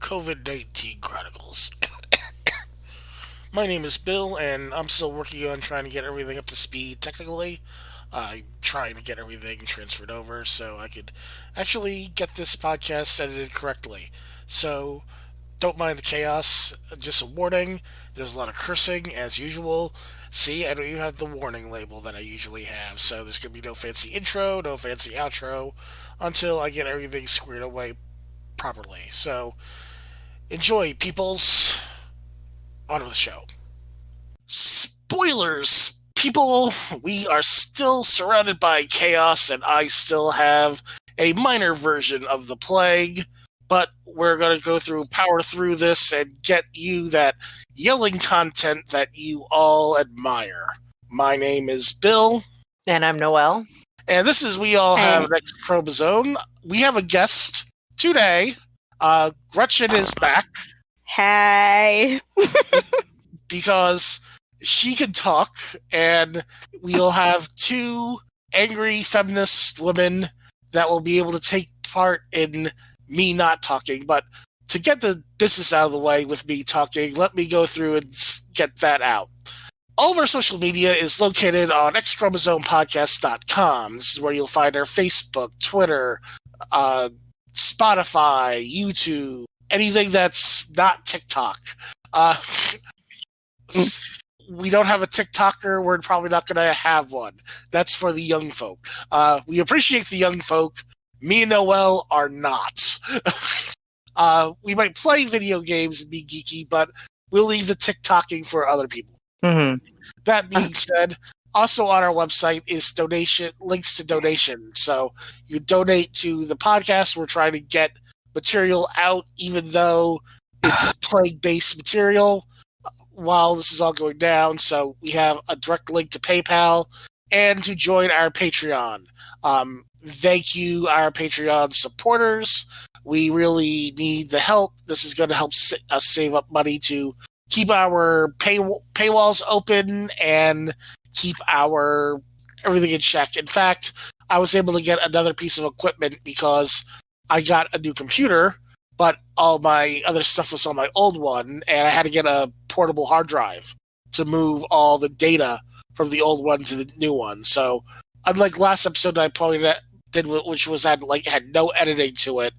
COVID-19 Chronicles. My name is Bill, and I'm still working on trying to get everything up to speed technically. I'm trying to get everything transferred over so I could actually get this podcast edited correctly. So, don't mind the chaos. Just a warning, there's a lot of cursing as usual. See, I don't even have the warning label that I usually have, so there's going to be no fancy intro, no fancy outro until I get everything squared away properly. So, enjoy, peoples. On with the show. Spoilers, people! We are still surrounded by chaos, and I still have a minor version of the plague, but we're going to power through this and get you that yelling content that you all admire. My name is Bill. And I'm Noelle. And this is We All Have an X-Chromosome. We have a guest today. Gretchen is back. Hey. Because she can talk, and we'll have two angry feminist women that will be able to take part in me not talking. But to get the business out of the way with me talking, let me go through and get that out. All of our social media is located on xchromosomepodcast.com. This is where you'll find our Facebook, Twitter, Spotify, YouTube, anything that's not TikTok. We don't have a TikToker. We're probably not going to have one. That's for the young folk. We appreciate the young folk. Me and Noelle are not. We might play video games and be geeky, but we'll leave the TikToking for other people. Mm-hmm. That being said, also on our website is links to donation. So you donate to the podcast. We're trying to get material out, even though it's plague-based material while this is all going down. So we have a direct link to PayPal and to join our Patreon. Thank you, our Patreon supporters. We really need the help. This is going to help us save up money to keep our paywalls open and keep our everything in check. In fact, I was able to get another piece of equipment because I got a new computer, but all my other stuff was on my old one, and I had to get a portable hard drive to move all the data from the old one to the new one. So, unlike last episode I probably did, which was had no editing to it,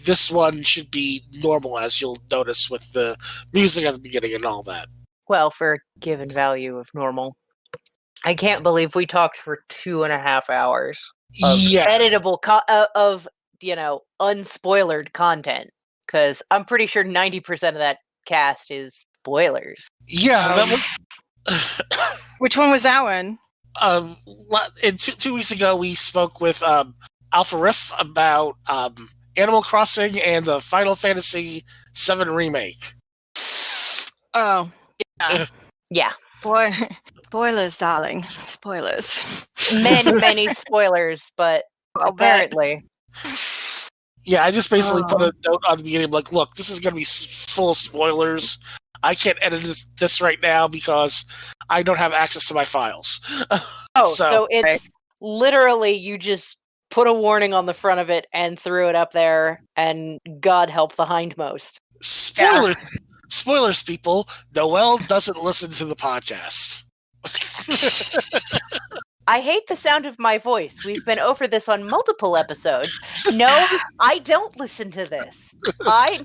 this one should be normal, as you'll notice with the music at the beginning and all that. Well, for a given value of normal. I can't believe we talked for 2.5 hours of editable unspoilered content, because I'm pretty sure 90% of that cast is spoilers. Yeah, that was... Which one was that one? 2 weeks ago, we spoke with Alpha Riff about Animal Crossing and the Final Fantasy VII Remake. Oh, yeah. Yeah. Boy, spoilers, darling. Spoilers. Many spoilers, but apparently... Yeah, I just basically put a note on the beginning, like, look, this is going to be full of spoilers. I can't edit this right now because I don't have access to my files. So it's literally you just put a warning on the front of it and threw it up there, and God help the hindmost. Spoilers, Spoilers, people. Noelle doesn't listen to the podcast. I hate the sound of my voice. We've been over this on multiple episodes. No, I don't listen to this.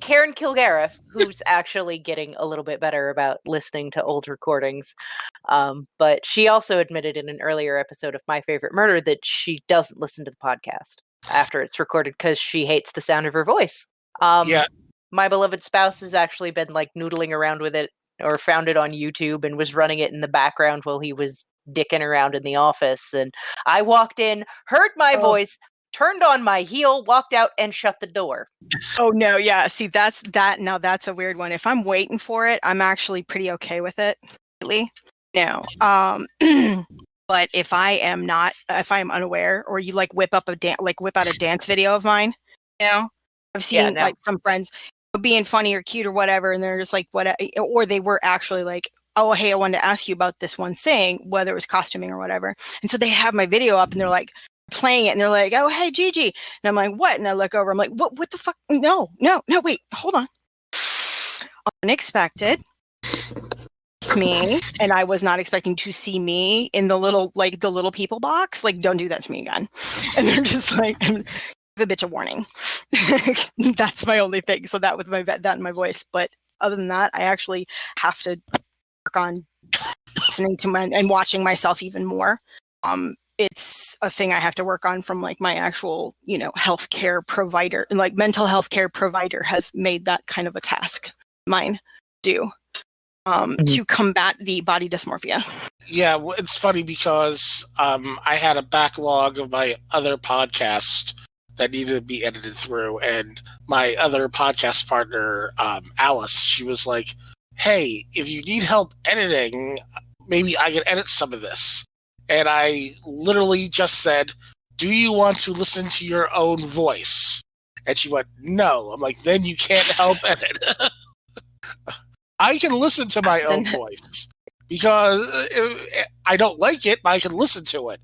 Karen Kilgariff, who's actually getting a little bit better about listening to old recordings, but she also admitted in an earlier episode of My Favorite Murder that she doesn't listen to the podcast after it's recorded because she hates the sound of her voice. My beloved spouse has actually been noodling around with it, or found it on YouTube and was running it in the background while he was dicking around in the office, and I walked in, heard my voice, turned on my heel, walked out, and shut the door. Oh no, yeah. See, that's a weird one. If I'm waiting for it, I'm actually pretty okay with it. Really? No. But if I'm unaware, or you whip out a dance video of mine, I've seen some friends being funny or cute or whatever, and they're just or they were actually oh, hey, I wanted to ask you about this one thing, whether it was costuming or whatever. And so they have my video up and they're playing it and they're oh, hey, Gigi. And I'm what? And I look over, I'm what the fuck? No, wait, hold on. unexpected. Me, and I was not expecting to see me in the little people box. Like, don't do that to me again. And they're just like, give a bitch a warning. That's my only thing. So that with that in my voice. But other than that, I actually have to work on listening to and watching myself even more. It's a thing I have to work on from like my actual, healthcare provider, and like mental health care provider has made that kind of a task mine do. To combat the body dysmorphia. Yeah, well, it's funny because I had a backlog of my other podcast that needed to be edited through, and my other podcast partner, Alice, she was like, hey, if you need help editing, maybe I can edit some of this. And I literally just said, do you want to listen to your own voice? And she went, no. I'm like, then you can't help edit. I can listen to my own voice because I don't like it, but I can listen to it.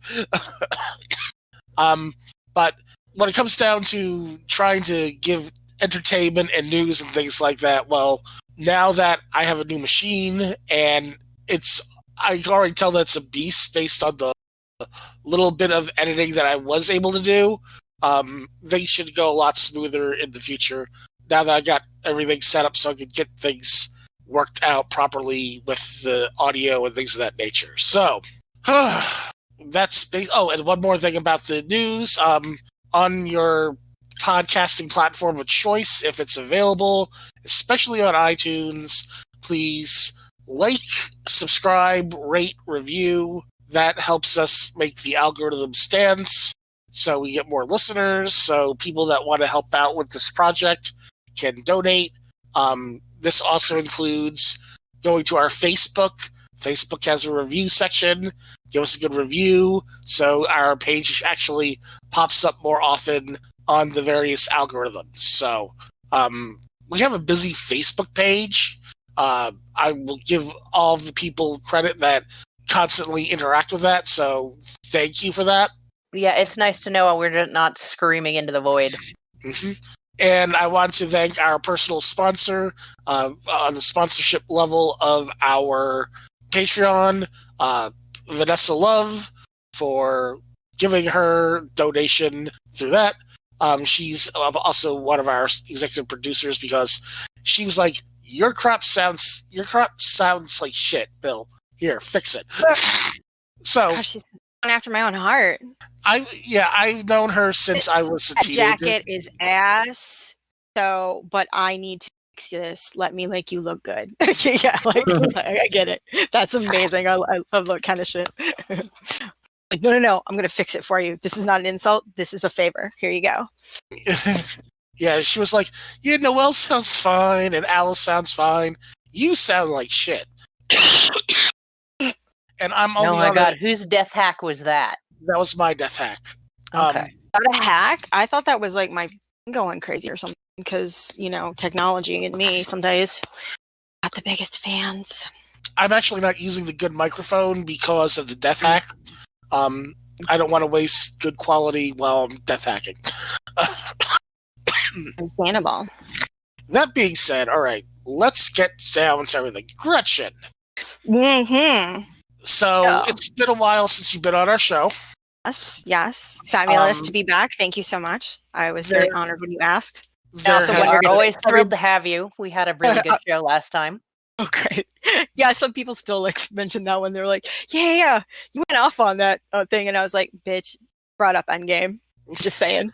But when it comes down to trying to give entertainment and news and things like that, well, now that I have a new machine and I can already tell that it's a beast based on the little bit of editing that I was able to do, things should go a lot smoother in the future now that I got everything set up so I could get things worked out properly with the audio and things of that nature. So, that's and one more thing about the news. On your podcasting platform of choice, if it's available, especially on iTunes, please like, subscribe, rate, review. That helps us make the algorithm stance so we get more listeners, so people that want to help out with this project can donate. This also includes going to our Facebook. Facebook has a review section. Give us a good review so our page actually pops up more often on the various algorithms. So we have a busy Facebook page. I will give all the people credit that constantly interact with that, so thank you for that. Yeah, it's nice to know we're not screaming into the void. Mm-hmm. And I want to thank our personal sponsor on the sponsorship level of our Patreon, Vanessa Love, for giving her donation through that. She's also one of our executive producers because she was like, your crap sounds like shit, Bill. Here, fix it. So gosh, she's going after my own heart. I've known her since I was a teenager. Jacket is ass. So, but I need to fix this. Let me make you look good. Yeah, like I get it. That's amazing. I love that kind of shit. Like, no. I'm gonna fix it for you. This is not an insult. This is a favor. Here you go. Yeah, she was like, yeah, Noelle sounds fine, and Alice sounds fine. You sound like shit. And I'm only. Oh my god, whose death hack was that? That was my death hack. Okay. Not a hack? I thought that was like my going crazy or something because, technology and me some days not the biggest fans. I'm actually not using the good microphone because of the death hack. I don't want to waste good quality while I'm death hacking. Understandable. That being said, all right, let's get down to everything. Gretchen. Mm-hmm. So It's been a while since you've been on our show. Yes. Fabulous to be back. Thank you so much. I was very honored when you asked. We're always thrilled to have you. We had a really good show last time. Oh, great. Yeah, some people still mention that one. They're like, yeah, you went off on that thing. And I was like, bitch, brought up Endgame. Just saying.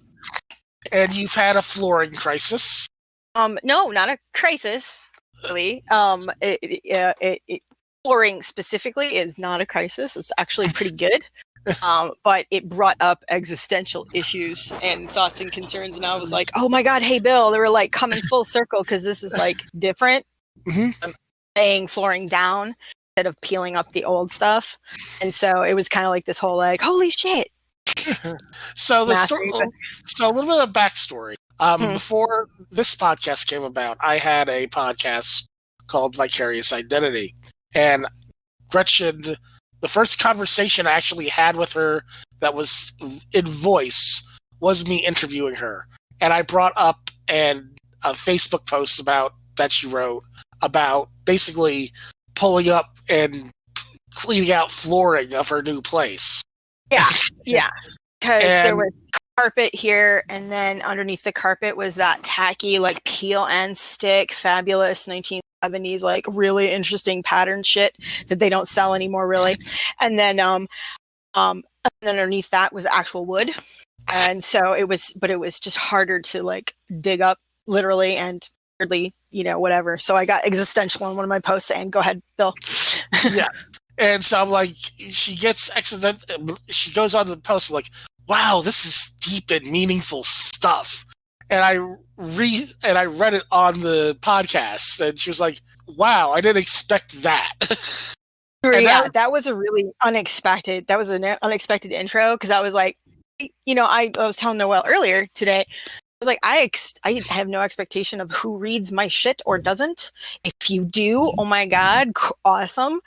And you've had a flooring crisis. No, not a crisis. Really. Flooring specifically is not a crisis. It's actually pretty good. But it brought up existential issues and thoughts and concerns. And I was like, oh my God, hey, Bill, they were like coming full circle because this is like different. Mm-hmm. I'm laying flooring down instead of peeling up the old stuff. And so it was kind of like this whole like, holy shit. So a little bit of backstory. Before this podcast came about, I had a podcast called Vicarious Identity. And Gretchen, the first conversation I actually had with her that was in voice was me interviewing her. And I brought up a Facebook post about that she wrote about basically pulling up and cleaning out flooring of her new place. Yeah. Because there was carpet here, and then underneath the carpet was that tacky, like, peel and stick, fabulous 1970s, like, really interesting pattern shit that they don't sell anymore, really. And then underneath that was actual wood. And so it was just harder to, like, dig up, literally and weirdly, whatever. So I got existential on one of my posts saying, go ahead, Bill. Yeah. And so I'm like, she goes on the post like, wow, this is deep and meaningful stuff. And I read it on the podcast, and she was like, wow, I didn't expect that. That was a really unexpected. That was an unexpected intro, because I was like, I was telling Noelle earlier today, I was like, I have no expectation of who reads my shit or doesn't. If you do, oh my God, awesome.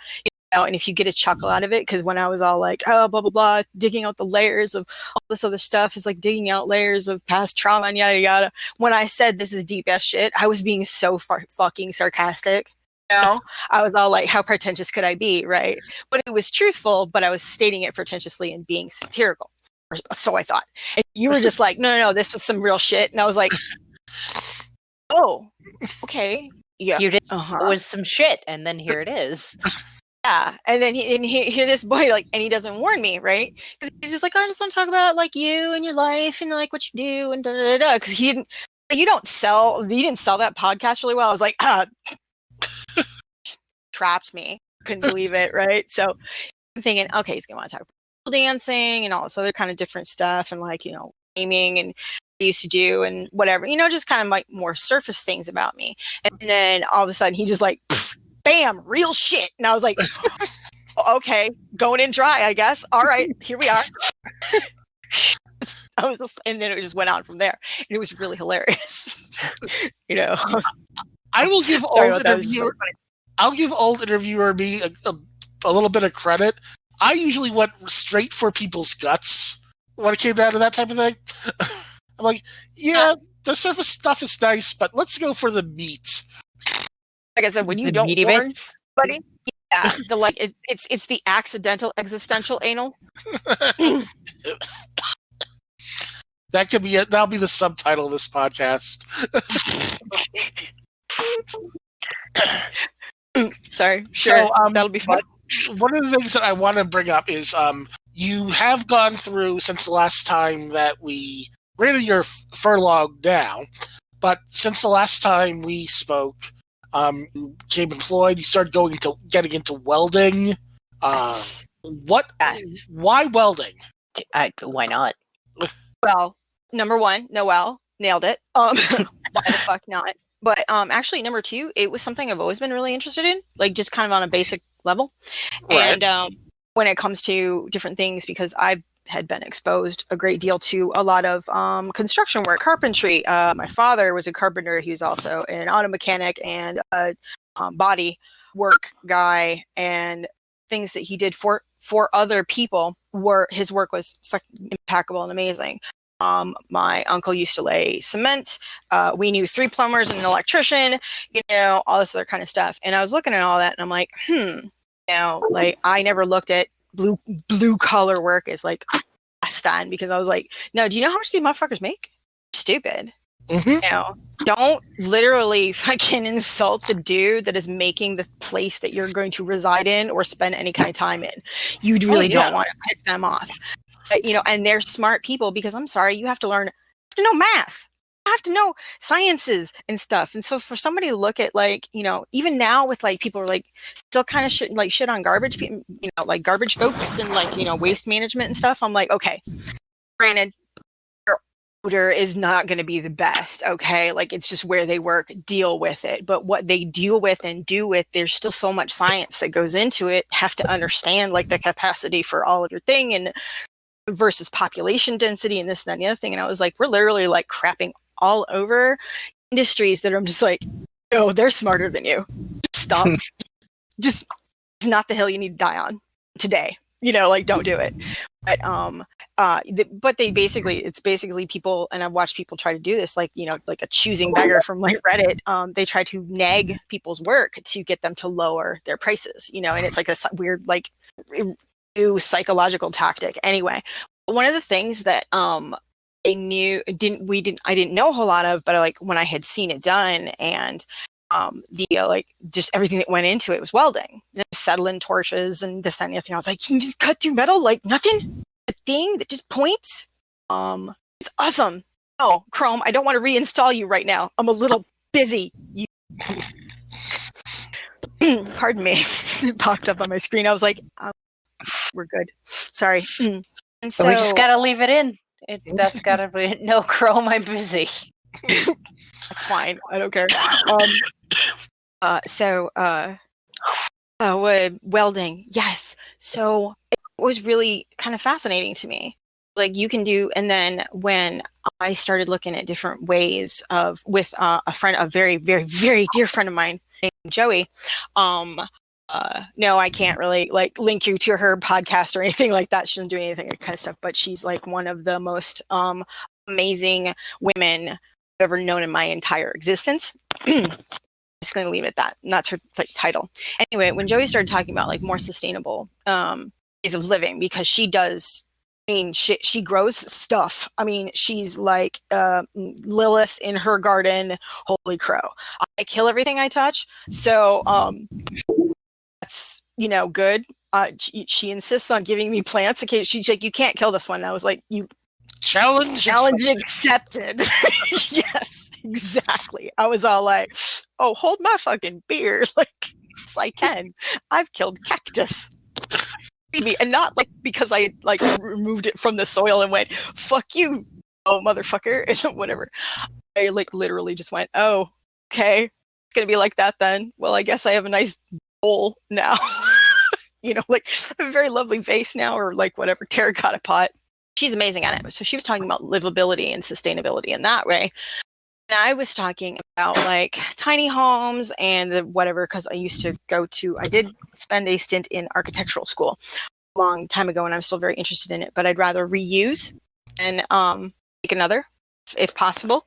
And if you get a chuckle out of it, because when I was all like, oh, blah, blah, blah, digging out the layers of all this other stuff is like digging out layers of past trauma and yada, yada. When I said this is deep ass shit, I was being so fucking sarcastic. I was all like, how pretentious could I be, right? But it was truthful, but I was stating it pretentiously and being satirical. Or so I thought. And you were just like, no, this was some real shit. And I was like, oh, okay. Yeah. You did with some shit, and then here it is. Yeah, and then here this boy, like, and he doesn't warn me, right? Because he's just like, I just want to talk about, like, you and your life and, like, what you do and da da da. Because you didn't sell that podcast really well. I was like, trapped me, couldn't believe it, right? So I'm thinking, okay, he's gonna want to talk about dancing and all this other kind of different stuff, and, like, gaming and I used to do and whatever, just kind of like more surface things about me. And then all of a sudden, he just like, bam, real shit. And I was like, okay, going in dry, I guess. All right, here we are. And then it just went on from there. And it was really hilarious. I will give I'll give old interviewer me a little bit of credit. I usually went straight for people's guts when it came down to that type of thing. I'm like, yeah, the surface stuff is nice, but let's go for the meat. Like I said, when you don't warn somebody, it's the accidental existential anal. That could be it. That'll be the subtitle of this podcast. Sorry, sure. So, that'll be fun. One of the things that I want to bring up is you have gone through, since the last time that we granted your furlough now, but since the last time we spoke, you became employed. You started getting into welding. Yes. Why welding? Why not? Well, number one, Noelle nailed it. Why the fuck not? But actually, number two, it was something I've always been really interested in, like just kind of on a basic level. Right. And when it comes to different things, because I had been exposed a great deal to a lot of construction work, carpentry. My father was a carpenter. He was also an auto mechanic and a body work guy, and things that he did for other people his work was fucking impeccable and amazing. My uncle used to lay cement. We knew 3 plumbers and an electrician, all this other kind of stuff. And I was looking at all that and I'm like, like I never looked at blue collar work as like less than, because I was like, no, do you know how much these motherfuckers make? Stupid. Mm-hmm. Don't literally fucking insult the dude that is making the place that you're going to reside in or spend any kind of time in. You really don't want to piss them off. But, and they're smart people, because I'm sorry, you have to know math. You have to know sciences and stuff. And so for somebody to look at, like, even now with like people are like still kind of shit on garbage, like garbage folks and like, waste management and stuff. I'm like, okay, granted, their odor is not going to be the best. Okay. Like, it's just where they work, deal with it. But what they deal with and do with, there's still so much science that goes into it. Have to understand like the capacity for all of your thing and versus population density and this and that and the other thing. And I was like, we're literally like crapping all over industries that I'm just like, no, they're smarter than you. Stop. Just, it's not the hill you need to die on today. Like, don't do it. But it's basically people, and I've watched people try to do this, like, like a choosing beggar from like Reddit. They try to nag people's work to get them to lower their prices, and it's like a weird, like, new psychological tactic. Anyway, one of the things that I didn't know a whole lot of, but like when I had seen it done, and like just everything that went into it was welding, acetylene torches and this, that, and the other thing. I was like, you can just cut through metal like nothing? A thing that just points? It's awesome. Oh, Chrome, I don't want to reinstall you right now. I'm a little busy. Pardon me. It popped up on my screen. I was like, we're good. Sorry. And so we just gotta leave it in. That's gotta be no, Chrome, I'm busy. That's fine. I don't care. Welding. Yes. So it was really kind of fascinating to me. Like you can do, and then when I started looking at different ways with a very, very, very dear friend of mine named Joey. No, I can't really like link you to her podcast or anything like that. She doesn't do anything that kind of stuff, but she's like one of the most amazing women I've ever known in my entire existence. Just going to leave it at that. And that's her title. Anyway, when Joey started talking about like more sustainable ways of living, because she does, I mean, she grows stuff. I mean, she's like Lilith in her garden. Holy crow. I kill everything I touch. So that's, good. She insists on giving me plants. Okay, she's like, you can't kill this one. And I was like, Challenge accepted. Yes, exactly. I was all like, oh, hold my fucking beer. Like, yes, I can. I've killed cactus. And not like because I like removed it from the soil and went, fuck you, oh motherfucker, and whatever. I like literally just went, oh, okay, it's gonna be like that then. Well, I guess I have a nice bowl now. Like a very lovely vase now, or like whatever, terracotta pot. She's amazing at it. So she was talking about livability and sustainability in that way. And I was talking about like tiny homes and the whatever, because I did spend a stint in architectural school a long time ago, and I'm still very interested in it, but I'd rather reuse and make another if possible.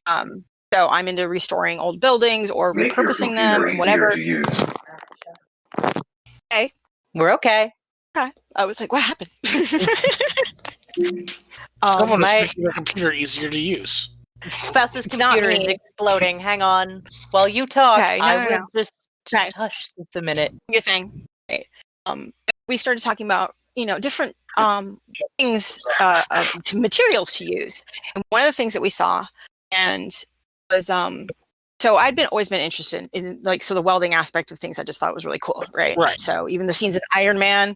So I'm into restoring old buildings or repurposing them and whatever. Okay. We're okay. Okay. I was like, what happened? Someone is making your computer easier to use. Spouse's computer is exploding. Hang on. While you talk, okay, I will just hush this a minute. Your thing. Right. We started talking about, different things, to materials to use. And one of the things that we saw and was so I'd always been interested in like, so the welding aspect of things I just thought was really cool, right? Right. So even the scenes in Iron Man,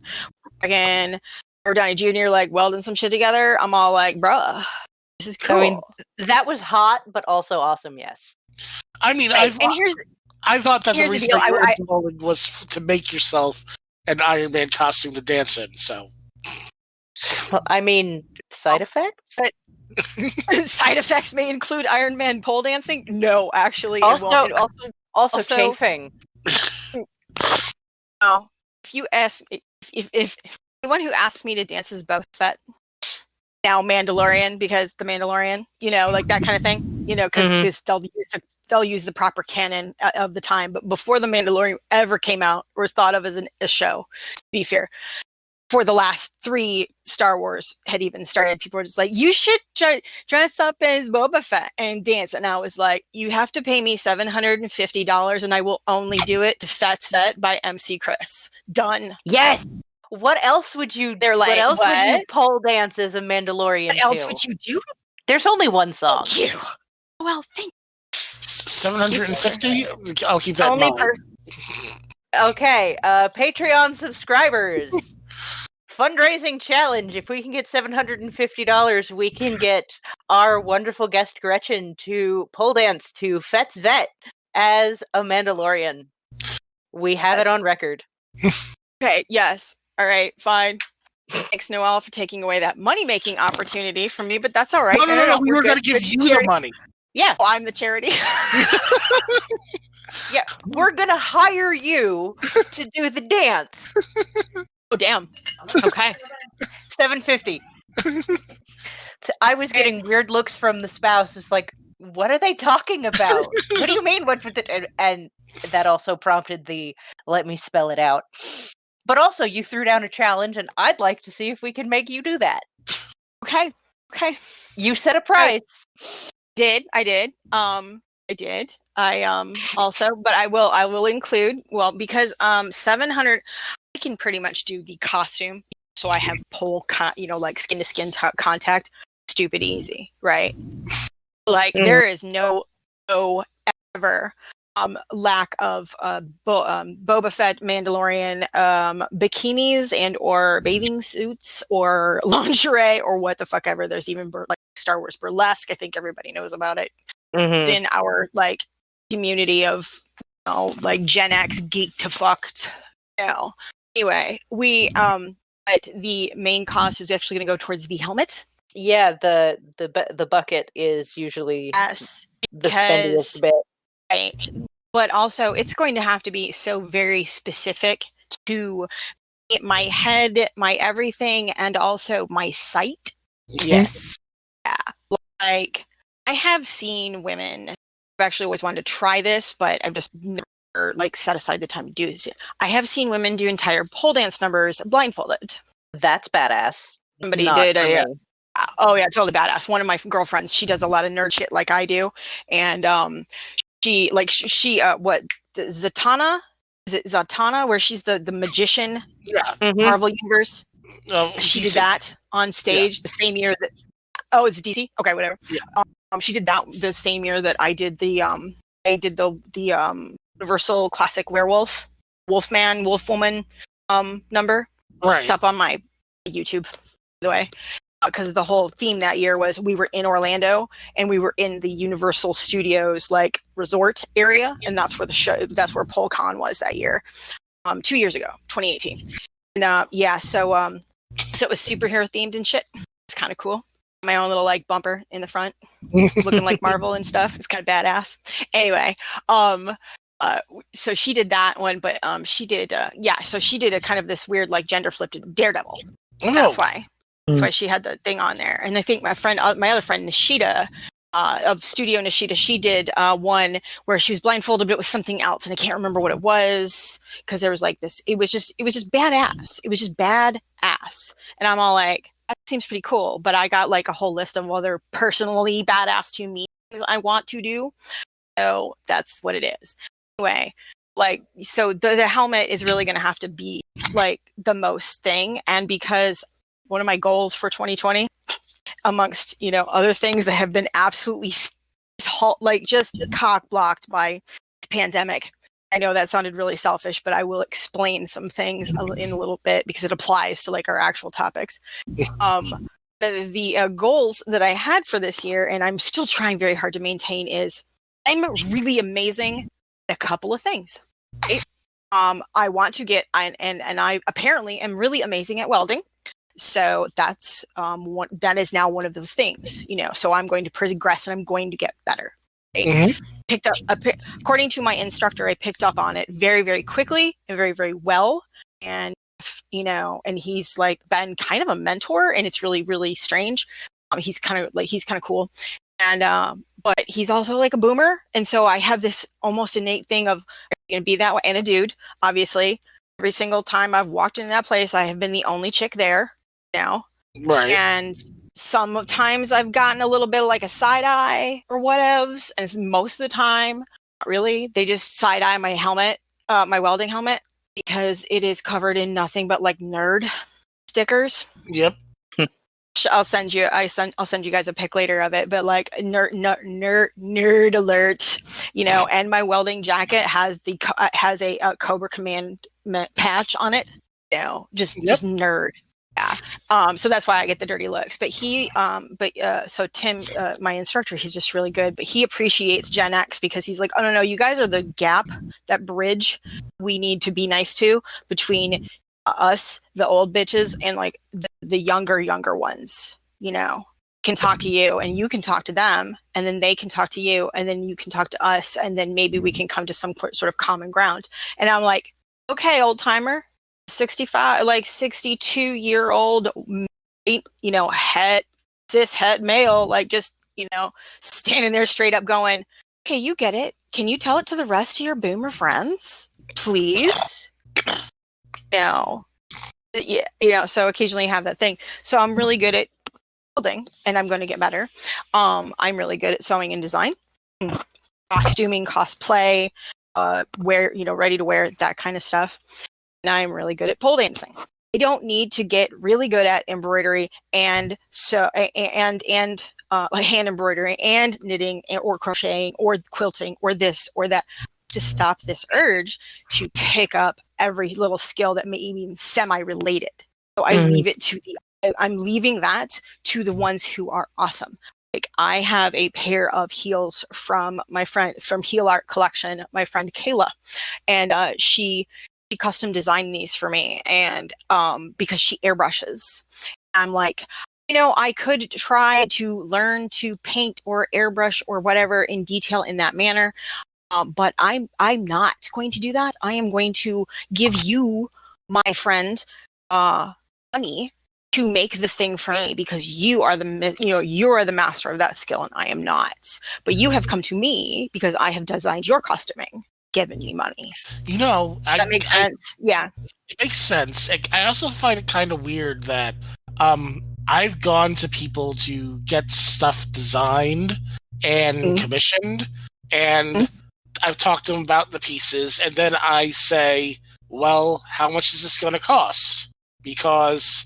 again, or Downey Jr. like welding some shit together, I'm all like, bruh, this is cool. I mean, that was hot, but also awesome, yes. I mean, right. I thought that the reason welding was to make yourself an Iron Man costume to dance in, so. Well, I mean, side effects? But side effects may include Iron Man pole dancing? No, actually. Also chafing. No. If you ask, if anyone who asks me to dance as Boba Fett, now Mandalorian, because the Mandalorian, like that kind of thing, because they'll use the proper canon of the time. But before the Mandalorian ever came out or was thought of as a show, to be fair, for the last 3 Star Wars had even started, people were just like, you should dress up as Boba Fett and dance. And I was like, you have to pay me $750 and I will only do it to Fett's Fett by MC Chris. Done. Yes. What else would you? They're like, what else would you pole dance as a Mandalorian? What else would you do? There's only one song. Thank you. Well, thank you. 750. I'll keep that only in mind. Okay, Patreon subscribers. Fundraising challenge. If we can get $750, we can get our wonderful guest Gretchen to pole dance to Fett's Vet as a Mandalorian. We have it on record. Okay, yes. All right, fine. Thanks, Noelle, for taking away that money-making opportunity from me, but that's all right. No. We were going to give you the money. Yeah. Well, I'm the charity. Yeah, we're going to hire you to do the dance. Oh, damn. Okay. $7.50. I was getting weird looks from the spouse. It's like, what are they talking about? What do you mean? What with it? And that also prompted the let me spell it out. But also, you threw down a challenge, and I'd like to see if we can make you do that. Okay. You set a price. I did. I also, but I will include, well, because 700, I can pretty much do the costume. So I have like skin to skin contact. Stupid easy, right? Like there is no ever lack of Boba Fett, Mandalorian bikinis and or bathing suits or lingerie or what the fuck ever. There's even like Star Wars burlesque. I think everybody knows about it in our like community of like Gen X geek to fucked. Anyway, we but the main cost is actually going to go towards the helmet. Yeah, the bucket is usually the spendiest bit. Right. But also, it's going to have to be so very specific to my head, my everything, and also my sight. Yes. Yeah. Like, I have seen women. I've actually always wanted to try this, but I've just never like set aside the time to do this. I have seen women do entire pole dance numbers blindfolded. That's badass. Somebody did oh yeah, totally badass. One of my girlfriends, she does a lot of nerd shit like I do, and she Zatanna, is it Zatanna, where she's the magician? Yeah. Marvel Universe. She did that on stage the same year that. Oh, it's DC. Okay, whatever. Yeah. She did that the same year that I did the Universal Classic Werewolf, Wolfman, Wolfwoman number. Right. It's up on my YouTube, by the way. Because the whole theme that year was we were in Orlando and we were in the Universal Studios like resort area, and that's where where PoleCon was that year, 2 years ago, 2018. And so it was superhero themed and shit. It's kind of cool. My own little like bumper in the front, looking like Marvel and stuff. It's kind of badass. Anyway, so she did that one, but she did so she did a kind of this weird like gender flipped Daredevil. Oh. That's why. That's why she had the thing on there. And I think my other friend Nishida of Studio Nishida, she did one where she was blindfolded, but it was something else, and I can't remember what it was because there was like this. It was just badass. It was just badass, and I'm all like, that seems pretty cool. But I got like a whole list of other personally badass to me things I want to do. So that's what it is. Anyway, like so the helmet is really going to have to be like the most thing, and because one of my goals for 2020, amongst other things that have been absolutely like just cock blocked by the pandemic. I know that sounded really selfish, but I will explain some things in a little bit because it applies to like our actual topics. The goals that I had for this year, and I'm still trying very hard to maintain, is I'm really amazing at a couple of things. Right? I want to get and I apparently am really amazing at welding. So that's that is now one of those things, so I'm going to progress and I'm going to get better. Right? Picked up according to my instructor, I picked up on it very, very quickly and very, very well. And, and he's like been kind of a mentor, and it's really, really strange. He's kind of cool. And, but he's also like a boomer. And so I have this almost innate thing of, are you going to be that way? And a dude, obviously, every single time I've walked into that place, I have been the only chick there. Now, right, and sometimes I've gotten a little bit of like a side eye or whatevs, and most of the time, not really, they just side eye my helmet, my welding helmet, because it is covered in nothing but like nerd stickers. Yep. I'll send you guys a pic later of it, but like nerd alert, and my welding jacket has a Cobra Command patch on it, just nerd. Yeah. So that's why I get the dirty looks. But so Tim, my instructor, he's just really good. But he appreciates Gen X because he's like, oh no, you guys are the gap, that bridge we need to be nice to between us, the old bitches, and like the younger ones. Can talk to you, and you can talk to them, and then they can talk to you, and then you can talk to us, and then maybe we can come to some sort of common ground. And I'm like, okay, old timer. 62-year-old cis het male, like just, standing there straight up going, okay, you get it. Can you tell it to the rest of your boomer friends, please? No. Yeah, so occasionally I have that thing. So I'm really good at building, and I'm going to get better. I'm really good at sewing and design, costuming, cosplay, ready to wear, that kind of stuff. And I'm really good at pole dancing. I don't need to get really good at embroidery and like hand embroidery and knitting or crocheting or quilting or this or that to stop this urge to pick up every little skill that may even semi-related. So I'm leaving that to the ones who are awesome. Like I have a pair of heels from my friend from Heel Art Collection, my friend Kayla, and she custom designed these for me, and because she airbrushes. I'm like, I could try to learn to paint or airbrush or whatever in detail in that manner, but I'm not going to do that. I am going to give you, my friend, money to make the thing for me, because you are the master of that skill and I am not. But you have come to me because I have designed your costuming, given me money. That makes sense. Yeah, it makes sense. I also find it kind of weird that I've gone to people to get stuff designed and commissioned, and I've talked to them about the pieces, and then I say, well, how much is this going to cost? Because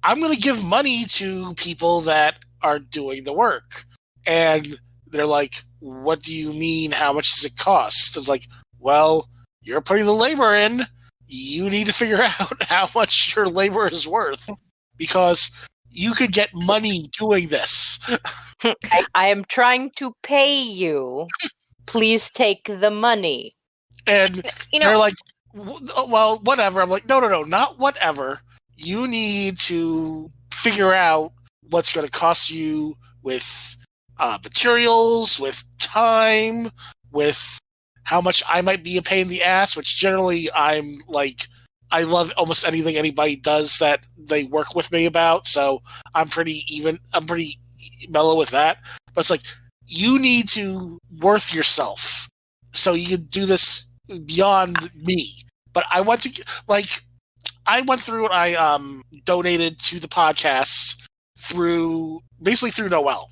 I'm going to give money to people that are doing the work. And they're like, what do you mean? How much does it cost? I was like, well, you're putting the labor in. You need to figure out how much your labor is worth, because you could get money doing this. I am trying to pay you. Please take the money. And they're like, well, whatever. I'm like, no, not whatever. You need to figure out what's going to cost you with materials, with time, with how much I might be a pain in the ass, which generally I'm like, I love almost anything anybody does that they work with me about. So I'm pretty mellow with that. But it's like, you need to worth yourself so you can do this beyond me. But I want to, like, I went through and I donated to the podcast through Noelle,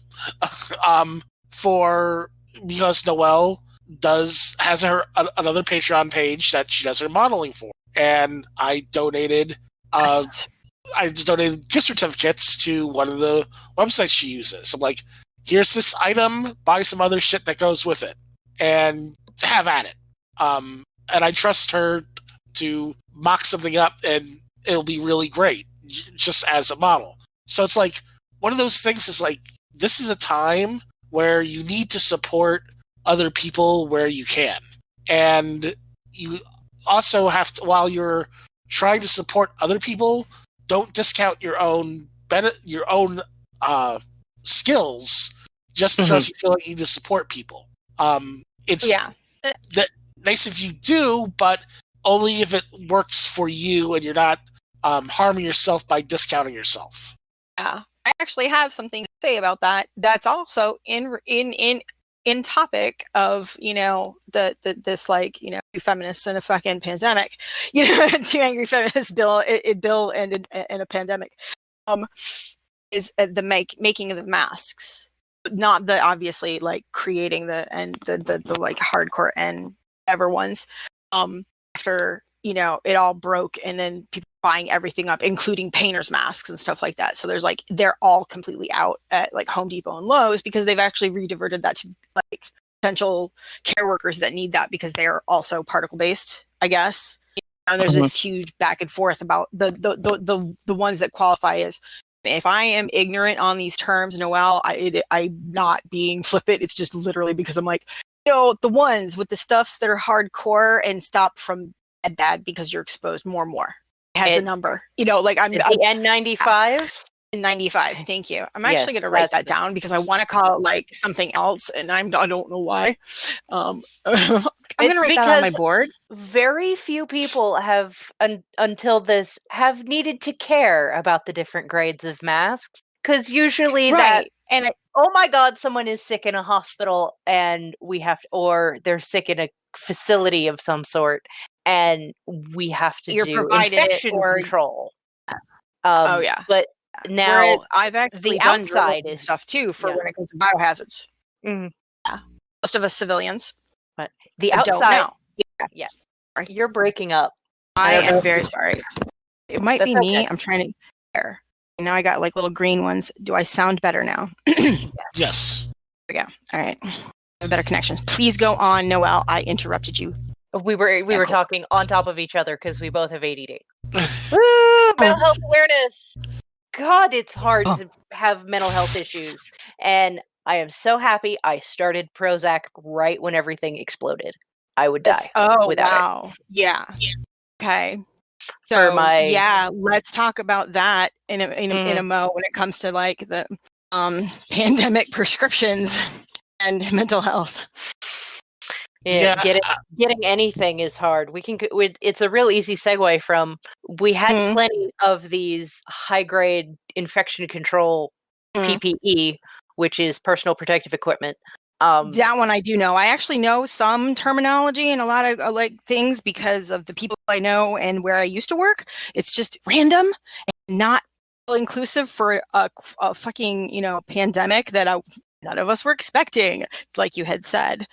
because Noelle has another Patreon page that she does her modeling for, and I donated gift certificates to one of the websites she uses. I'm like, here's this item, buy some other shit that goes with it, and have at it. And I trust her to mock something up and it'll be really great just as a model. So it's like, one of those things is like, this is a time where you need to support other people where you can. And you also have to, while you're trying to support other people, don't discount your own skills just because you feel like you need to support people. It's nice if you do, but only if it works for you and you're not harming yourself by discounting yourself. Yeah, I actually have something to say about that. That's also in topic of this, like, two feminists in a fucking pandemic, two angry feminists bill and a pandemic. Is the making of the masks, not the obviously like creating the like hardcore and whatever ones. After it all broke, and then people buying everything up, including painters' masks and stuff like that. So there's like, they're all completely out at like Home Depot and Lowe's, because they've actually rediverted that to like potential care workers that need that, because they're also particle based, I guess. And there's this huge back and forth about the ones that qualify as, if I am ignorant on these terms, Noelle, I'm not being flippant. It's just literally because I'm like, the ones with the stuffs that are hardcore and stop from bad because you're exposed more and more. It has a number, like I'm N95. N95. Thank you. I'm actually going to write that down, because I want to call it like something else, and I don't know why. I'm going to write that on my because board. very few people have, until this, have needed to care about the different grades of masks. Because usually that, Right. And oh my God, someone is sick in a hospital and we have to, or they're sick in a facility of some sort and we have to you're do provided it, infection or control. oh yeah. But now Whereas I've actually the done outside drills and is stuff too for yeah. when it comes to biohazards. Mhm. Yeah. Most of us civilians But the don't outside, know. yes, Sorry. you're breaking up. I don't know am if very you- sorry. It might That's be me. okay. I'm trying to there. Now I got like little green ones. Do I sound better now? Yes. There we go. All right. I have better connections. Please go on, Noelle. I interrupted you. We were cool. talking on top of each other because we both have ADD. Woo! Mental health awareness. God, it's hard to have mental health issues, and I am so happy I started Prozac right when everything exploded. I would die without wow. Yeah. Okay. For So my yeah, let's talk about that in a mo when it comes to like the pandemic prescriptions and mental health. Yeah, getting anything is hard. It's a real easy segue from we had plenty of these high grade infection control PPE, which is personal protective equipment. That one I do know. I actually know some terminology and a lot of like things because of the people I know and where I used to work. It's just random and not inclusive for a fucking pandemic that none of us were expecting, like you had said.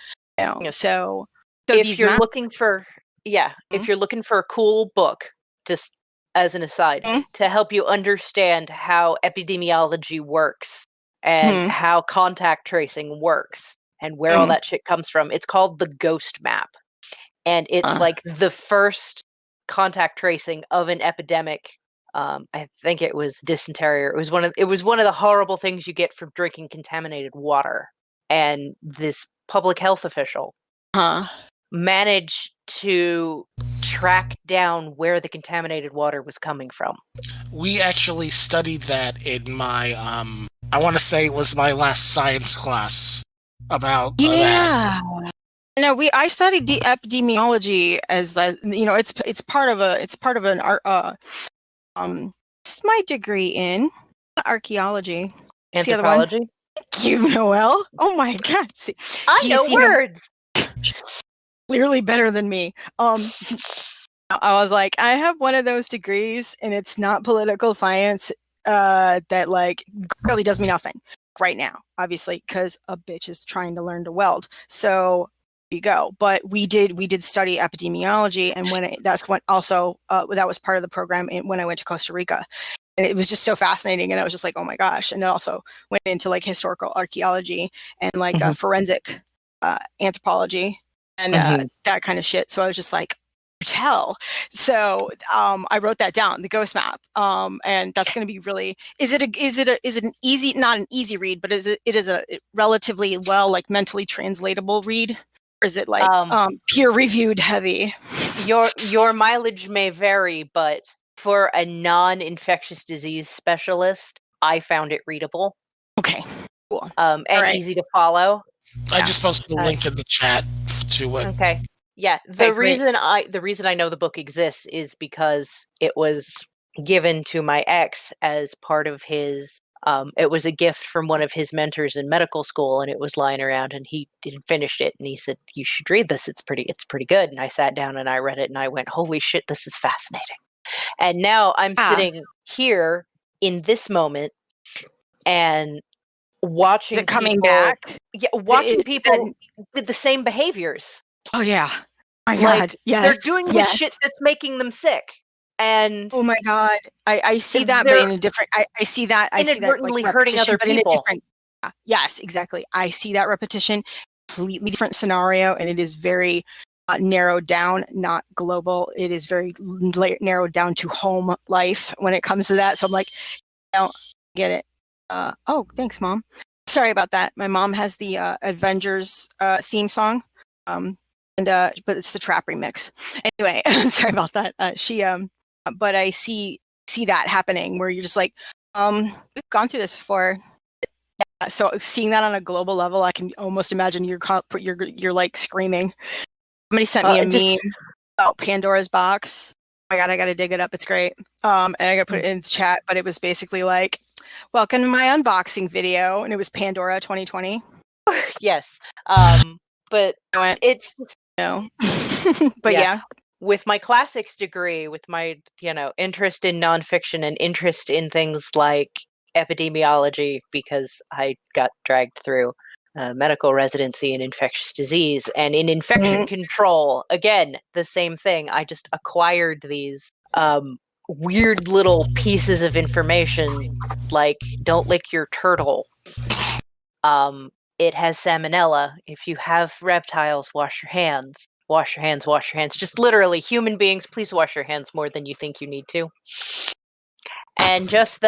So if you're looking for if you're looking for a cool book, just as an aside, to help you understand how epidemiology works and how contact tracing works and where all that shit comes from, it's called the Ghost Map, and it's like the first contact tracing of an epidemic. I think it was dysentery. It was one of the horrible things you get from drinking contaminated water, and this public health official managed to track down where the contaminated water was coming from. We actually studied that in my I want to say it was my last science class about that. No, I studied epidemiology as it's part of an it's my degree in archaeology. Anthropology. Thank you, Noelle. Oh my God! See, I know words. Clearly better than me. I was like, I have one of those degrees, and it's not political science. That like really does me nothing right now, obviously, because a bitch is trying to learn to weld. So you go. But we did study epidemiology, and that was part of the program when I went to Costa Rica. And it was just so fascinating, and I was just like, oh my gosh. And it also went into like historical archaeology and like forensic anthropology and that kind of shit. So I was just like, tell. So I wrote that down, the Ghost Map, and that's going to be really. Is it an easy, not an easy read, but it is a relatively well like mentally translatable read, or is it like peer reviewed heavy? Your mileage may vary, but for a non-infectious disease specialist, I found it readable. Okay, cool, and easy to follow. I just posted a link in the chat to it. Okay. Yeah, the reason I know the book exists is because it was given to my ex as part of his it was a gift from one of his mentors in medical school, and it was lying around, and he didn't finish it, and he said, you should read this, it's pretty good. And I sat down and I read it and I went, holy shit, this is fascinating. And now I'm sitting here in this moment and watching people coming back. Yeah, watching people with the same behaviors. Oh yeah. My God. Like, yes. They're doing the shit that's making them sick. And oh my God. I see that, but in a different I see that inadvertently like, hurting other but people. In a different, yes, exactly. I see that repetition, completely different scenario, and it is very narrowed down, not global. It is very narrowed down to home life when it comes to that. So I'm like, get it. Oh, thanks, Mom. Sorry about that. My mom has the Avengers theme song, but it's the trap remix. Anyway, sorry about that. But I see that happening where you're just like, we've gone through this before. So seeing that on a global level, I can almost imagine you're like screaming. Somebody sent me a just- meme about Pandora's box. Oh my God, I gotta dig it up. It's great. And I gotta put it in the chat, but it was basically like, welcome to my unboxing video. And it was Pandora 2020. Yes. But I went, it's no. But yeah. With my classics degree, with my, interest in nonfiction and interest in things like epidemiology, because I got dragged through medical residency in infectious disease and in infection control. Again, the same thing. I just acquired these weird little pieces of information, like don't lick your turtle. It has salmonella. If you have reptiles, wash your hands. Wash your hands, wash your hands. Just literally, human beings, please wash your hands more than you think you need to. And just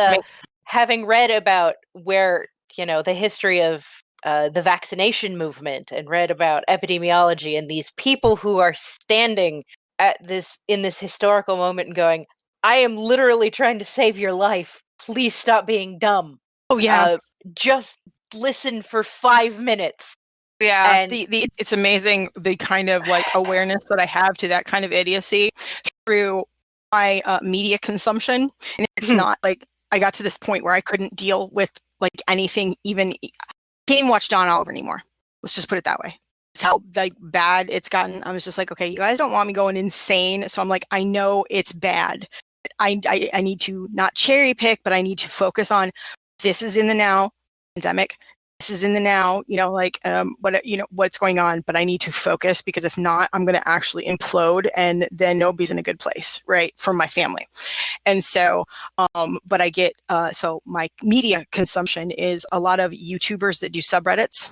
having read about where, the history of the vaccination movement and read about epidemiology and these people who are standing in this historical moment and going, I am literally trying to save your life. Please stop being dumb. Oh yeah. Just listen for 5 minutes. Yeah, And it's amazing the kind of like awareness that I have to that kind of idiocy through my media consumption. And it's not like I got to this point where I couldn't deal with like anything, even can't even watch John Oliver anymore. Let's just put it that way. It's how like bad it's gotten. I was just like, okay, you guys don't want me going insane, so I'm like, I know it's bad. I need to not cherry pick, but I need to focus on this is in the now pandemic. This is in the now, what's going on, but I need to focus because if not, I'm going to actually implode and then nobody's in a good place, right? For my family. And so, but I get, so my media consumption is a lot of YouTubers that do subreddits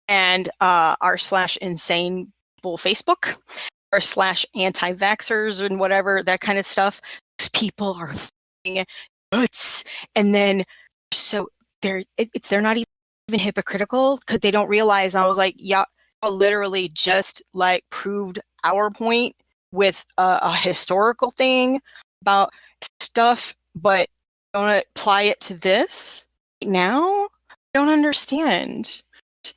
and r/insane people Facebook r/anti-vaxxers and whatever, that kind of stuff. Those people are f***ing nuts. And then, so they're not even hypocritical because they don't realize. I was like, yeah, literally just like proved our point with a historical thing about stuff, but don't apply it to this now. I don't understand.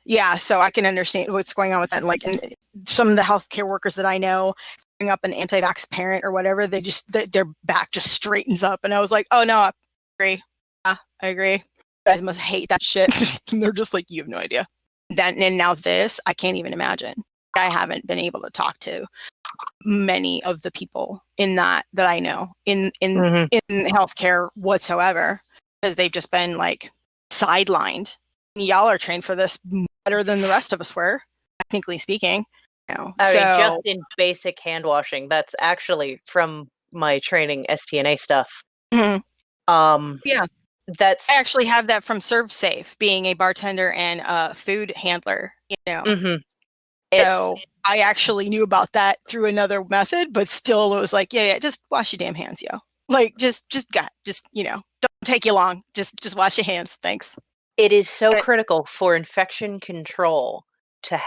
Yeah, so I can understand what's going on with that. Like, and some of the healthcare workers that I know, bring up an anti-vax parent or whatever, their back just straightens up, and I was like, oh no, I agree. Yeah, I agree. You guys must hate that shit. They're just like, you have no idea. And now this, I can't even imagine. I haven't been able to talk to many of the people in that I know in healthcare whatsoever, because they've just been like sidelined. Y'all are trained for this better than the rest of us were, technically speaking. I mean, just in basic hand washing. That's actually from my training, STNA stuff. Yeah. I actually have that from ServeSafe, being a bartender and a food handler, So I actually knew about that through another method, but still it was like, yeah, just wash your damn hands, yo. Like, just don't take you long. Just wash your hands. Thanks. It is so critical for infection control to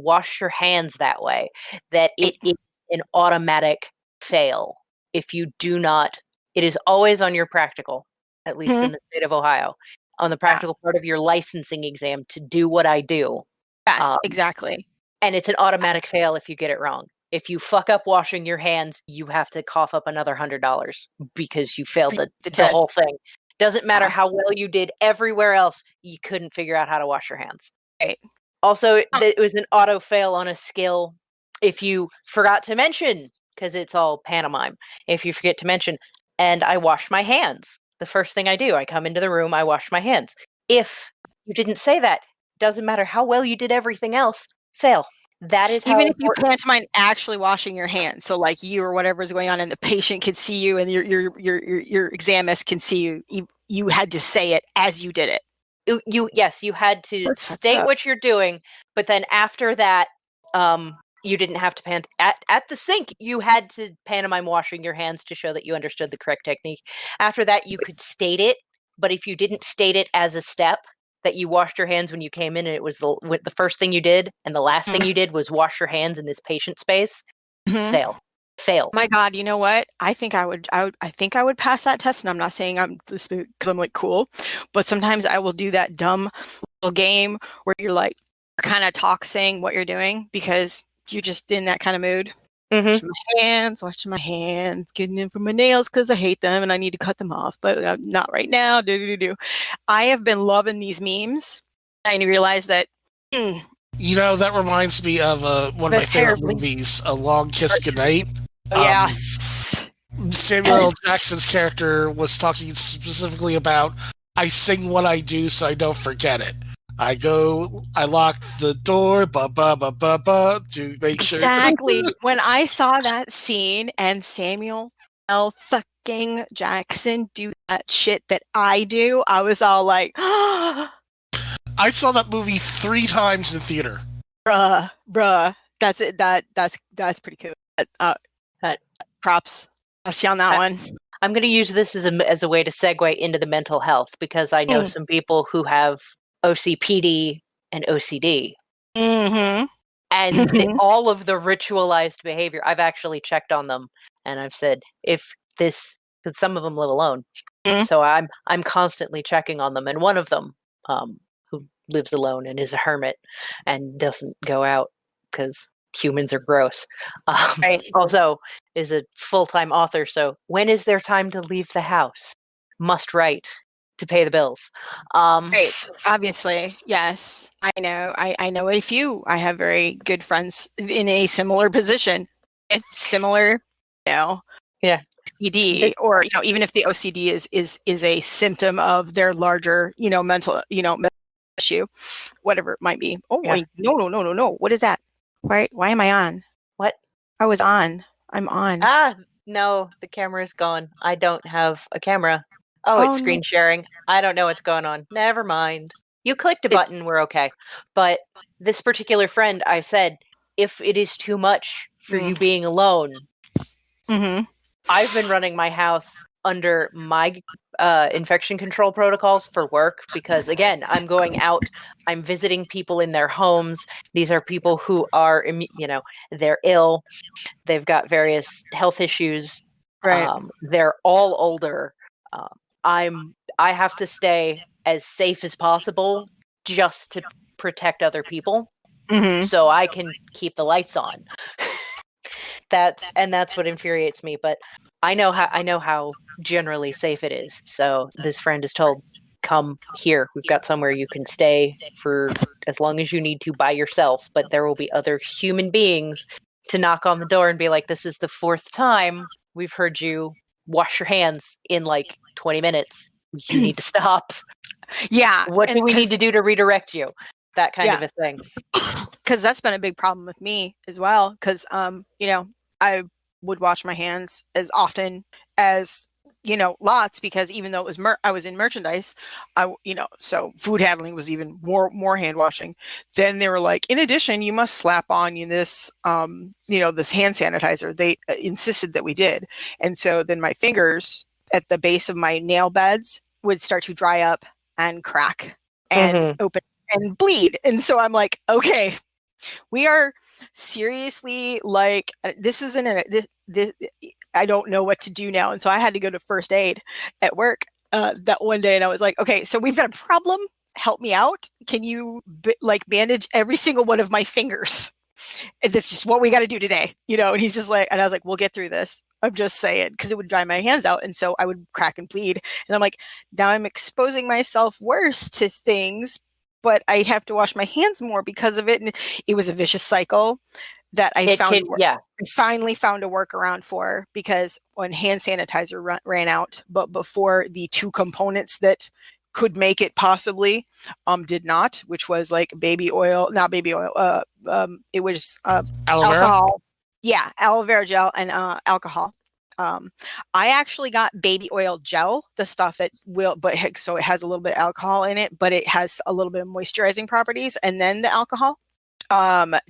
wash your hands that way that it is an automatic fail. If you do not, it is always on your practical, at least in the state of Ohio, on the practical part of your licensing exam to do what I do. Yes, exactly. And it's an automatic fail if you get it wrong. If you fuck up washing your hands, you have to cough up another $100 because you failed the whole thing. Doesn't matter how well you did everywhere else, you couldn't figure out how to wash your hands. Right. Also, it was an auto fail on a skill if you forgot to mention, because it's all pantomime. If you forget to mention, and I wash my hands. The first thing I do, I come into the room, I wash my hands. If you didn't say that, doesn't matter how well you did everything else, fail. That is how even if you pantomime actually washing your hands, so like you or whatever is going on, and the patient can see you, and your examinist can see you. You had to say it as you did it. You had to state what you're doing, but then after that, you didn't have to at the sink. You had to pantomime washing your hands to show that you understood the correct technique. After that, you could state it, but if you didn't state it as a step, that you washed your hands when you came in and it was the first thing you did and the last thing you did was wash your hands in this patient space, fail. Oh my God, you know what? I think I would pass that test, and I'm not saying I'm this because I'm like cool, but sometimes I will do that dumb little game where you're like kind of saying what you're doing, because you're just in that kind of mood. Mm-hmm. Washing my hands, getting in for my nails because I hate them and I need to cut them off, but not right now. I have been loving these memes. I realize that. You know, that reminds me of one of my favorite movies, A Long Kiss Goodnight. Yes. Samuel L. Jackson's character was talking specifically about, I sing what I do so I don't forget it. I lock the door, to make sure. Exactly. When I saw that scene and Samuel L. fucking Jackson do that shit that I do, I was all like, I saw that movie 3 times in theater. Bruh. That's it. That's pretty cool. Props. I'll see on that one. I'm going to use this as a way to segue into the mental health, because I know some people who have OCPD and OCD. Mm-hmm. And all of the ritualized behavior, I've actually checked on them, and I've said, because some of them live alone, so I'm constantly checking on them. And one of them, who lives alone and is a hermit and doesn't go out because humans are gross, also is a full-time author. So when is there time to leave the house? Must write to pay the bills. Right. Obviously. Yes. I know. I know a few. I have very good friends in a similar position. It's similar, Yeah. OCD, or even if the OCD is a symptom of their larger, mental, issue, whatever it might be. Oh wait, no. What is that? Why am I on? What? I was on. I'm on. No, the camera's gone. I don't have a camera. Oh, it's screen sharing. I don't know what's going on. Never mind. You clicked a button, we're okay. But this particular friend, I said, if it is too much for you being alone, I've been running my house under my infection control protocols for work, because again, I'm going out, I'm visiting people in their homes. These are people who are, they're ill. They've got various health issues. Right. They're all older. I have to stay as safe as possible just to protect other people, so I can keep the lights on. That's what infuriates me. But I know how generally safe it is. So this friend is told, come here. We've got somewhere you can stay for as long as you need to by yourself, but there will be other human beings to knock on the door and be like, this is the 4th time we've heard you wash your hands in like 20 minutes. You need to stop. Yeah. What do we need to do to redirect you? That kind of a thing. Because that's been a big problem with me as well. Because, I would wash my hands as often as, lots, because even though it was I was in merchandise, so food handling was even more hand washing. Then they were like, in addition, you must slap on this, this hand sanitizer. They insisted that we did. And so then my fingers at the base of my nail beds would start to dry up and crack and open and bleed. And so I'm like, okay, we are seriously like, this isn't this. I don't know what to do now. And so I had to go to first aid at work that one day. And I was like, okay, so we've got a problem. Help me out. Can you bandage every single one of my fingers? And that's just what we got to do today. And he's just like, and I was like, we'll get through this. I'm just saying, because it would dry my hands out. And so I would crack and bleed. And I'm like, now I'm exposing myself worse to things, but I have to wash my hands more because of it. And it was a vicious cycle that I finally found a workaround for, because when hand sanitizer ran out, but before the 2 components that could make it possibly did not, which was like it was alcohol. Yeah, aloe vera gel and alcohol. I actually got baby oil gel, the stuff that so it has a little bit of alcohol in it, but it has a little bit of moisturizing properties, and then the alcohol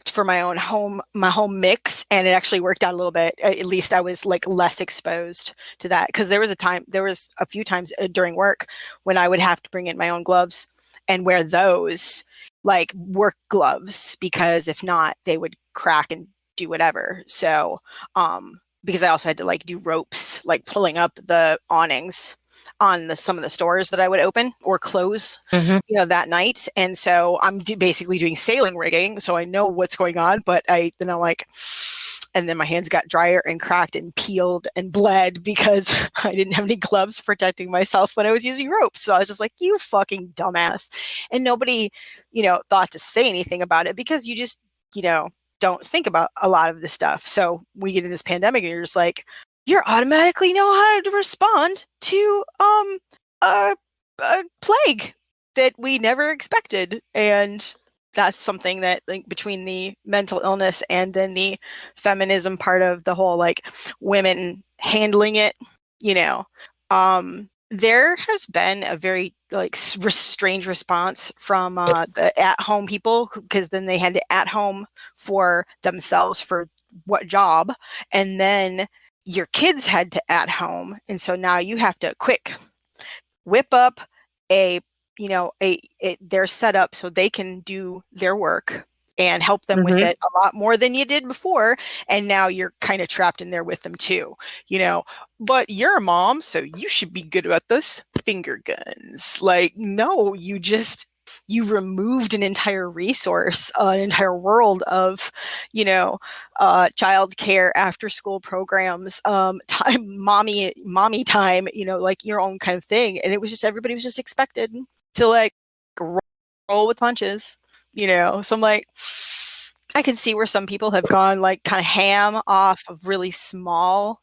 for my home mix, and it actually worked out a little bit. At least I was like less exposed to that, because there was a few times during work when I would have to bring in my own gloves and wear those like work gloves, because if not, they would crack and do whatever. So because I also had to like do ropes, like pulling up the awnings on some of the stores that I would open or close, that night. And so I'm basically doing sailing rigging, so I know what's going on. But and then my hands got drier and cracked and peeled and bled because I didn't have any gloves protecting myself when I was using ropes. So I was just like, you fucking dumbass. And nobody, thought to say anything about it because you just, don't think about a lot of this stuff. So we get in this pandemic and you're just like, you automatically know how to respond to a plague that we never expected. And that's something that, like, between the mental illness and then the feminism part of the whole, like, women handling it, there has been a very, like, strange response from the at-home people, because then they had to at-home for themselves for what job, and then your kids had to at-home, and so now you have to quick whip up their setup so they can do their work and help them with it a lot more than you did before. And now you're kind of trapped in there with them too, but you're a mom, so you should be good about this finger guns. Like, no, you removed an entire resource, an entire world of, child care, after school programs, time, mommy time, like your own kind of thing. And it was just, everybody was just expected to, like, roll with punches, So I'm like, I can see where some people have gone, like, kind of ham off of really small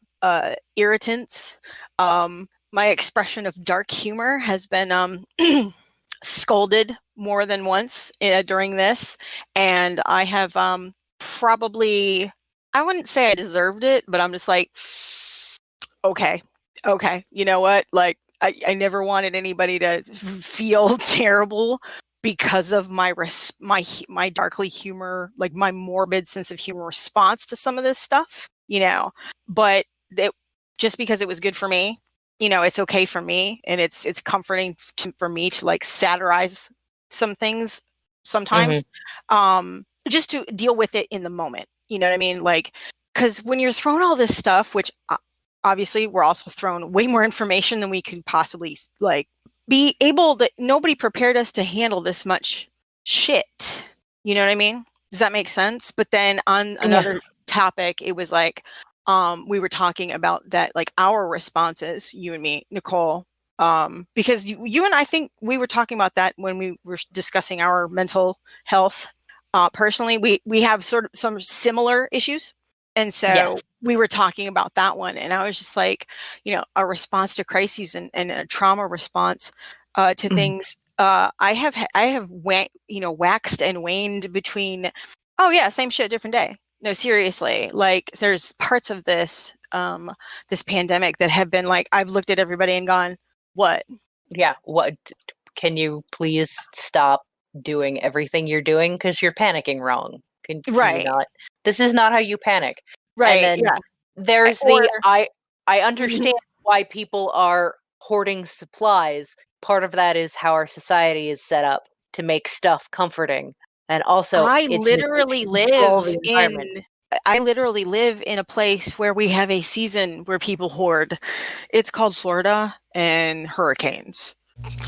irritants. My expression of dark humor has been scolded more than once during this, and I have probably, I wouldn't say I deserved it, but I'm just like, okay, you know what, like, I never wanted anybody to feel terrible because of my darkly humor, like my morbid sense of humor response to some of this stuff, but just because it was good for me, it's okay for me, and it's comforting for me to, like, satirize some things sometimes, just to deal with it in the moment. You know what I mean? Like, because when you're thrown all this stuff, which obviously we're also thrown way more information than we could possibly, like, be able to. Nobody prepared us to handle this much shit. You know what I mean? Does that make sense? But then on another topic, it was like, we were talking about that, like, our responses, you and me, Nicole, because you and I think we were talking about that when we were discussing our mental health. Personally, we have sort of some similar issues. And so we were talking about that one. And I was just like, a response to crises and a trauma response to things. I have waxed and waned between, oh yeah, same shit, different day. No, seriously, like, there's parts of this pandemic that have been like, I've looked at everybody and gone, what? Yeah, what? Can you please stop doing everything you're doing, because you're panicking wrong? Can you not? This is not how you panic. Right. And then there's I understand why people are hoarding supplies. Part of that is how our society is set up to make stuff comforting. And also, I literally live in a place where we have a season where people hoard. It's called Florida and hurricanes.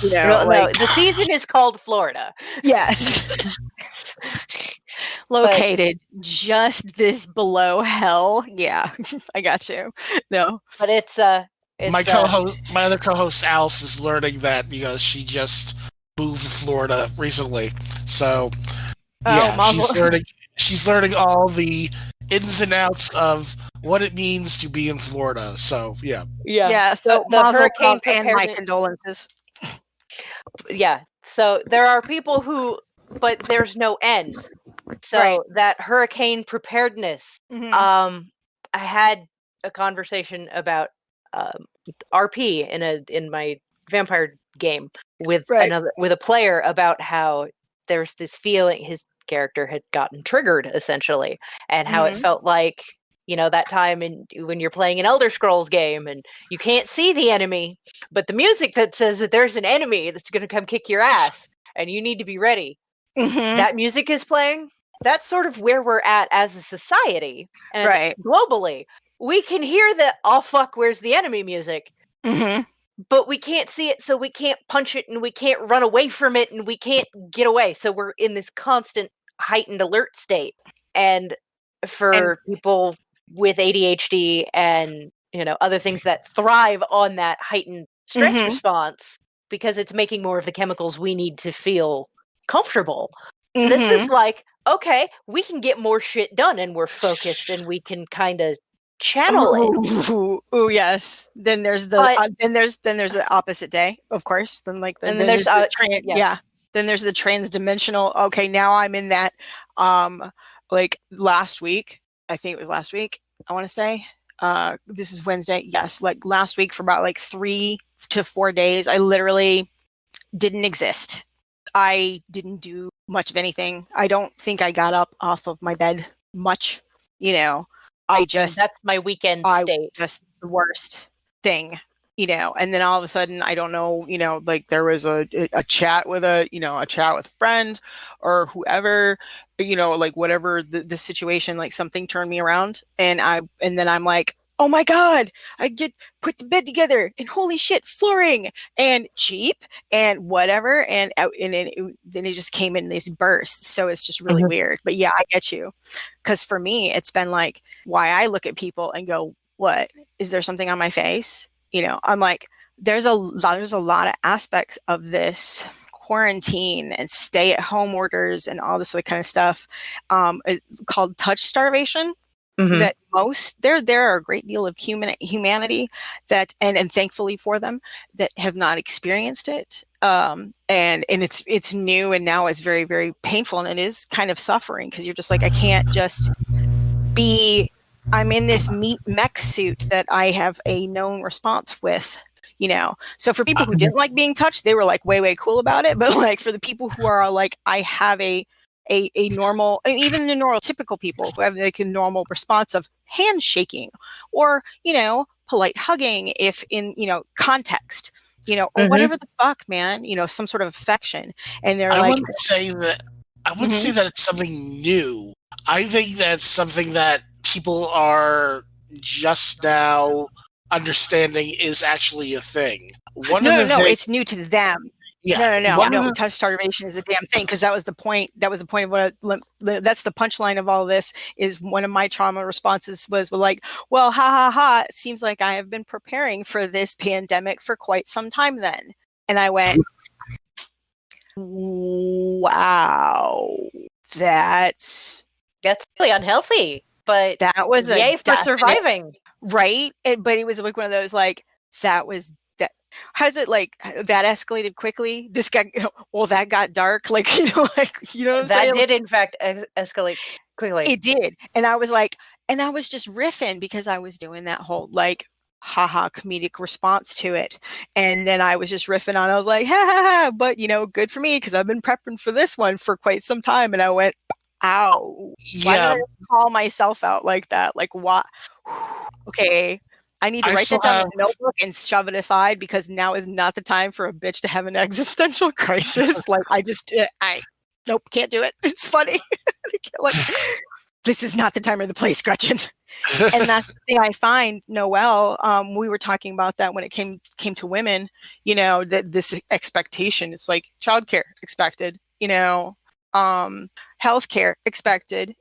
No, the season is called Florida. Yes. Located just this below hell. Yeah, I got you. No, but it's my other co-host Alice is learning that because she just moved to Florida recently. So she's learning all the ins and outs of what it means to be in Florida. So yeah. So the hurricane and my condolences. Yeah. So there are people but there's no end. So that hurricane preparedness. I had a conversation about RP in my vampire game with a player about how there's this feeling his character had gotten triggered, essentially, and how it felt like, that time when you're playing an Elder Scrolls game and you can't see the enemy, but the music that says that there's an enemy that's going to come kick your ass and you need to be ready. That music is playing. That's sort of where we're at as a society, and globally. We can hear the "oh fuck, where's the enemy" music, but we can't see it, so we can't punch it, and we can't run away from it, and we can't get away. So we're in this constant heightened alert state. And for people with ADHD and, other things that thrive on that heightened stress response, because it's making more of the chemicals we need to feel comfortable. This is like, okay, we can get more shit done, and we're focused, and we can kind of channel it. Ooh, yes. Then there's the then there's the opposite day, of course. Then then there's the then there's the transdimensional. Okay, now I'm in that. Like last week, I think it was last week. I want to say. This is Wednesday. Yes, like last week for about like 3 to 4 days, I literally didn't exist. I didn't do much of anything. I don't think I got up off of my bed much. That's my weekend state. Just the worst thing, and then all of a sudden, I don't know, like there was a chat with a chat with a friend or whoever, like whatever the situation, like something turned me around, and then I'm like, oh my God, I put the bed together, and holy shit, flooring and cheap and whatever. And then it just came in these bursts. So it's just really weird. But yeah, I get you. Because for me, it's been like why I look at people and go, what? Is there something on my face? I'm like, there's a lot of aspects of this quarantine and stay at home orders and all this other kind of stuff called touch starvation. That there are a great deal of humanity that and thankfully for them that have not experienced it, and it's new, and now it's very, very painful, and it is kind of suffering because you're just like, I can't just I'm in this mech suit that I have a known response with. So for people who didn't like being touched, they were like way cool about it, but like for the people who are like, I have a normal, even the neurotypical people who have like a normal response of handshaking or, polite hugging, if in, context, or whatever the fuck, man, some sort of affection. And they're I wouldn't say that it's something new. I think that's something that people are just now understanding is actually a thing. It's new to them. Yeah. No. Touch starvation is a damn thing, because that was the point. That was the point of that's the punchline of all this. Is one of my trauma responses was like, well, ha. It seems like I have been preparing for this pandemic for quite some time then. And I went, wow, that's really unhealthy. But that was yay for surviving, right? But it was like one of those like that was. How's it like that escalated quickly? This got that got dark. Like, what I'm saying? That did in fact escalate quickly. It did. And I was like, and I was just riffing because I was doing that whole like, haha, comedic response to it. And then I was just riffing on, I was like, ha, but good for me, because I've been prepping for this one for quite some time. And I went, ow. Why did I call myself out like that? Like, what? Okay. I need to write that down in a notebook and shove it aside, because now is not the time for a bitch to have an existential crisis. Like, nope, can't do it. It's funny. This is not the time or the place, Gretchen. And that's the thing I find, Noelle, we were talking about that when it came to women, that this expectation is like childcare expected, healthcare expected,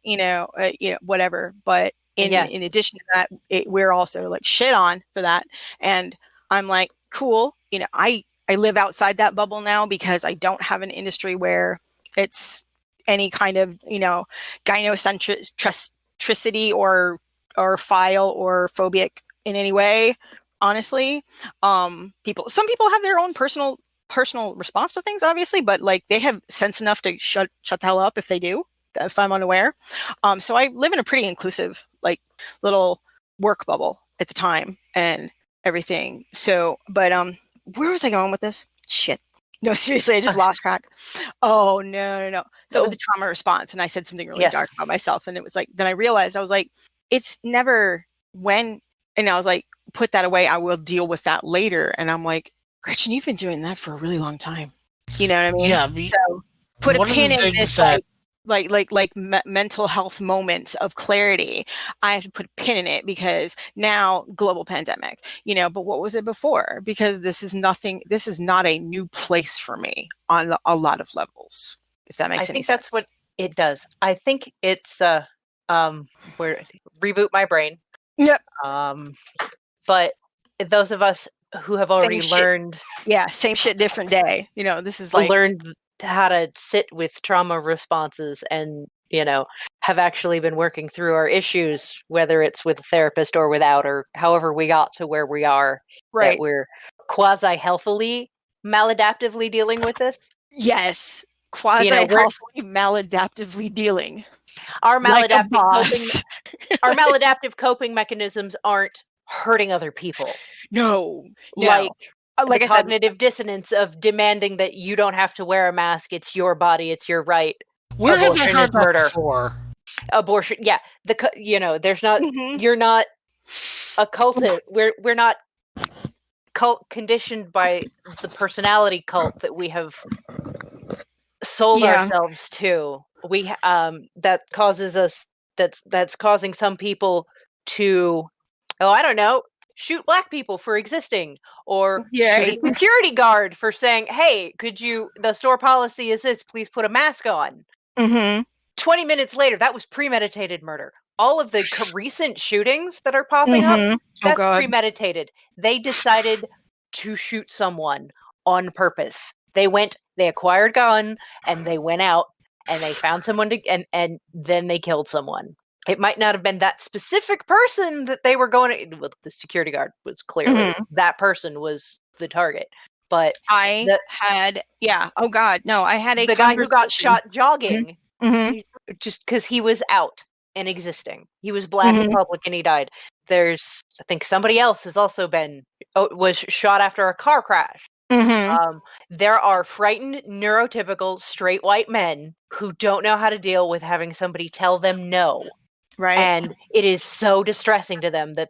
whatever. But in addition to that, we're also like shit on for that. And I'm like, cool. I live outside that bubble now because I don't have an industry where it's any kind of, gynocentricity or file or phobic in any way. Honestly, some people have their own personal response to things, obviously, but like they have sense enough to shut the hell up if they do, if I'm unaware. So I live in a pretty inclusive, like, little work bubble at the time and everything. So, but where was I going with this? Shit. No, seriously, I just lost track. Oh, no. So with the trauma response, and I said something really dark about myself, and it was like, then I realized, I was like, it's never when, and I was like, put that away, I will deal with that later. And I'm like, Gretchen, you've been doing that for a really long time. You know what I mean? Yeah. So put a pin in this, mental health moments of clarity, I have to put a pin in it because now global pandemic, but what was it before? Because this is not a new place for me on a lot of levels, if that makes any sense. I think that's what it does. I think it's where reboot my brain. Yep. But those of us who have already learned, same shit, different day. This is like learned how to sit with trauma responses and have actually been working through our issues, whether it's with a therapist or without, or however we got to where we are, right. that we're quasi healthily maladaptively dealing with this. Yes, quasi healthily maladaptively dealing. Our maladaptive coping mechanisms aren't hurting other people. No. Like I said, cognitive dissonance of demanding that you don't have to wear a mask. It's your body. It's your right. Where have you heard that before? Abortion. Yeah. There's not, you're not a cultist. We're not conditioned by the personality cult that we have sold ourselves to. We, that causes us, that's causing some people to, I don't know, shoot black people for existing, or shoot a security guard for saying, hey, the store policy is this, please put a mask on. 20 minutes later, that was premeditated murder. All of the recent shootings that are popping up, that's premeditated. They decided to shoot someone on purpose. They acquired a gun, and they went out, and they found someone and then they killed someone. It might not have been that specific person that they were going to. Well, the security guard was clearly that person was the target. But I had the guy who got shot jogging, just because he was out and existing. He was black in public and he died. I think somebody else has also was shot after a car crash. There are frightened, neurotypical, straight white men who don't know how to deal with having somebody tell them no. Right. And it is so distressing to them they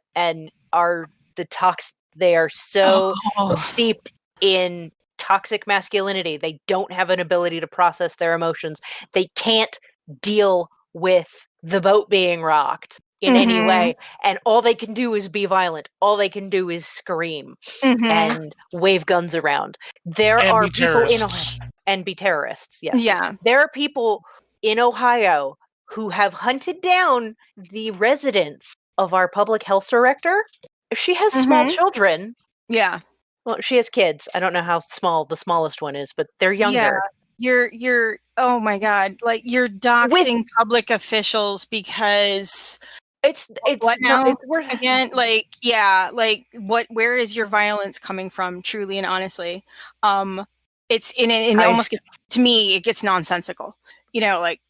are so steeped in toxic masculinity. They don't have an ability to process their emotions. They can't deal with the boat being rocked in any way. And all they can do is be violent. All they can do is scream and wave guns around. There are people in Ohio and be terrorists. Yes. Yeah. There are people in Ohio who have hunted down the residence of our public health director. She has small children. Yeah. Well, she has kids. I don't know how small the smallest one is, but they're younger. Yeah. You're oh my God. Like, you're doxing public officials because it's what now? It's worth again. Like, where is your violence coming from, truly and honestly? It's almost gets, to me, it gets nonsensical.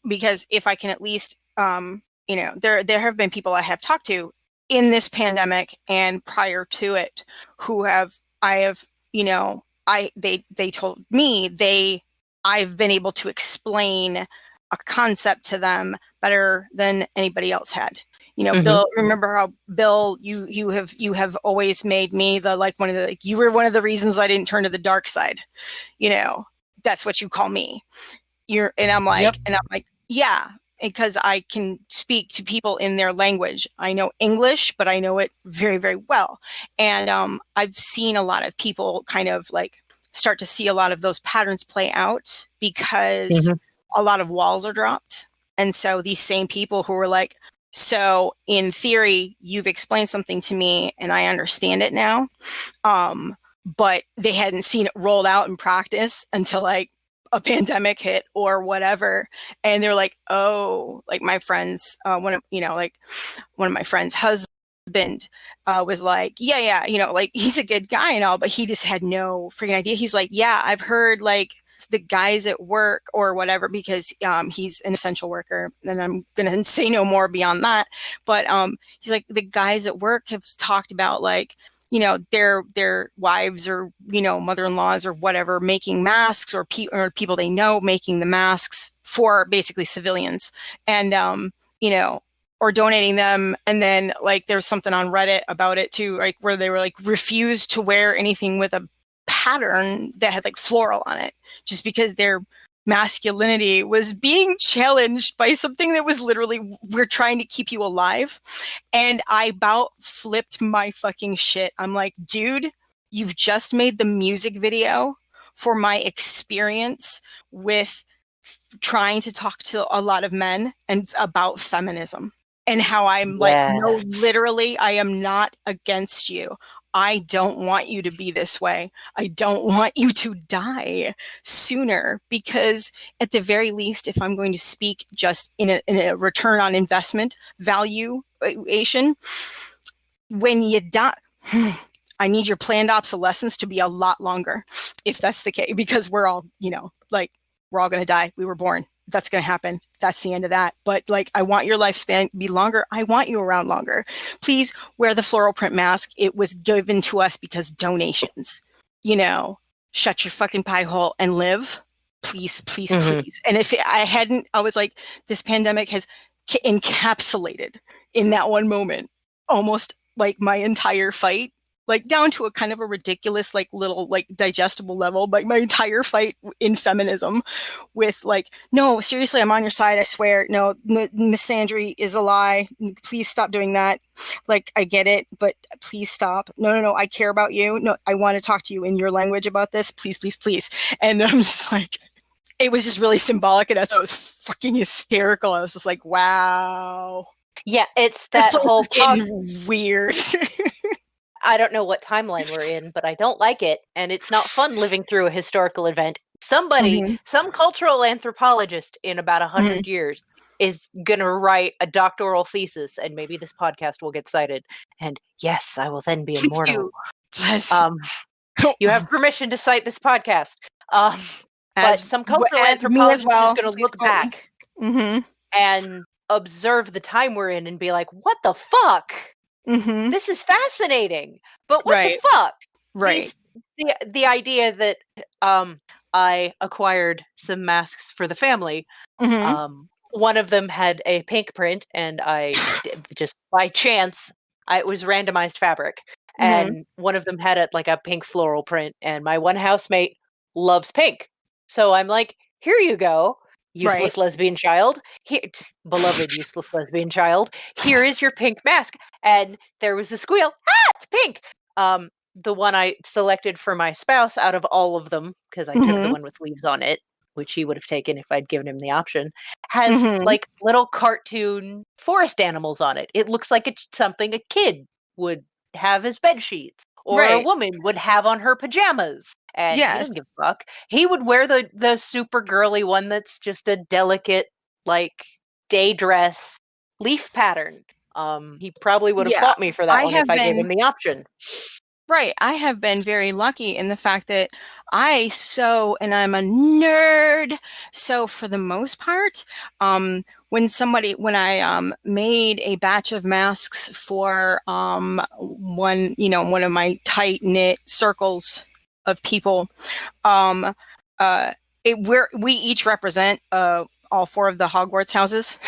Because if I can at least, there have been people I have talked to in this pandemic and prior to it who they told me I've been able to explain a concept to them better than anybody else had. Bill, remember how Bill, you have always made me you were one of the reasons I didn't turn to the dark side. That's what you call me. I'm like, yeah, because I can speak to people in their language. I know English, but I know it very, very well. And I've seen a lot of people kind of start to see a lot of those patterns play out because a lot of walls are dropped. And so these same people who were like, so in theory, you've explained something to me and I understand it now. But they hadn't seen it rolled out in practice until a pandemic hit or whatever. And they're like, oh, my friends, one of my friends' husband was like, yeah, he's a good guy and all, but he just had no freaking idea. He's like, yeah, I've heard the guys at work or whatever, because he's an essential worker, and I'm gonna say no more beyond that. But he's like, the guys at work have talked about their wives or mother-in-laws or whatever making masks, or people they know making the masks for basically civilians, and or donating them. And then there's something on Reddit about it too, where they were refused to wear anything with a pattern that had floral on it, just because they're masculinity was being challenged by something that was literally, we're trying to keep you alive. And I about flipped my fucking shit. I'm like, dude, you've just made the music video for my experience with trying to talk to a lot of men and about feminism. And how I'm like, no, literally, I am not against you. I don't want you to be this way. I don't want you to die sooner, because at the very least, if I'm going to speak just in a return on investment valuation, when you die, I need your planned obsolescence to be a lot longer, if that's the case, because we're all, like, we're all going to die. We were born. That's going to happen. That's the end of that. But like, I want your lifespan to be longer. I want you around longer. Please wear the floral print mask. It was given to us because donations, shut your fucking pie hole and live. Please, please, please. And if I hadn't, I was like, this pandemic has encapsulated in that one moment, almost like my entire fight, like down to a kind of a ridiculous, like little, like digestible level, like my entire fight in feminism with like, no, seriously, I'm on your side. I swear. No, misandry is a lie. Please stop doing that. Like, I get it, but please stop. No. I care about you. No, I want to talk to you in your language about this. Please, please, please. And I'm just like, it was just really symbolic. And I thought it was fucking hysterical. I was just like, wow. Yeah. It's that whole getting weird. I don't know what timeline we're in, but I don't like it. And it's not fun living through a historical event. Somebody, some cultural anthropologist in about 100 years is going to write a doctoral thesis, and maybe this podcast will get cited. And yes, I will then be immortal. You have permission to cite this podcast. But some cultural anthropologist is going to look back and observe the time we're in and be like, what the fuck? This is fascinating, but what the fuck? Right. The idea that I acquired some masks for the family. One of them had a pink print, and I just by chance, it was randomized fabric, and one of them had a pink floral print, and my one housemate loves pink, so I'm like, here you go. Useless lesbian child. Beloved useless lesbian child. Here is your pink mask. And there was a squeal. It's pink. The one I selected for my spouse out of all of them, because I took the one with leaves on it, which he would have taken if I'd given him the option, has like little cartoon forest animals on it. It looks like it's something a kid would have as bed sheets, or a woman would have on her pajamas. And he doesn't give a fuck. He would wear the super girly one that's just a delicate, like, day dress leaf pattern. He probably would have fought me for that one if I gave him the option. Right. I have been very lucky in the fact that and I'm a nerd. So for the most part, when I made a batch of masks for one of my tight knit circles of people, we each represent all four of the Hogwarts houses,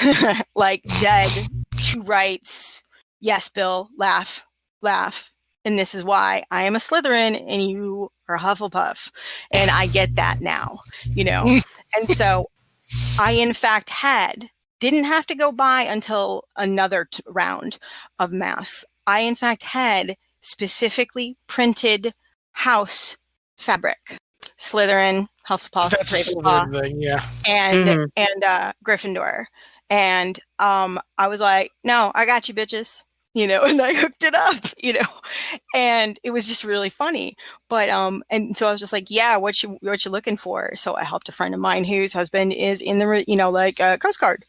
like dead, two rights, yes, Bill, laugh, and this is why I am a Slytherin and you are Hufflepuff, and I get that now, and so I in fact didn't have to go buy until another round of masks. I in fact had specifically printed house fabric, Slytherin, Hufflepuff, Ravenclaw, and Gryffindor, and I was like, no, I got you, bitches, and I hooked it up, and it was just really funny. But and so I was just like, yeah, what you looking for? So I helped a friend of mine whose husband is in the Coast Guard,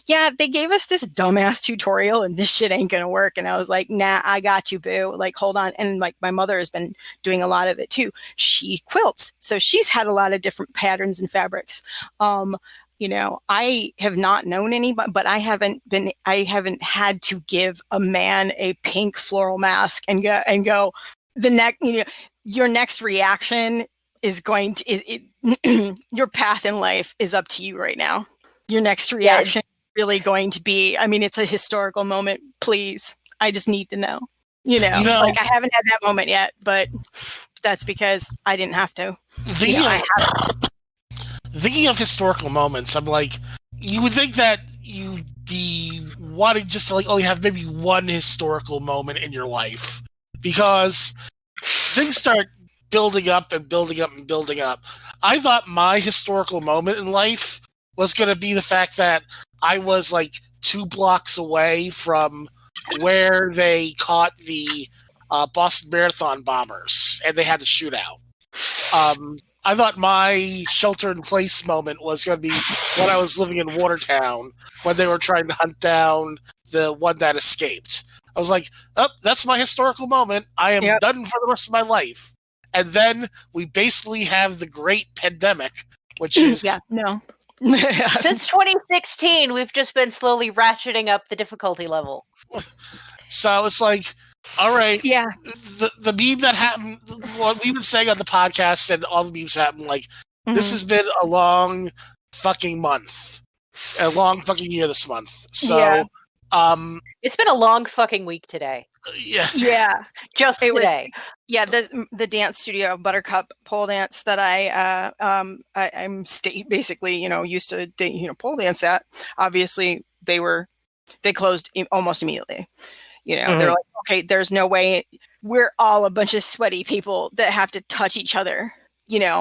yeah, they gave us this dumbass tutorial and this shit ain't gonna work. And I was like, nah, I got you, boo. Like, hold on. And like, my mother has been doing a lot of it too. She quilts, so she's had a lot of different patterns and fabrics. I have not known anybody, but I haven't had to give a man a pink floral mask and go the next, your next reaction is going to, your path in life is up to you right now. Your next reaction is really going to be, it's a historical moment. Please. I just need to know, like, I haven't had that moment yet, but that's because I didn't have to. thinking of historical moments, I'm like, you would think that you'd be wanting just to like only have maybe one historical moment in your life, because things start building up and building up and building up. I thought my historical moment in life was going to be the fact that I was like 2 blocks away from where they caught the Boston Marathon bombers and they had the shootout. I thought my shelter-in-place moment was going to be when I was living in Watertown when they were trying to hunt down the one that escaped. I was like, oh, that's my historical moment. I am done for the rest of my life. And then we basically have the great pandemic, which is... Since 2016, we've just been slowly ratcheting up the difficulty level. So it's like, all right, Yeah. The meme that happened, what we've been saying on the podcast and all the memes happened, like, this has been a long fucking month. A long fucking year this month. So, it's been a long fucking week today. Yeah. Just today. The dance studio Buttercup pole dance that I'm basically, used to pole dance at. Obviously, they closed almost immediately. They're like, okay, there's no way, we're all a bunch of sweaty people that have to touch each other,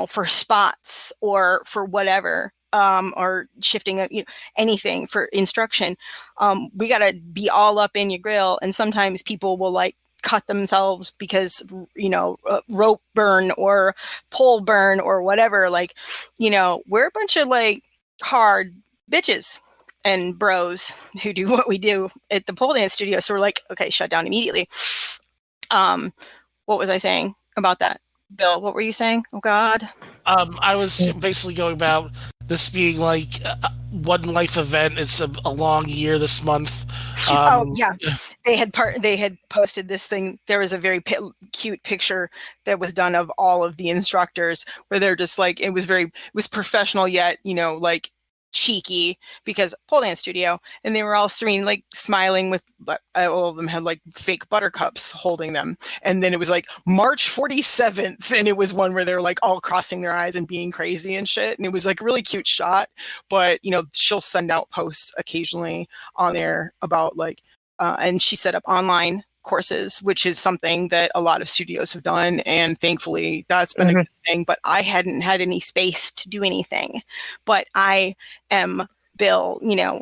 for spots or for whatever, or shifting anything for instruction. We got to be all up in your grill, and sometimes people will like cut themselves because rope burn or pole burn or whatever. Like, we're a bunch of like hard bitches and bros who do what we do at the pole dance studio. So we're like, okay, shut down immediately. What was I saying about that? Bill, what were you saying? Oh God. I was basically going about this being like one life event. It's a long year this month. They had posted this thing. There was a very cute picture that was done of all of the instructors where they're just like, it was professional yet, like cheeky, because pole dance studio, and they were all serene, like smiling, with all of them had like fake buttercups holding them. And then it was like March 47th, and it was one where they're like all crossing their eyes and being crazy and shit, and it was like a really cute shot. But she'll send out posts occasionally on there about like and she set up online courses, which is something that a lot of studios have done, and thankfully that's been a good thing. But I hadn't had any space to do anything. But I am Bill,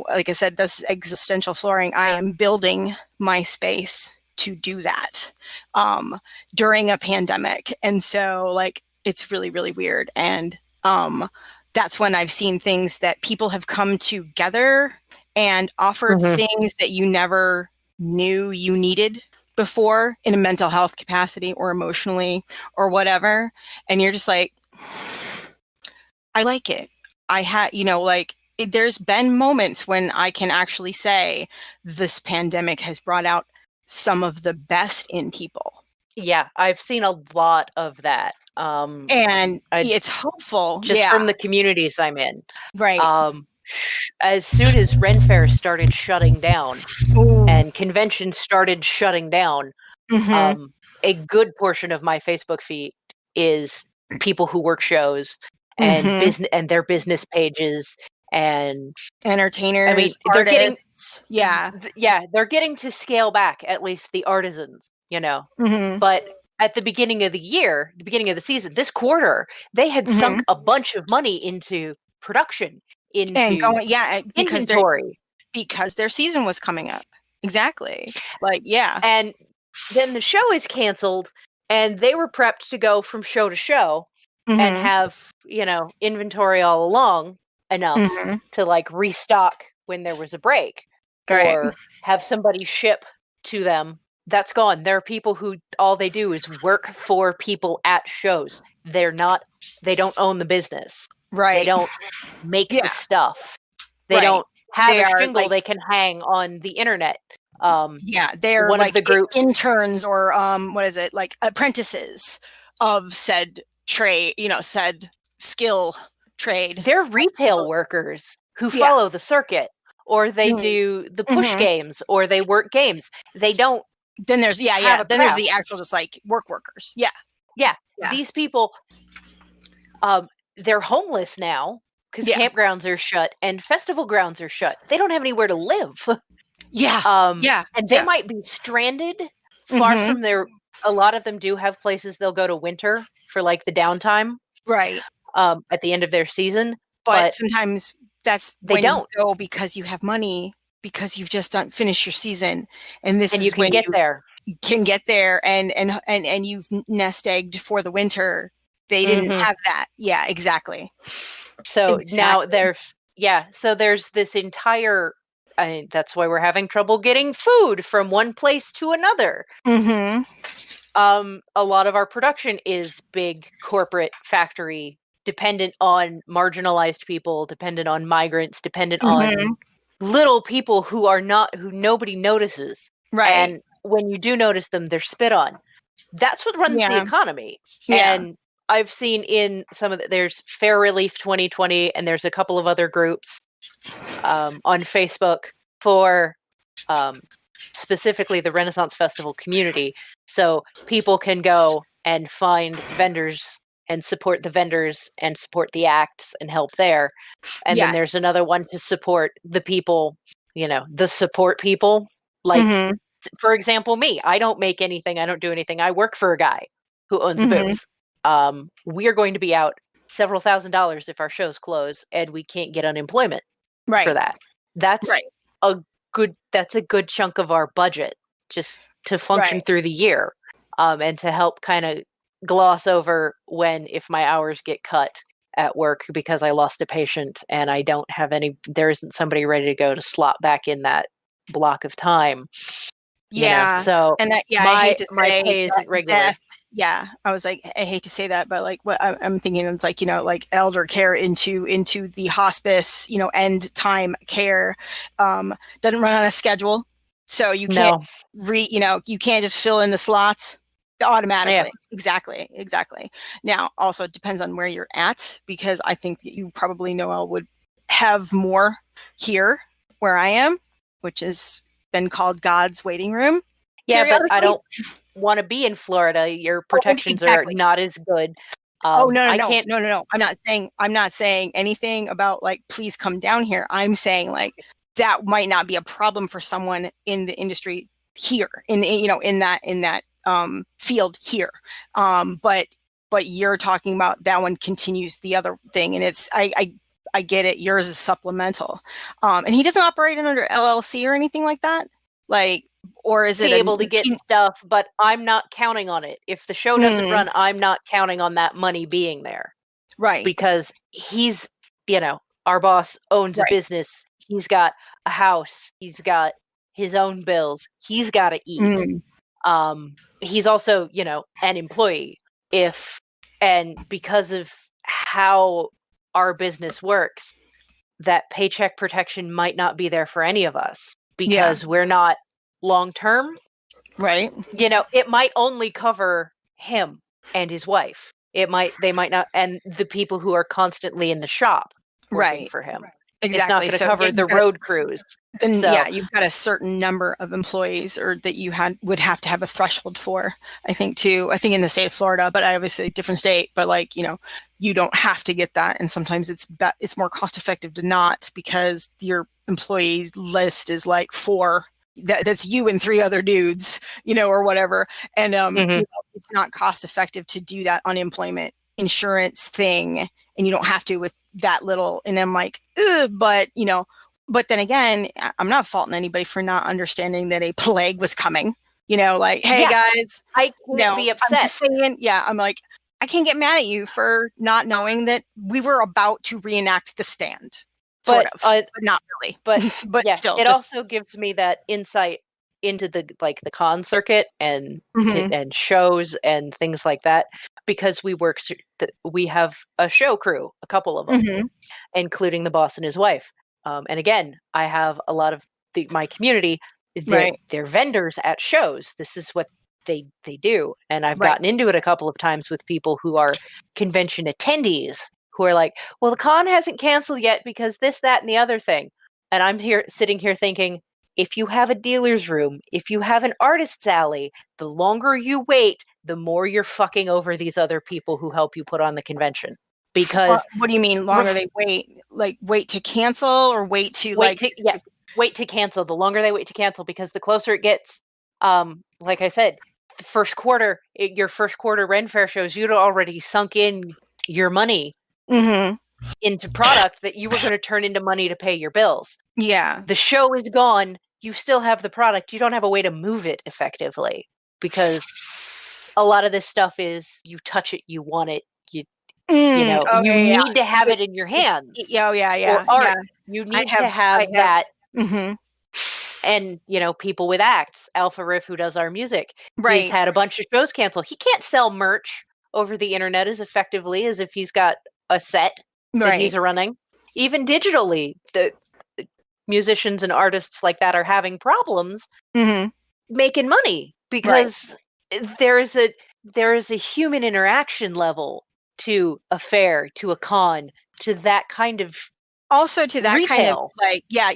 like I said, this existential flooring, I am building my space to do that during a pandemic. And so like it's really, really weird. And that's when I've seen things that people have come together and offered things that you never knew you needed before in a mental health capacity or emotionally or whatever. And you're just like, I like it. I had, there's been moments when I can actually say this pandemic has brought out some of the best in people. Yeah, I've seen a lot of that. And it's hopeful. Just from the communities I'm in. Right. As soon as Ren Fair started shutting down and conventions started shutting down, a good portion of my Facebook feed is people who work shows and business and their business pages and entertainers. I mean, artists. They're getting to scale back, at least the artisans, But at the beginning of the year, the beginning of the season, this quarter, they had sunk a bunch of money into production. Inventory because their season was coming up. Exactly. And then the show is canceled, and they were prepped to go from show to show and have inventory all along enough to like restock when there was a break, or have somebody ship to them. That's gone. There are people who all they do is work for people at shows. They don't own the business. Right. They don't make the stuff. They don't have a shingle they can hang on the internet. They're one like of the groups interns or like apprentices of said trade, said skill trade. They're retail workers who follow the circuit, or they do the push games, or they work games. They don't. Then there's then there's the actual just like workers. Yeah. These people, they're homeless now because campgrounds are shut and festival grounds are shut. They don't have anywhere to live. And they might be stranded far from their. A lot of them do have places they'll go to winter for like the downtime, right? At the end of their season, but sometimes that's they don't go because you have money, because you've just finished your season, and you can get there. Can get there, and you've nest egged for the winter. They didn't have that. Yeah, exactly. So now there's this entire. That's why we're having trouble getting food from one place to another. A lot of our production is big corporate factory, dependent on marginalized people, dependent on migrants, dependent on little people who nobody notices. Right. And when you do notice them, they're spit on. That's what runs the economy. And I've seen in some of there's Fair Relief 2020, and there's a couple of other groups on Facebook for specifically the Renaissance Festival community. So people can go and find vendors and support the vendors and support the acts and help there. And then there's another one to support the people, the support people. Like, for example, me. I don't make anything. I don't do anything. I work for a guy who owns a booth. We are going to be out several $1,000s if our shows close and we can't get unemployment for that. That's a good chunk of our budget just to function through the year, and to help kind of gloss over if my hours get cut at work because I lost a patient and I don't have there isn't somebody ready to go to slot back in that block of time. So and that, my pay isn't regular. I was like, I hate to say that, but like what I'm thinking, it's like, like elder care into the hospice, end time care, doesn't run on a schedule. So you can't you can't just fill in the slots automatically. Exactly. Now, also it depends on where you're at, because I think that you probably, Noelle, would have more here where I am, which has been called God's waiting room. Yeah, but I don't want to be in Florida. Your protections are not as good. No. I'm not saying anything about like, please come down here. I'm saying like that might not be a problem for someone in the industry here, in that field here. But you're talking about that one continues the other thing, and it's I get it. Yours is supplemental, and he doesn't operate under LLC or anything like that. Like, or is it able to get stuff? But I'm not counting on it. If the show doesn't run, I'm not counting on that money being there, right? Because he's, our boss owns a business. He's got a house. He's got his own bills. He's got to eat. He's also, an employee. And because of how our business works, that paycheck protection might not be there for any of us because we're not long term. Right. It might only cover him and his wife. They might not, and the people who are constantly in the shop working for him. Exactly. It's not going to cover the road crews. Then you've got a certain number of employees, or that you would have to have a threshold for. I think in the state of Florida, but obviously a different state. But like you don't have to get that, and sometimes it's more cost effective to not, because your employees list is like 4. That's you and 3 other dudes, or whatever, and it's not cost effective to do that unemployment insurance thing, and you don't have to with that little. And I'm like, but then again, I'm not faulting anybody for not understanding that a plague was coming. Like, hey guys, I can't be upset. I'm just saying, I'm like, I can't get mad at you for not knowing that we were about to reenact The Stand. Sort of, but not really. But still, it also gives me that insight into the con circuit and and shows and things like that, because we have a show crew, a couple of them, including the boss and his wife. And again, I have a lot of my community. They're vendors at shows. This is what they do, and I've gotten into it a couple of times with people who are convention attendees who are like, well, the con hasn't canceled yet because this, that, and the other thing. And I'm sitting here thinking, if you have a dealer's room, if you have an artist's alley, the longer you wait, the more you're fucking over these other people who help you put on the convention. because what do you mean longer they wait? Like wait to cancel or wait to wait to cancel. The longer they wait to cancel, because the closer it gets, like I said, the first quarter, your first quarter Ren Fair shows, you'd already sunk in your money into product that you were going to turn into money to pay your bills. Yeah. The show is gone. You still have the product. You don't have a way to move it effectively, because a lot of this stuff is you touch it, you want it, you need to have it in your hands. Yeah. Or art, you need to have that. And people with acts, Alpha Riff, who does our music, he's had a bunch of shows cancel. He can't sell merch over the internet as effectively as if he's got a set that he's running. Even digitally, the musicians and artists like that are having problems making money, because there is a human interaction level to a fair, to a con, to that kind of also to that retail. Kind of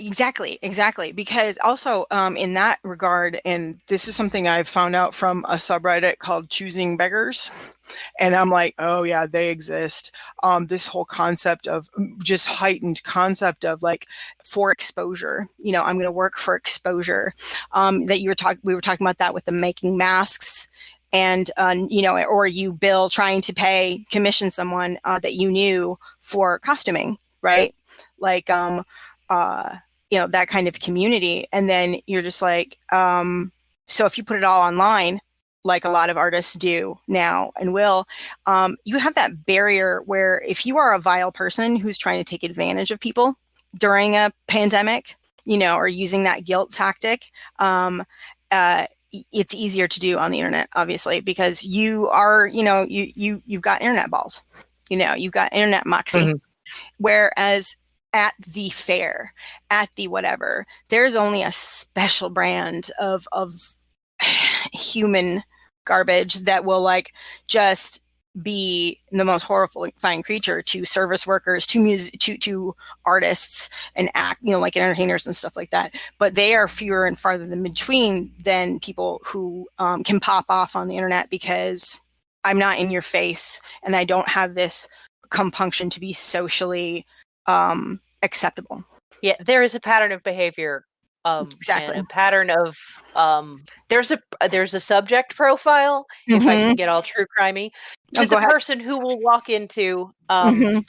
exactly, because also in that regard, and this is something I've found out from a subreddit called Choosing Beggars, and I'm like, oh yeah, they exist. This whole concept of just heightened concept of like for exposure, I'm going to work for exposure, that we were talking about that with the making masks. And, or you bill trying to commission someone that you knew for costuming, right? Like, that kind of community. And then you're just like, so if you put it all online, like a lot of artists do now and will, you have that barrier where if you are a vile person who's trying to take advantage of people during a pandemic, or using that guilt tactic, it's easier to do on the internet, obviously, because you are, you've got internet balls, you've got internet moxie. Whereas at the fair, at the whatever, there's only a special brand of human garbage that will like just be the most horrifying creature to service workers, to artists and like entertainers and stuff like that. But they are fewer and farther in between than people who can pop off on the internet because I'm not in your face and I don't have this compunction to be socially acceptable. Yeah, there is a pattern of behavior. Exactly. And a pattern of there's a subject profile, if I can get all true crimey, to the person who will walk into I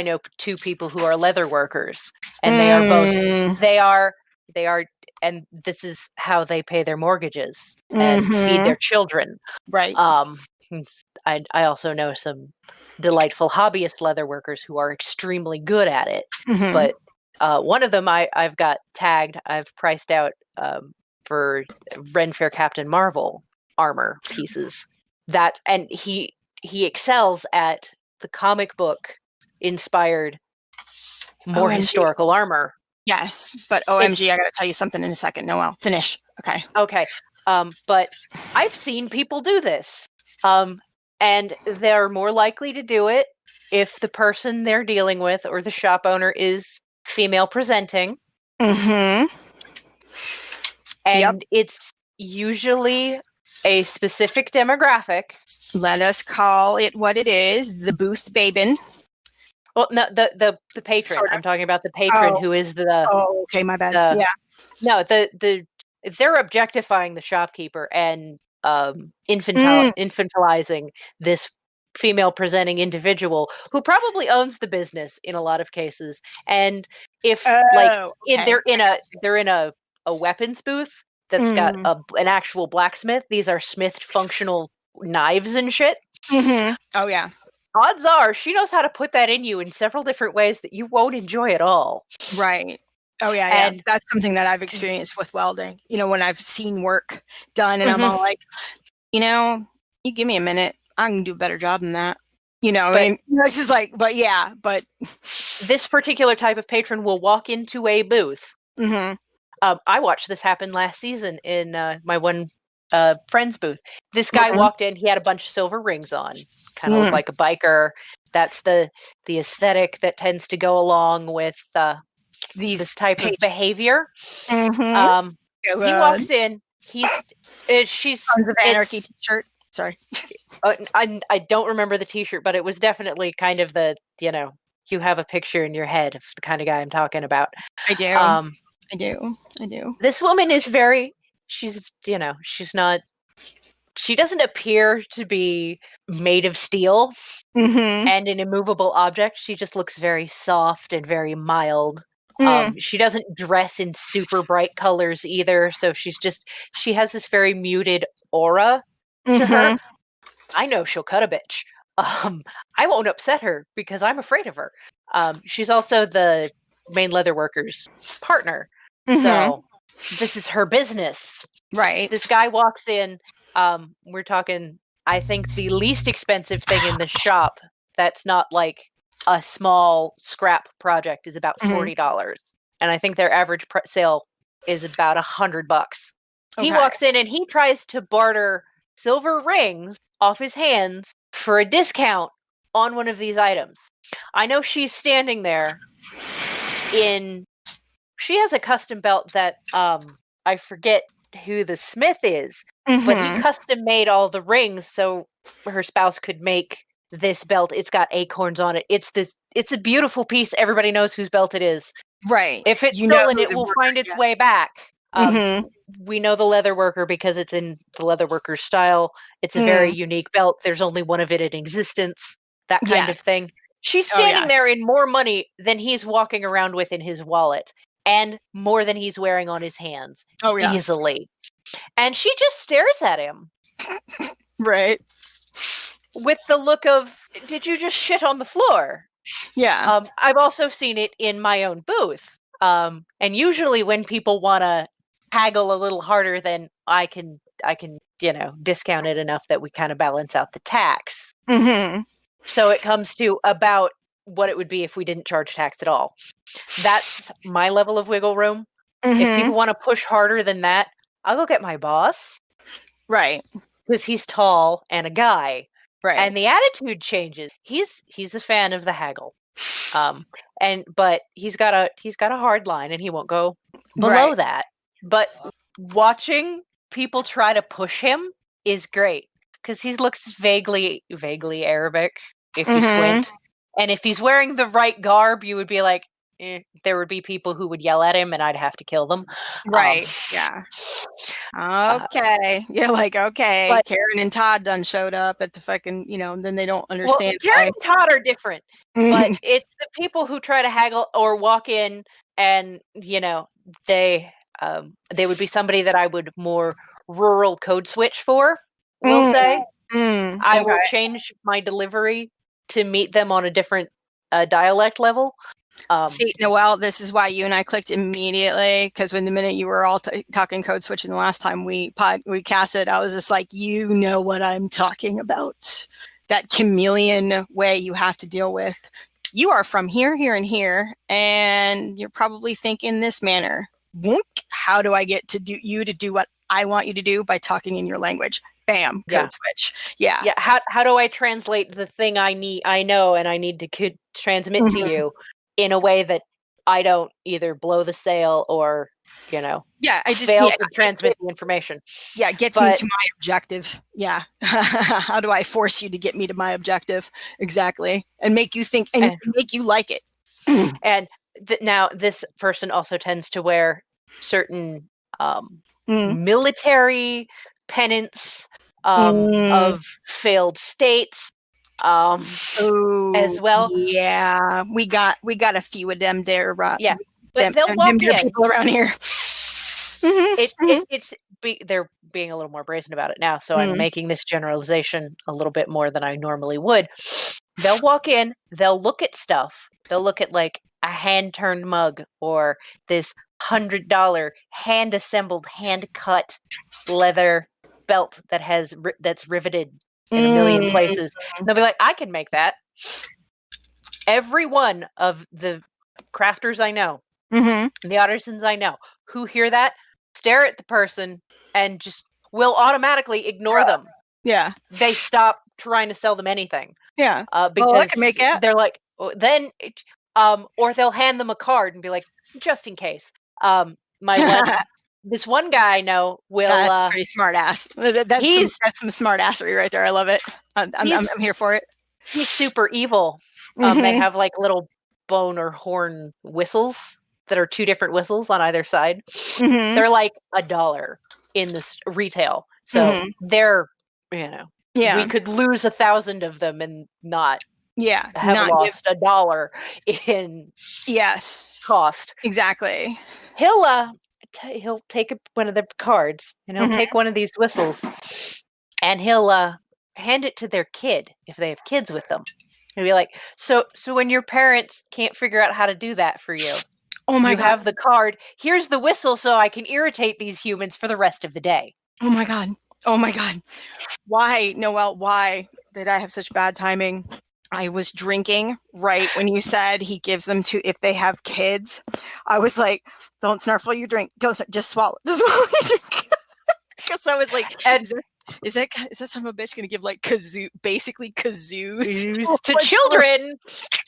know two people who are leather workers, and they are and this is how they pay their mortgages and feed their children. Right. I also know some delightful hobbyist leather workers who are extremely good at it, but one of them I've got tagged. I've priced out for Ren Fair Captain Marvel armor pieces. And he excels at the comic book inspired, more historical armor. Yes, but OMG, I got to tell you something in a second. Noelle, finish. Okay. But I've seen people do this, and they're more likely to do it if the person they're dealing with or the shop owner is female presenting. And it's usually a specific demographic. Let us call it what it is, the booth babin. Well, no, the patron. Sort of. I'm talking about the patron who is the... Oh, okay, my bad. No, they're objectifying the shopkeeper and infantilizing this female presenting individual who probably owns the business in a lot of cases. And if they're in a weapons booth that's got an actual blacksmith, these are smithed functional knives and shit. Oh yeah. Odds are she knows how to put that in you in several different ways that you won't enjoy at all. Right. Oh yeah. And that's something that I've experienced with welding. When I've seen work done and I'm all like, you give me a minute, I can do a better job than that. It's just like, but this particular type of patron will walk into a booth. I watched this happen last season in my one friend's booth. This guy walked in, he had a bunch of silver rings on, kind of looked like a biker. That's the aesthetic that tends to go along with this type of behavior. He walks in, she's Sons of Anarchy t-shirt. Sorry. I don't remember the T-shirt, but it was definitely kind of the, you have a picture in your head of the kind of guy I'm talking about. I do. I do. This woman is she's not, she doesn't appear to be made of steel and an immovable object. She just looks very soft and very mild. She doesn't dress in super bright colors either. So she has this very muted aura to her. I know she'll cut a bitch. I won't upset her because I'm afraid of her. She's also the main leather worker's partner. So this is her business. Right. This guy walks in. We're talking, I think, the least expensive thing in the shop that's not like a small scrap project is about $40. And I think their average sale is about $100. He walks in and he tries to barter silver rings off his hands for a discount on one of these items. I know she's standing there she has a custom belt that I forget who the smith is, but he custom made all the rings so her spouse could make this belt. It's got acorns on it. It's a beautiful piece. Everybody knows whose belt it is. Right. If it's stolen, it will find its way back. We know the leather worker because it's in the leather worker style. It's a very unique belt. There's only one of it in existence. That kind of thing. She's standing there in more money than he's walking around with in his wallet, and more than he's wearing on his hands. Easily. And she just stares at him. Right. With the look of, did you just shit on the floor? Yeah. I've also seen it in my own booth. And usually when people want to haggle a little harder than I can, discount it enough that we kind of balance out the tax. So it comes to about what it would be if we didn't charge tax at all. That's my level of wiggle room. If people want to push harder than that, I'll go get my boss. Right. Because he's tall and a guy. Right. And the attitude changes. He's a fan of the haggle. But he's got a hard line and he won't go below that. But watching people try to push him is great. Because he looks vaguely Arabic if you squint. And if he's wearing the right garb, you would be like, there would be people who would yell at him and I'd have to kill them. Right. Yeah. Okay. You're like, okay, but Karen and Todd done showed up at the fucking, then they don't understand. Well, Karen and Todd are different. But it's the people who try to haggle or walk in and, they would be somebody that I would more rural code switch for, we'll say. I will change my delivery to meet them on a different dialect level. See, Noelle, this is why you and I clicked immediately, because when the minute you were all talking code switching the last time we casted, I was just like, you know what I'm talking about. That chameleon way you have to deal with. You are from here, here, and here, and you're probably thinking this manner. How do I get to do what I want you to do by talking in your language? Bam, code switch. Yeah. Yeah. How do I translate the thing I know and I need to transmit to you in a way that I don't either blow the sail or, I just fail to transmit the information. Yeah, gets me to my objective. Yeah. How do I force you to get me to my objective? Exactly. And make you think and make you like it. And now this person also tends to wear certain military pennants of failed states as well. Yeah, we got a few of them there. But they'll walk in. People around here. They're being a little more brazen about it now, so I'm making this generalization a little bit more than I normally would. They'll walk in, they'll look at stuff. They'll look at like a hand-turned mug or this $100 hand-assembled, hand-cut leather belt that's riveted in a million places. And they'll be like, I can make that. Every one of the crafters I know, the artisans I know, who hear that, stare at the person and just will automatically ignore them. Yeah. They stop trying to sell them anything. Yeah. Because I can make it. They're like, or they'll hand them a card and be like, just in case. My this one guy I know will. That's pretty smart ass. That's some smart assery right there. I love it. I'm here for it. He's super evil. They have like little bone or horn whistles that are 2 different whistles on either side. They're like $1 in this retail. So they're, we could lose 1,000 of them and not have lost $1 in cost. Exactly. He'll take one of the cards and he'll take one of these whistles and he'll hand it to their kid if they have kids with them. He'll be like, so when your parents can't figure out how to do that for you, you have the card. Here's the whistle so I can irritate these humans for the rest of the day. Oh my god. Why, Noelle? Why did I have such bad timing? I was drinking right when you said he gives them to if they have kids. I was like, don't snarfle your drink. Just swallow. Just swallow your drink. Because I was like, is that son of a bitch gonna give like basically kazoos to children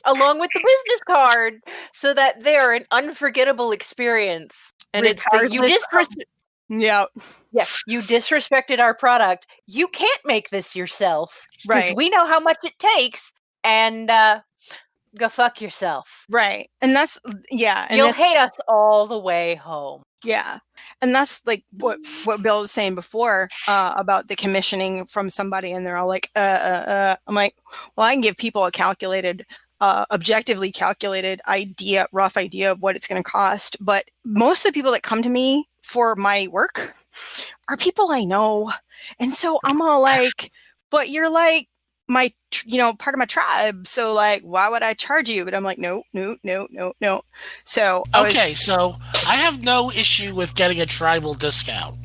along with the business card so that they're an unforgettable experience? And it's that you you disrespected our product. You can't make this yourself. Right. We know how much it takes. And go fuck yourself. Right. And that's, and you'll hate us all the way home. Yeah. And that's like what Bill was saying before about the commissioning from somebody. And they're all like, I'm like, well, I can give people a calculated, objectively calculated rough idea of what it's going to cost. But most of the people that come to me for my work are people I know. And so I'm all like, but you're like, my part of my tribe, so like why would I charge you? But I'm like no. So so I have no issue with getting a tribal discount,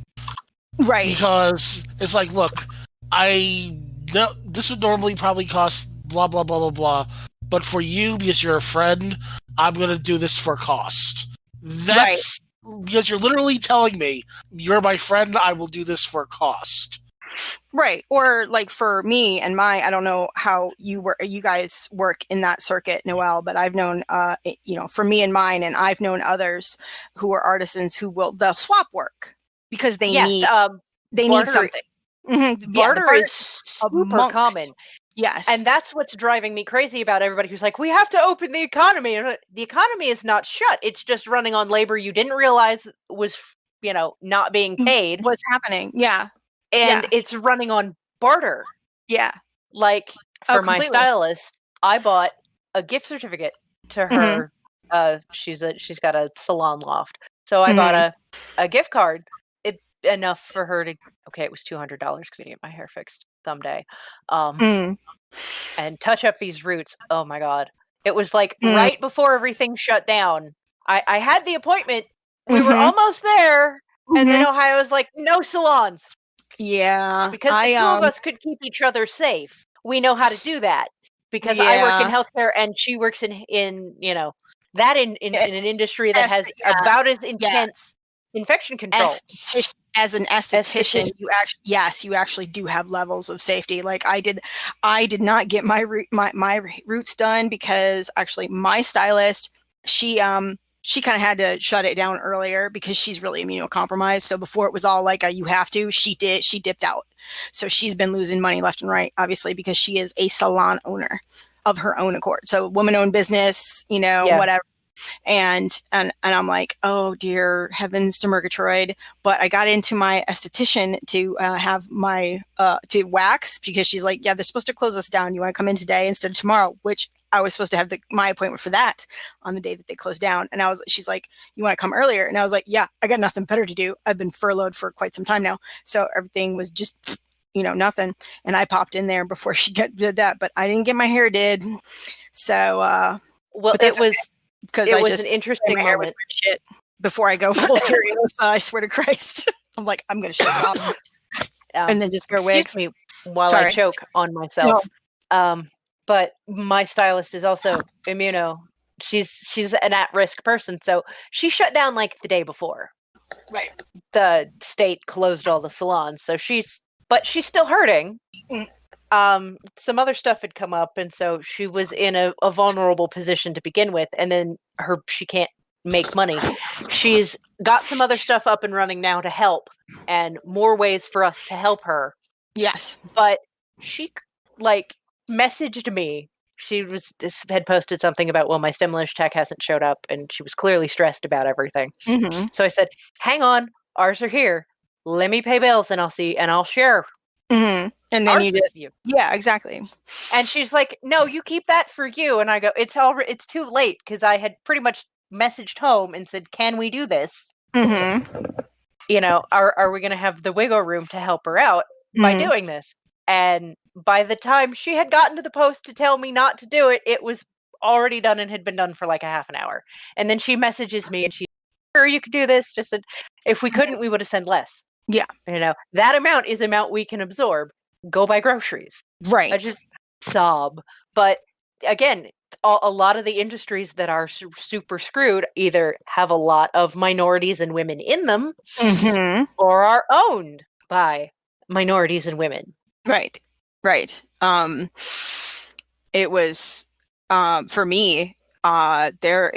right? Because it's like, look, I know this would normally probably cost blah blah blah blah blah, but for you, because you're a friend, I'm gonna do this for cost. That's because you're literally telling me you're my friend, I will do this for cost. Right. Or like for me and I don't know how you guys work in that circuit, Noelle, but I've known, for me and mine, and I've known others who are artisans who they'll swap work because they need something. Mm-hmm. Barter is super common. Yes. And that's what's driving me crazy about everybody who's like, we have to open the economy. The economy is not shut. It's just running on labor you didn't realize was, not being paid. What's happening. Yeah. And it's running on barter. Yeah. Like for my stylist, I bought a gift certificate to her. She's got a salon loft. So I bought a gift card. Enough for her to, it was $200 because I need my hair fixed someday. And touch up these roots. Oh my God. It was like right before everything shut down. I had the appointment. We were almost there. And then Ohio was like, no salons. Yeah. Because the two of us could keep each other safe. We know how to do that. Because I work in healthcare and she works in an industry that has about as intense infection control. As an esthetician, you actually do have levels of safety. Like I did not get my roots done because actually my stylist, she kind of had to shut it down earlier because she's really immunocompromised. So before it was all like you have to, she dipped out. So she's been losing money left and right, obviously, because she is a salon owner of her own accord. So woman-owned business, whatever. And I'm like, oh dear heavens to Murgatroyd. But I got into my esthetician to have my to wax because she's like, yeah, they're supposed to close us down. You want to come in today instead of tomorrow? Which I was supposed to have my appointment for that on the day that they closed down. And she's like, you want to come earlier? And I was like, yeah, I got nothing better to do. I've been furloughed for quite some time now. So everything was just, nothing. And I popped in there before she did that, but I didn't get my hair did. So, it was because it was an interesting moment. Shit before I go full furious. I swear to Christ, I'm like, I'm going to shut it off and then just go away. Excuse me while I choke on myself. No. But my stylist is also immuno. She's an at-risk person, so she shut down like the day before. Right. The state closed all the salons, so she's still hurting. Some other stuff had come up, and so she was in a vulnerable position to begin with, and then she can't make money. She's got some other stuff up and running now to help, and more ways for us to help her. Yes. But she like messaged me. She had posted something about, well, my stimulus check hasn't showed up, and she was clearly stressed about everything. Mm-hmm. So I said, hang on, ours are here. Let me pay bills and I'll share. Mm-hmm. And then ours you with just, you. yeah, exactly. And she's like, no, you keep that for you. And I go, it's too late, because I had pretty much messaged home and said, can we do this? Mm-hmm. You know, are we going to have the wiggle room to help her out by doing this? And by the time she had gotten to the post to tell me not to do it, it was already done and had been done for like a half an hour. And then she messages me and she's sure you could do this. Just said, if we couldn't, we would have sent less. Yeah. You know, that amount is amount we can absorb. Go buy groceries. Right. I just sob. But again, a lot of the industries that are super screwed either have a lot of minorities and women in them, or are owned by minorities and women. Right. Right. It was for me, there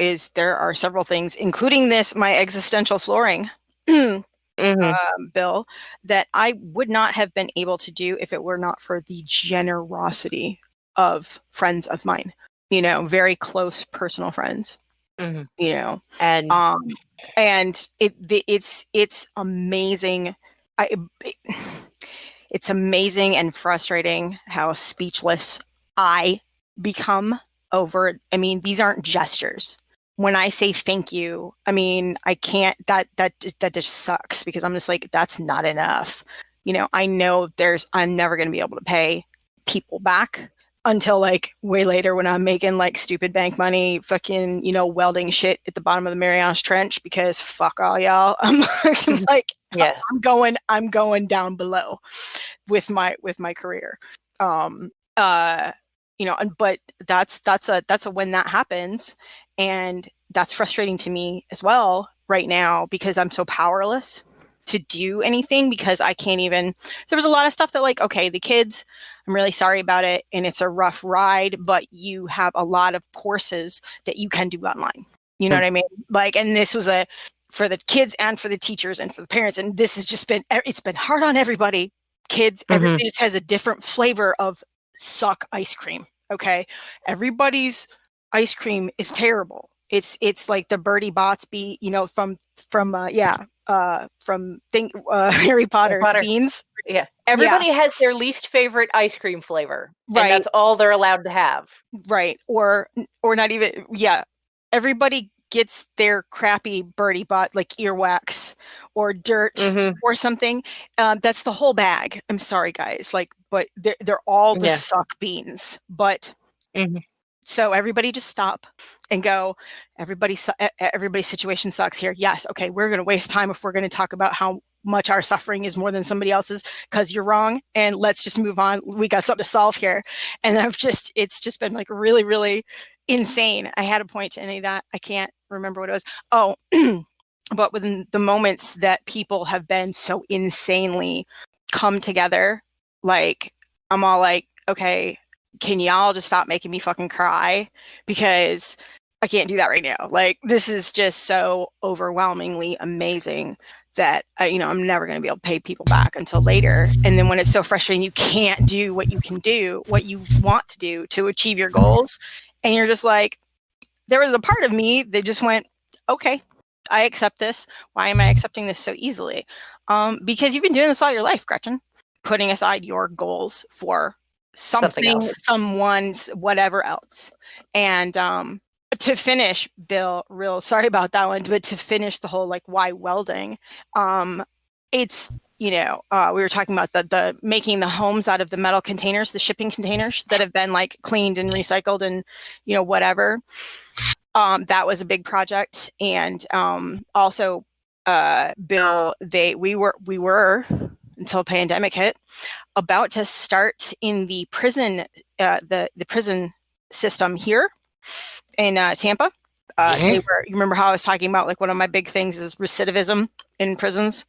are several things, including my existential flooring bill, that I would not have been able to do if it were not for the generosity of friends of mine, you know, very close personal friends, you know, and it's amazing. It's amazing and frustrating how speechless I become over. I mean, these aren't gestures. When I say thank you, I mean, I can't, that just sucks, because I'm just like, that's not enough. You know, I know I'm never going to be able to pay people back until like way later, when I'm making like stupid bank money, fucking, you know, welding shit at the bottom of the Marianas Trench, because fuck all y'all. I'm like, yeah, I'm going down below with my career. You know, but that's a when that happens, and that's frustrating to me as well right now, because I'm so powerless to do anything, because I can't even. There was a lot of stuff that, like, okay, the kids, I'm really sorry about it, and it's a rough ride, but you have a lot of courses that you can do online. You know what I mean? Like, and this was for the kids and for the teachers and for the parents, and this has just been, it's been hard on everybody. Kids, everybody just has a different flavor of suck ice cream. Okay, everybody's ice cream is terrible. It's like the Bertie Botsby, you know, from Harry Potter. The beans. Yeah, everybody has their least favorite ice cream flavor, right? And that's all they're allowed to have, right? Or not even. Yeah, everybody gets their crappy Bertie Bot, like earwax or dirt or something. That's the whole bag. I'm sorry, guys. Like, but they're all the suck beans. But so everybody just stop and go. Everybody's situation sucks here. Yes, okay. We're going to waste time if we're going to talk about how much our suffering is more than somebody else's, because you're wrong. And let's just move on. We got something to solve here. And it's just been like really, really insane. I had a point to any of that. I can't remember what it was. Oh, but within the moments that people have been so insanely come together, like, I'm all like, okay, can y'all just stop making me fucking cry? Because I can't do that right now. Like, this is just so overwhelmingly amazing that I'm never going to be able to pay people back until later. And then when it's so frustrating, you can't do what you can do, what you want to do to achieve your goals. And you're just like, there was a part of me that just went, okay, I accept this. Why am I accepting this so easily? Because you've been doing this all your life, Gretchen, putting aside your goals for something someone's, whatever else. And to finish, Bill, real sorry about that one, but to finish the whole, like, why welding, it's, we were talking about the making the homes out of the metal containers, the shipping containers that have been like cleaned and recycled and, whatever. That was a big project. And also, Bill, we were until pandemic hit, about to start in the prison, the prison system here in Tampa. You remember how I was talking about, like, one of my big things is recidivism in prisons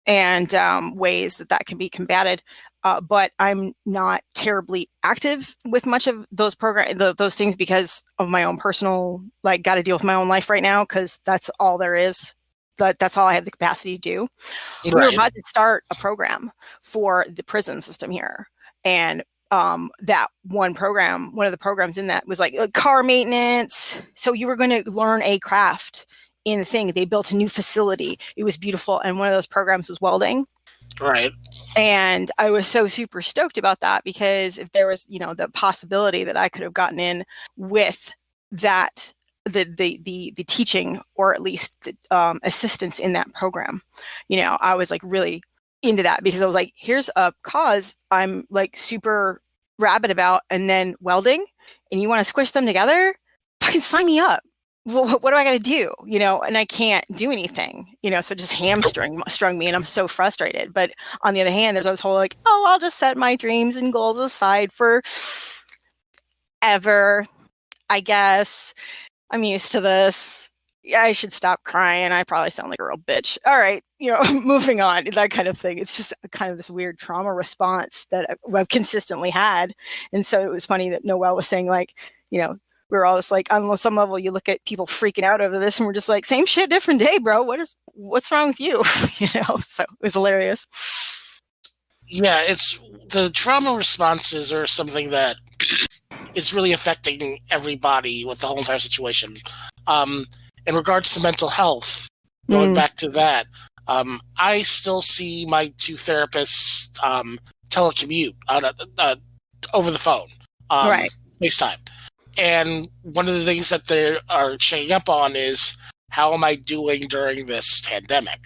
and ways that can be combated. But I'm not terribly active with much of those those things because of my own personal, like, got to deal with my own life right now, because that's all there is. that's all I have the capacity to do. Right. We were about to start a program for the prison system here, and that one of the programs in that was like car maintenance. So you were going to learn a craft in the thing. They built a new facility. It was beautiful, and one of those programs was welding. Right. And I was so super stoked about that, because if there was, the possibility that I could have gotten in with that, the teaching, or at least the assistance in that program, I was like really into that, because I was like, here's a cause I'm like super rabid about, and then welding, and you want to squish them together? Fucking sign me up. What do I got to do? And I can't do anything, so just strung me, and I'm so frustrated. But on the other hand, there's this whole like, oh, I'll just set my dreams and goals aside for ever. I guess I'm used to this. Yeah, I should stop crying. I probably sound like a real bitch. All right, moving on, that kind of thing. It's just kind of this weird trauma response that I've consistently had. And so it was funny that Noelle was saying, like, we're all just like, on some level, you look at people freaking out over this, and we're just like, same shit, different day, bro. What's wrong with you? So it was hilarious. Yeah, it's the trauma responses are something that it's really affecting everybody with the whole entire situation. In regards to mental health, going back to that, I still see my two therapists telecommute over the phone, right? FaceTime. And one of the things that they are checking up on is, how am I doing during this pandemic?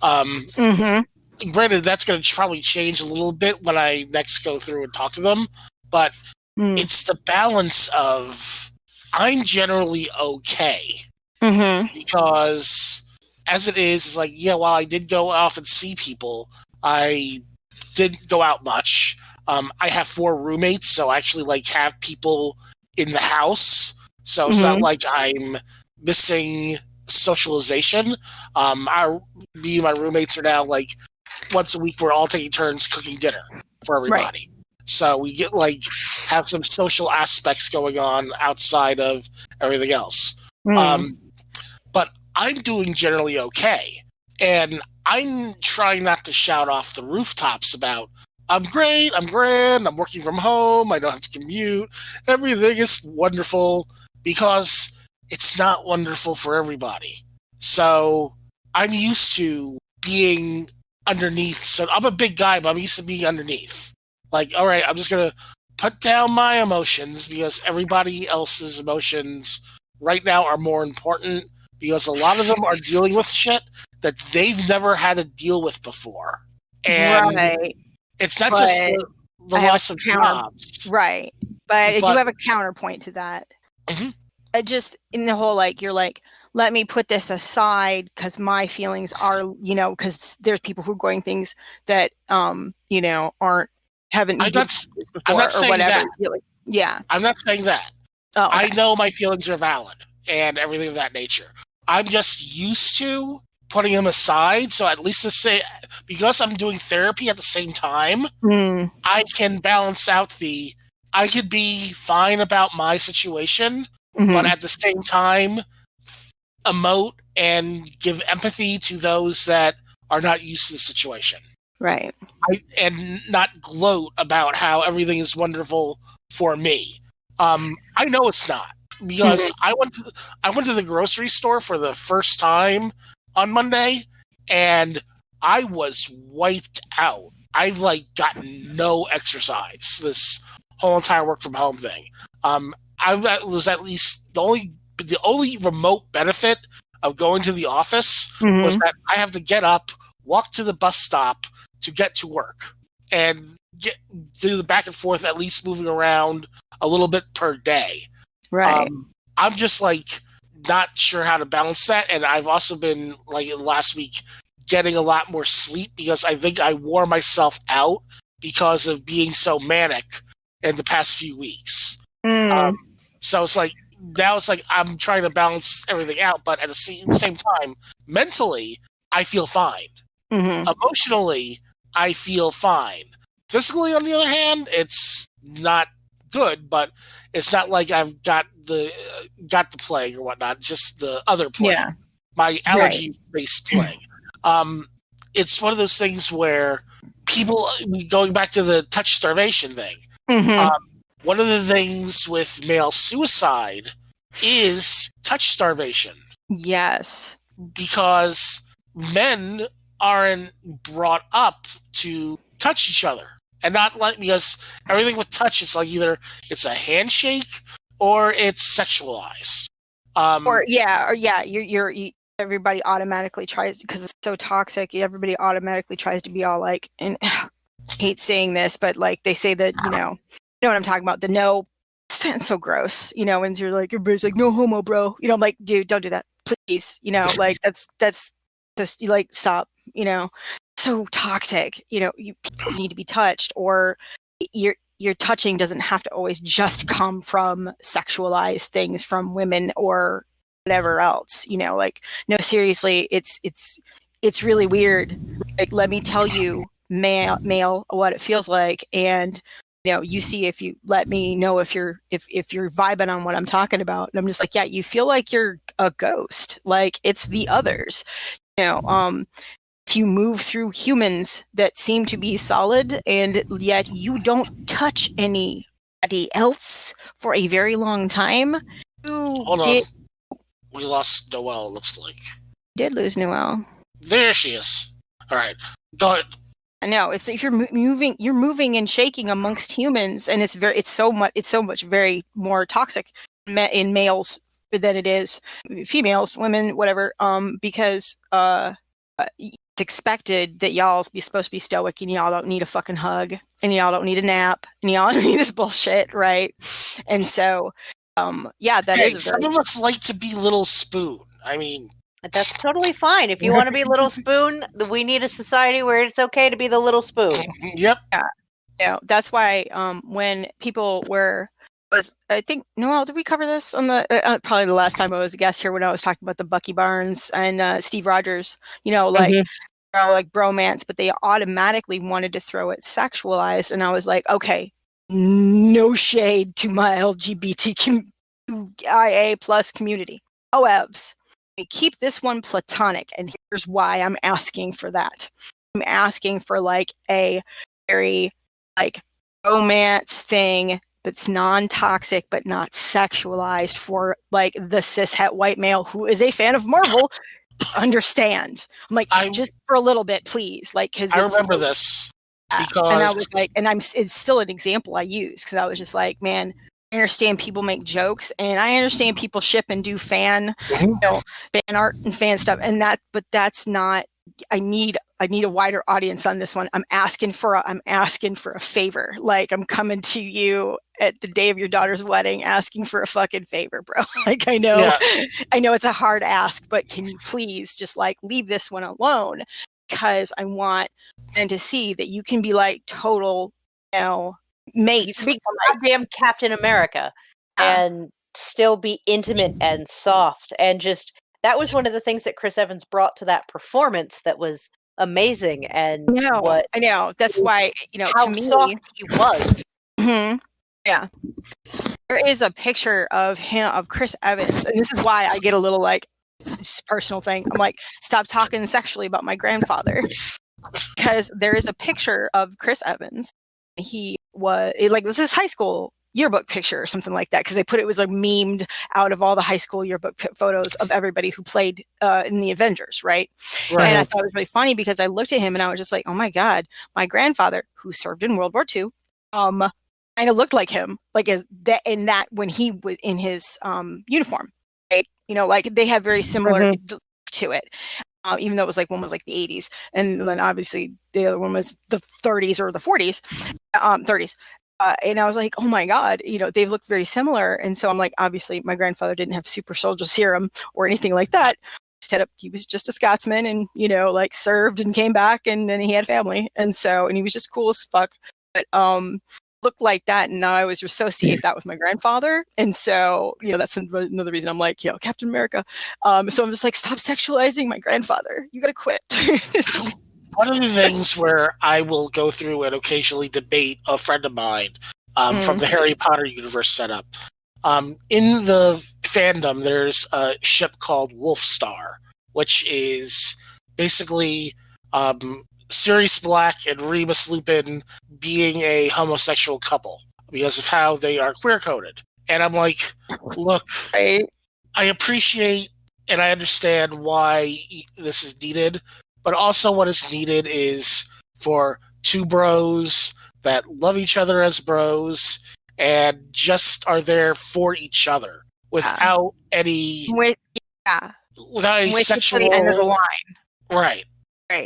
Granted, that's going to probably change a little bit when I next go through and talk to them, but it's the balance of, I'm generally okay. Because as it is, it's like, yeah, while I did go off and see people, I didn't go out much. I have 4 roommates, so I actually like have people in the house. So it's not like I'm missing socialization. Me and my roommates are now like, once a week we're all taking turns cooking dinner for everybody. Right. So we get have some social aspects going on outside of everything else. But I'm doing generally okay. And I'm trying not to shout off the rooftops about, I'm great, I'm grand, I'm working from home, I don't have to commute, everything is wonderful, because it's not wonderful for everybody. So I'm used to being underneath. So I'm a big guy, but I'm used to being underneath. Like, all right, I'm just going to put down my emotions, because everybody else's emotions right now are more important, because a lot of them are dealing with shit that they've never had to deal with before. And it's not just the loss of jobs. Right. But I do have a counterpoint to that. I just, in the whole, like, you're like, let me put this aside, because my feelings are, because there's people who are going things that, haven't I'm not saying whatever. That. Yeah. I'm not saying that. Oh, okay. I know my feelings are valid and everything of that nature. I'm just used to putting them aside. So at least to say, because I'm doing therapy at the same time, I can balance out I could be fine about my situation, but at the same time, emote and give empathy to those that are not used to the situation. Right. And not gloat about how everything is wonderful for me. I know it's not, because I went to the grocery store for the first time on Monday, and I was wiped out. I've gotten no exercise this whole entire work from home thing. I was at least the only remote benefit of going to the office was that I have to get up, walk to the bus stop to get to work, and do the back and forth, at least moving around a little bit per day. Right. I'm just not sure how to balance that, and I've also been last week getting a lot more sleep, because I think I wore myself out because of being so manic in the past few weeks. So it's now it's I'm trying to balance everything out, but at the same time, mentally, I feel fine. Emotionally, I feel fine. Physically, on the other hand, it's not good, but it's not like I've got the plague or whatnot, just the other plague. Yeah. my allergy-based plague. It's one of those things where people, going back to the touch starvation thing, one of the things with male suicide is touch starvation. Yes. Because men aren't brought up to touch each other. And not like, because everything with touch, it's like either it's a handshake or it's sexualized. Everybody automatically tries, because it's so toxic, everybody automatically tries to be all like, and I hate saying this, but like they say that, you know what I'm talking about, the no, it's so gross, you know, when you're like, everybody's like, no homo, bro. You know, I'm like, dude, don't do that, please. You know, like that's just, you like, stop, you know, so toxic, you know, you need to be touched, or your touching doesn't have to always just come from sexualized things from women or whatever else, you know, like, no, seriously, it's really weird. Like, let me tell you, male, what it feels like, and you know, you see, if you let me know if you're vibing on what I'm talking about. And I'm just like, yeah, you feel like you're a ghost, like it's the others, you know. If you move through humans that seem to be solid, and yet you don't touch anybody else for a very long time, Hold on. We lost Noelle, looks like. Did lose Noelle. There she is. All right. Go ahead. I know, it's if you're moving and shaking amongst humans, and it's so much very more toxic in males than it is females, women, whatever. Because it's expected that y'all be supposed to be stoic, and y'all don't need a fucking hug, and y'all don't need a nap, and y'all don't need this bullshit, right? And so, that is some of us like to be Little Spoon. I mean, that's totally fine. If you want to be Little Spoon, we need a society where it's okay to be the Little Spoon. Yep. Yeah, that's why when people I think, Noelle, did we cover this on the probably the last time I was a guest here, when I was talking about the Bucky Barnes and Steve Rogers, you know, like they're all like bromance, but they automatically wanted to throw it sexualized, and I was like, okay, no shade to my LGBTQIA plus community. However, keep this one platonic, and here's why I'm asking for that. I'm asking for like a very like romance thing that's non-toxic but not sexualized for like the cishet white male who is a fan of Marvel. Understand? I'm like, just for a little bit, please, like, because I remember this because, and I was like, and it's still an example I use, because I was just like, man, I understand people make jokes, and I understand people ship and do fan art and fan stuff, but that's not. I need a wider audience on this one. I'm asking for a favor. Like, I'm coming to you at the day of your daughter's wedding, asking for a fucking favor, bro. Like, I know it's a hard ask, but can you please just like leave this one alone? Because I want men to see that you can be like total, you know, mates. You can be goddamn Captain America and still be intimate and soft, and just, that was one of the things that Chris Evans brought to that performance that was amazing. And I know that's why, you know, how to me, soft he was. Yeah, there is a picture of Chris Evans, and this is why I get a little like personal thing. I'm like, stop talking sexually about my grandfather, because there is a picture of Chris Evans. It was his high school yearbook picture or something like that, because it was like memed out of all the high school yearbook photos of everybody who played in the Avengers, right? And I thought it was really funny, because I looked at him and I was just like, oh my god, my grandfather, who served in World War II, kind of looked like him, like when he was in his uniform, right? You know, like they have very similar to it. Even though it was like, one was like the 80s, and then obviously the other one was the 30s or the 40s, 30s. And I was like, oh my god, you know, they look very similar. And so I'm like, obviously my grandfather didn't have super soldier serum or anything like that. He was just a Scotsman, and, you know, like served and came back, and then he had family. And he was just cool as fuck. But looked like that, and now I always associate that with my grandfather. And so, you know, that's another reason I'm like, you know, Captain America. So I'm just like, stop sexualizing my grandfather. You gotta quit. One of the things where I will go through and occasionally debate a friend of mine from the Harry Potter universe setup. In the fandom, there's a ship called Wolfstar, which is basically Sirius Black and Remus Lupin being a homosexual couple because of how they are queer-coded. And I'm like, look, Right. I appreciate and I understand why this is needed, but also what is needed is for two bros that love each other as bros and just are there for each other without any without any sexual to the end of the line. Right.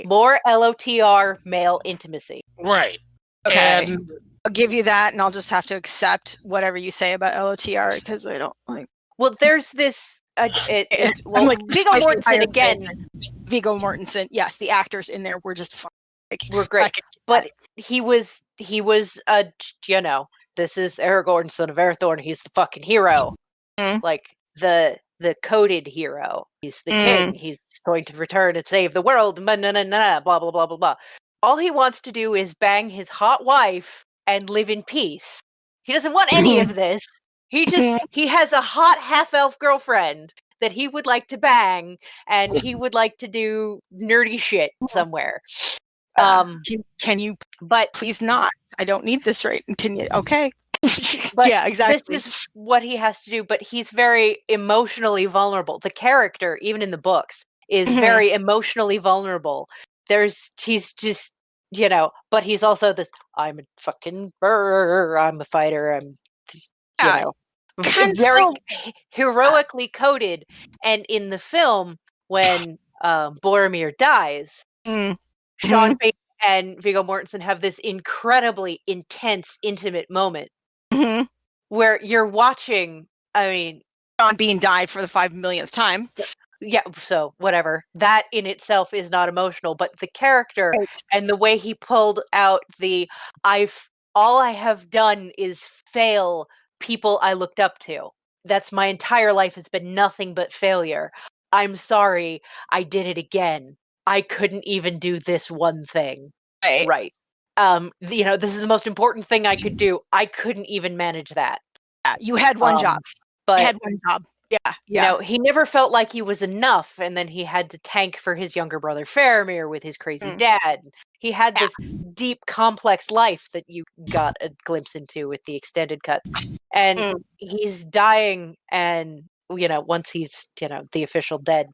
More LOTR male intimacy. Right. Okay. And I'll give you that, and I'll just have to accept whatever you say about LOTR because I don't like. Well, there's this. Well, like, Viggo Mortensen again. Viggo Mortensen, yes, the actors in there were just fun. We're great, but he was you know, this is Aragorn, son of Arathorn. He's the fucking hero, like the coded hero. He's the king. He's going to return and save the world. Blah blah blah blah blah blah. All he wants to do is bang his hot wife and live in peace. He doesn't want any of this. He has a hot half-elf girlfriend that he would like to bang, and he would like to do nerdy shit somewhere. Can you but please not? I don't need this right. Can you? Okay. But yeah, exactly. This is what he has to do, but he's very emotionally vulnerable. The character, even in the books, is very emotionally vulnerable. He's just, you know, but he's also this, I'm a fucking I'm a fighter, I'm, you know, very heroically coded. And in the film, when Boromir dies, Sean Bates and Viggo Mortensen have this incredibly intense, intimate moment where you're watching, I mean, Sean Bean died for the 5 millionth time. Yeah, so whatever. That in itself is not emotional, but the character and the way he pulled out all I have done is fail people I looked up to. That's my entire life has been nothing but failure. I'm sorry, I did it again. I couldn't even do this one thing. Right. You know, this is the most important thing I could do. I couldn't even manage that. Yeah, you had one job. But you had one job. Yeah. You know, he never felt like he was enough, and then he had to tank for his younger brother Faramir with his crazy dad. He had this deep, complex life that you got a glimpse into with the extended cuts. And he's dying, and, you know, once he's, you know, the official dead,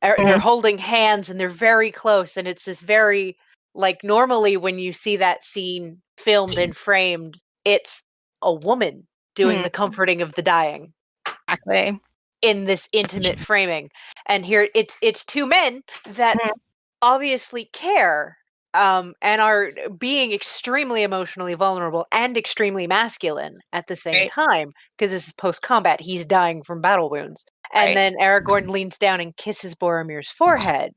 they're holding hands, and they're very close, and it's this very, like, normally when you see that scene filmed and framed, it's a woman doing the comforting of the dying. Exactly. In this intimate framing, and here it's two men that obviously care and are being extremely emotionally vulnerable and extremely masculine at the same time, because this is post-combat. He's dying from battle wounds, and then Aragorn leans down and kisses Boromir's forehead,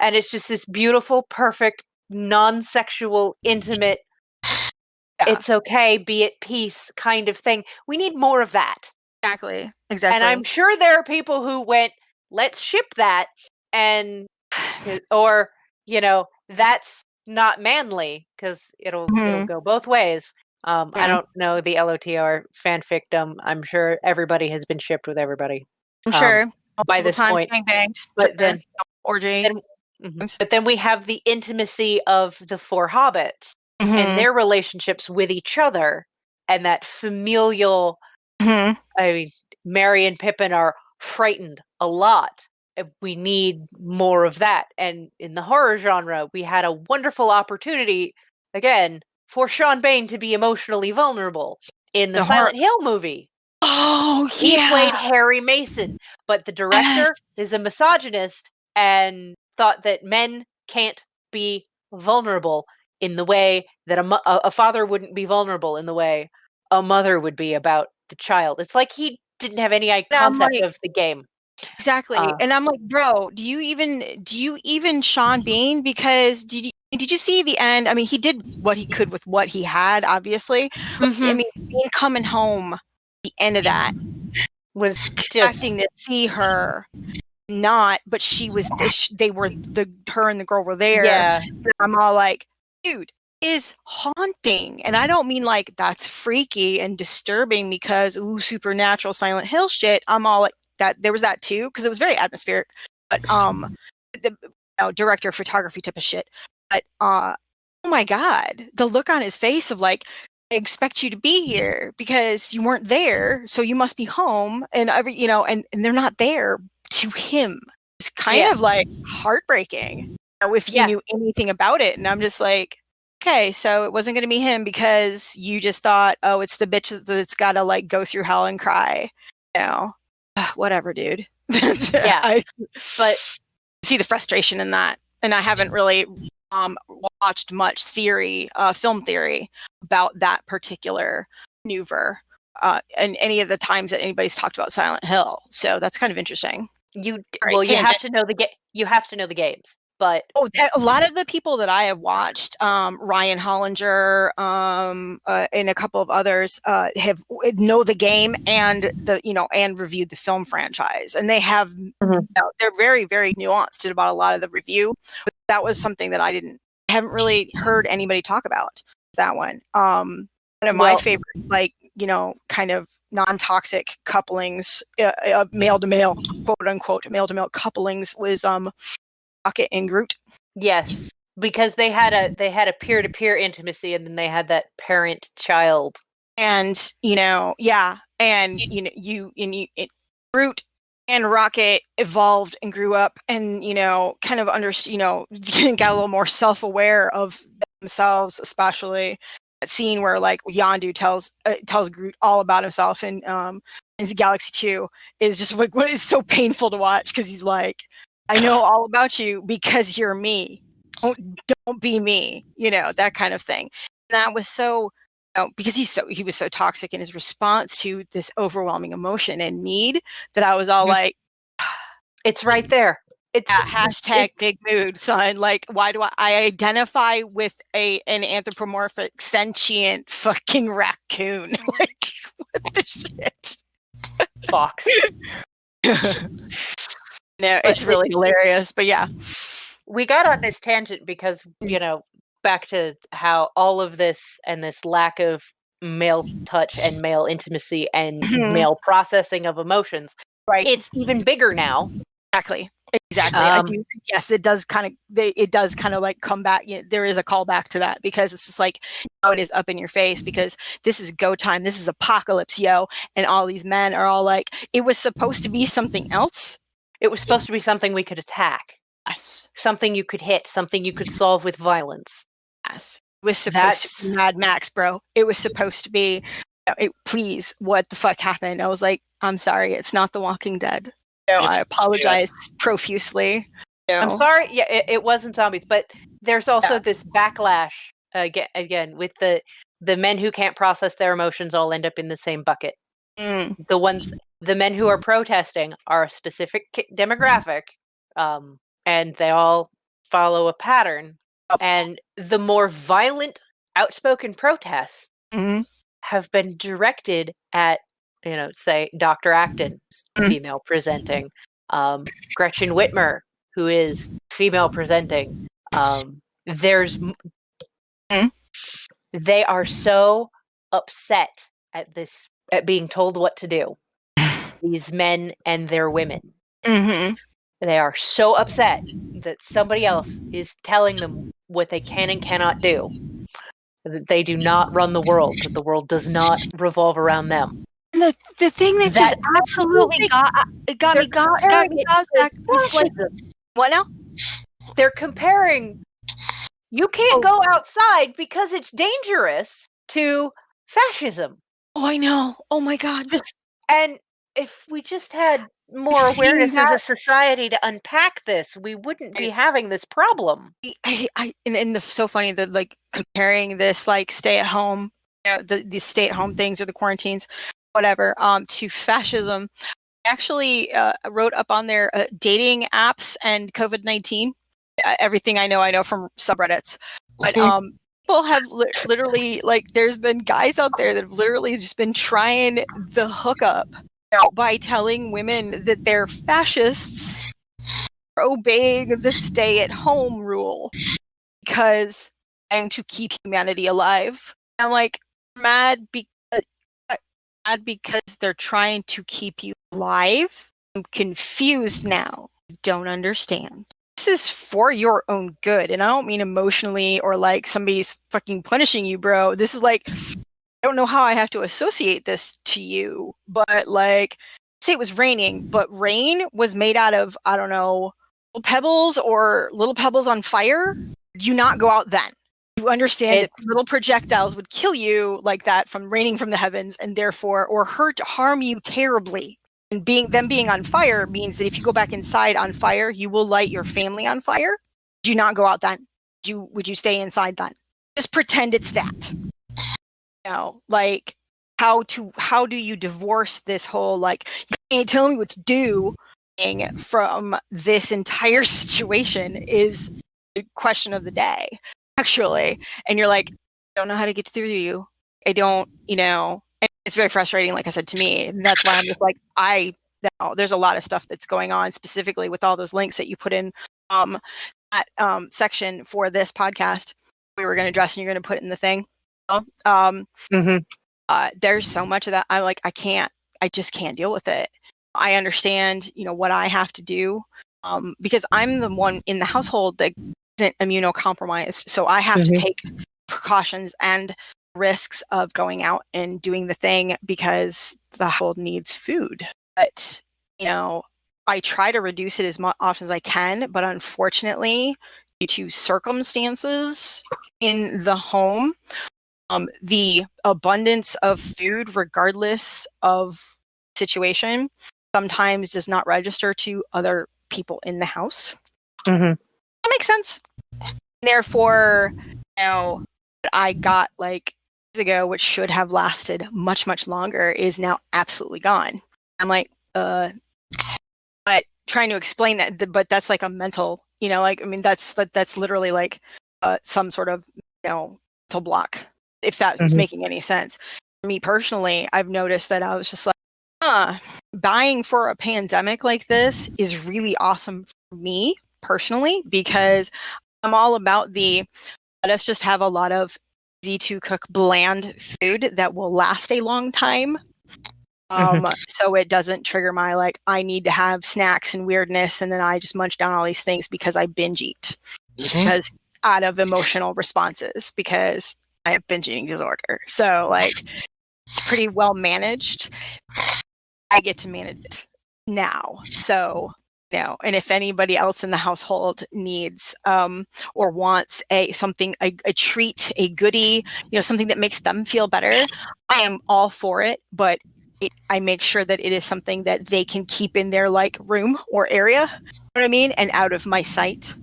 and it's just this beautiful, perfect, non-sexual, intimate, it's okay, be at peace kind of thing. We need more of that. Exactly. And I'm sure there are people who went, let's ship that, and or, you know, that's not manly, because it'll go both ways. I don't know the LOTR fanficdom. I'm sure everybody has been shipped with everybody. I'm sure by this point. Banged, but then orgy. But then we have the intimacy of the four hobbits and their relationships with each other, and that familial. I mean, Merry and Pippin are frightened a lot. We need more of that. And in the horror genre, we had a wonderful opportunity, again, for Sean Bain to be emotionally vulnerable in the Silent Hill movie. Oh, He played Harry Mason, but the director is a misogynist and thought that men can't be vulnerable in the way that a father wouldn't be vulnerable in the way a mother would be about the child. It's like he didn't have any concept of the game. Exactly. And I'm like, bro, do you even Sean Bean? Because did you see the end? I mean, he did what he could with what he had, obviously. I mean, Bean coming home, the end of that was expecting to see her not, but she was, her and the girl were there. Yeah. I'm all like, dude, is haunting. And I don't mean like that's freaky and disturbing because supernatural Silent Hill shit. I'm all like that. There was that too, because it was very atmospheric. but the director of photography type of shit. But oh my god, the look on his face of like, I expect you to be here because you weren't there, so you must be home, and and they're not there to him. It's kind of like heartbreaking, if you knew anything about it. And I'm just like, okay, so it wasn't going to be him because you just thought, oh, it's the bitch that's got to like go through hell and cry. Whatever, dude. But see the frustration in that, and I haven't really watched much film theory about that particular maneuver and any of the times that anybody's talked about Silent Hill. So that's kind of interesting. You have to know the games. But a lot of the people that I have watched, Ryan Hollinger, and a couple of others, know the game and and reviewed the film franchise, and they have they're very, very nuanced about a lot of the review. But that was something that I haven't really heard anybody talk about. That one, one of my favorite, kind of non-toxic couplings, male to male, quote unquote, male to male couplings was Rocket and Groot. Yes, because they had a peer-to-peer intimacy, and then they had that parent-child. And Groot and Rocket evolved and grew up, and kind of got a little more self-aware of themselves, especially that scene where like Yondu tells Groot all about himself, and in Galaxy 2 is just like what is so painful to watch, because he's like, I know all about you because you're me. Don't be me, that kind of thing. And that was so, because he was so toxic in his response to this overwhelming emotion and need, that I was all like, it's right there. It's hashtag big mood, son. Like, why do I identify with an anthropomorphic sentient fucking raccoon? Like, what the shit? Fox. No, it's really hilarious, but yeah. We got on this tangent because, back to how all of this and this lack of male touch and male intimacy and male processing of emotions, right? It's even bigger now. Exactly. I do. Yes, it does kind of like come back. There is a callback to that, because it's just like, it is up in your face, because this is go time. This is apocalypse, yo. And all these men are all like, it was supposed to be something else. It was supposed to be something we could attack. Yes. Something you could hit. Something you could solve with violence. Yes. It was supposed to be Mad Max, bro. It was supposed to be, please, what the fuck happened? I was like, I'm sorry, it's not The Walking Dead. I apologize profusely. I'm sorry. Yeah, it wasn't zombies, but there's also this backlash again with the men who can't process their emotions all end up in the same bucket. The men who are protesting are a specific demographic, and they all follow a pattern. And the more violent, outspoken protests have been directed at, say, Dr. Acton, female presenting, Gretchen Whitmer, who is female presenting. They are so upset at being told what to do. These men and their women. They are so upset that somebody else is telling them what they can and cannot do. That they do not run the world. That the world does not revolve around them. And the thing that just absolutely got me back was like, what now? They're comparing, you can't go outside because it's dangerous, to fascism. Oh, I know. Oh my God. And if we just had more awareness as a society to unpack this, we wouldn't be having this problem. So funny that like comparing this like stay at home, the stay at home things or the quarantines, whatever, to fascism. I actually wrote up on there dating apps and COVID-19. Everything I know from subreddits, but people have literally, like, there's been guys out there that have literally just been trying the hookup by telling women that they're fascists for obeying the stay-at-home rule because trying to keep humanity alive. I'm like, mad because they're trying to keep you alive. I'm confused now. don't understand. This is for your own good. And I don't mean emotionally or like somebody's fucking punishing you, bro. This is like, I don't know how I have to associate this to you, but like, say it was raining, but rain was made out of, I don't know, little pebbles on fire. Do you not go out then? You understand that little projectiles would kill you like that from raining from the heavens, and therefore, or harm you terribly. And them being on fire means that if you go back inside on fire, you will light your family on fire. Do you not go out then? Would you stay inside then? Just pretend it's that. Like how do you divorce this whole like you can't tell me what to do from this entire situation is the question of the day, actually. And you're like, I don't know how to get through to you. I don't, it's very frustrating, like I said, to me. And that's why I'm just like, there's a lot of stuff that's going on specifically with all those links that you put in that section for this podcast we were going to address, and you're going to put it in the thing. There's so much of that. I'm like, I just can't deal with it. I understand, what I have to do because I'm the one in the household that isn't immunocompromised. So I have to take precautions and risks of going out and doing the thing because the household needs food. But, I try to reduce it as often as I can. But unfortunately, due to circumstances in the home, the abundance of food, regardless of situation, sometimes does not register to other people in the house. That makes sense. Therefore, I got like years ago, which should have lasted much, much longer, is now absolutely gone. I'm like, but trying to explain that, but that's like a mental, that's literally like some sort of, mental block, if that's making any sense. For me personally, I've noticed that I was just like, buying for a pandemic like this is really awesome for me personally, because I'm all about let us just have a lot of easy to cook, bland food that will last a long time. So it doesn't trigger my, like, I need to have snacks and weirdness, and then I just munch down all these things because I binge eat. Because out of emotional responses, because I have binge eating disorder. So, like, it's pretty well managed. I get to manage it now. So, and if anybody else in the household needs or wants a treat, a goodie, something that makes them feel better, I am all for it. But I make sure that it is something that they can keep in their like room or area, you know what I mean, and out of my sight.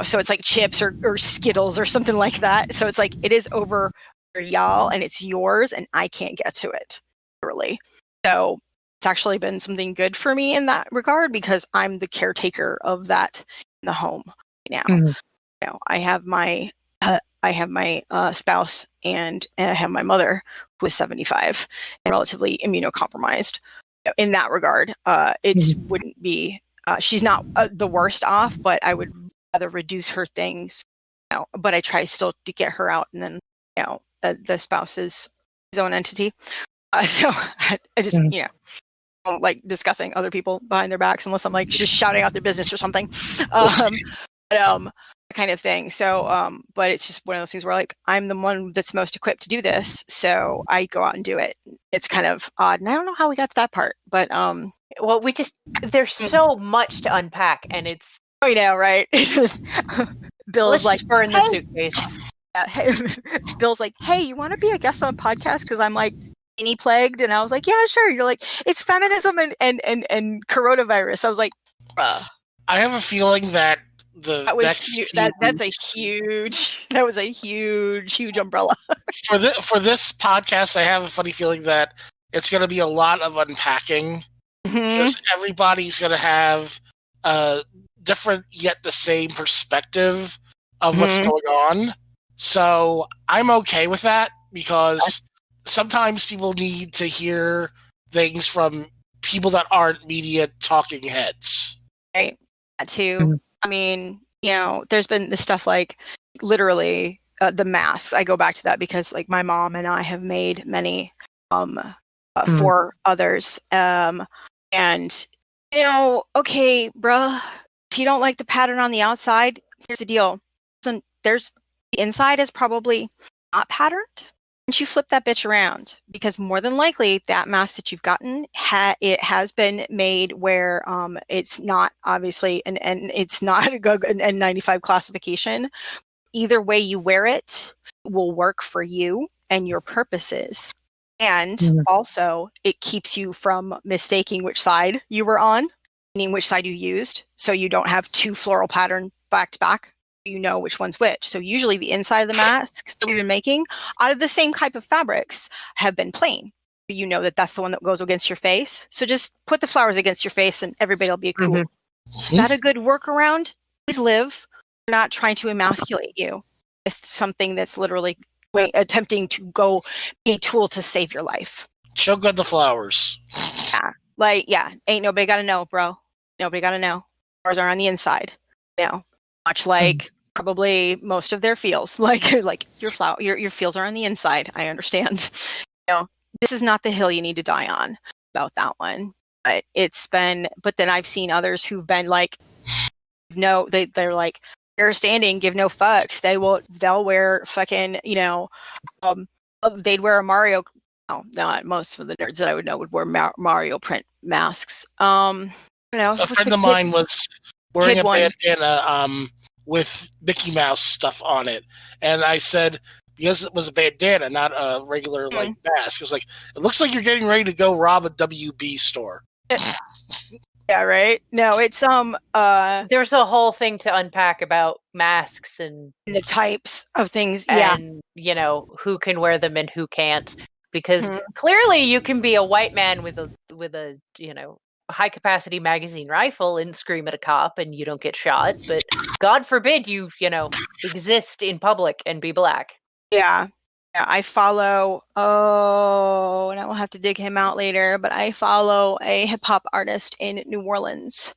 So it's like chips or Skittles or something like that. So it's like it is over for y'all and it's yours, and I can't get to it, literally. So it's actually been something good for me in that regard, because I'm the caretaker of that in the home now. I have my spouse and I have my mother, who is 75 and relatively immunocompromised. In that regard, it wouldn't be. She's not the worst off, but I would rather reduce her things. But I try still to get her out, and then the spouse is his own entity. So I just don't like discussing other people behind their backs unless I'm like just shouting out their business or something. Kind of thing. So, but it's just one of those things where like I'm the one that's most equipped to do this, so I go out and do it. It's kind of odd, and I don't know how we got to that part, but well, there's so much to unpack, and it's right? Bill's like, burn the suitcase. Bill's like, hey, you want to be a guest on a podcast? Because I'm like plagued, and I was like, yeah, sure. You're like, it's feminism and coronavirus. I was like, bruh. I have a feeling that that was a huge umbrella. for this podcast, I have a funny feeling that it's going to be a lot of unpacking, because everybody's going to have a different yet the same perspective of what's going on. So I'm okay with that, because sometimes people need to hear things from people that aren't media talking heads. Right. That too. I mean, there's been this stuff like literally the masks. I go back to that because like my mom and I have made many for others. And Okay, bruh, if you don't like the pattern on the outside, here's the deal. The inside is probably not patterned. Once you flip that bitch around, because more than likely that mask that you've gotten, it has been made where it's not obviously, and it's not an N95 classification. Either way you wear it will work for you and your purposes. And also, it keeps you from mistaking which side you were on, meaning which side you used. So you don't have two floral pattern back to back. You know which one's which. So usually the inside of the masks that we've been making out of the same type of fabrics have been plain. You know that that's the one that goes against your face. So just put the flowers against your face and everybody will be cool. Is that a good workaround? Please live. We're not trying to emasculate you with something that's literally attempting to go be a tool to save your life. Choke on the flowers. Ain't nobody gotta know, bro. Nobody gotta know. Flowers are on the inside. Much like probably most of their feels. Like your feels are on the inside. I understand. This is not the hill you need to die on about that one. But but then I've seen others who've been like, no, they're like, they're standing, give no fucks. They'll wear fucking, they'd wear a Mario. No, not most of the nerds that I would know would wear Mario print masks. A friend of mine was wearing a bandana with Mickey Mouse stuff on it, and I said, because it was a bandana, not a regular mask, it was like, it looks like you're getting ready to go rob a WB store. Yeah, right. No, it's there's a whole thing to unpack about masks and the types of things. And who can wear them and who can't, because clearly you can be a white man with a high capacity magazine rifle and scream at a cop and you don't get shot, but God forbid you exist in public and be black. Yeah, I follow, and I will have to dig him out later, but I follow a hip hop artist in New Orleans,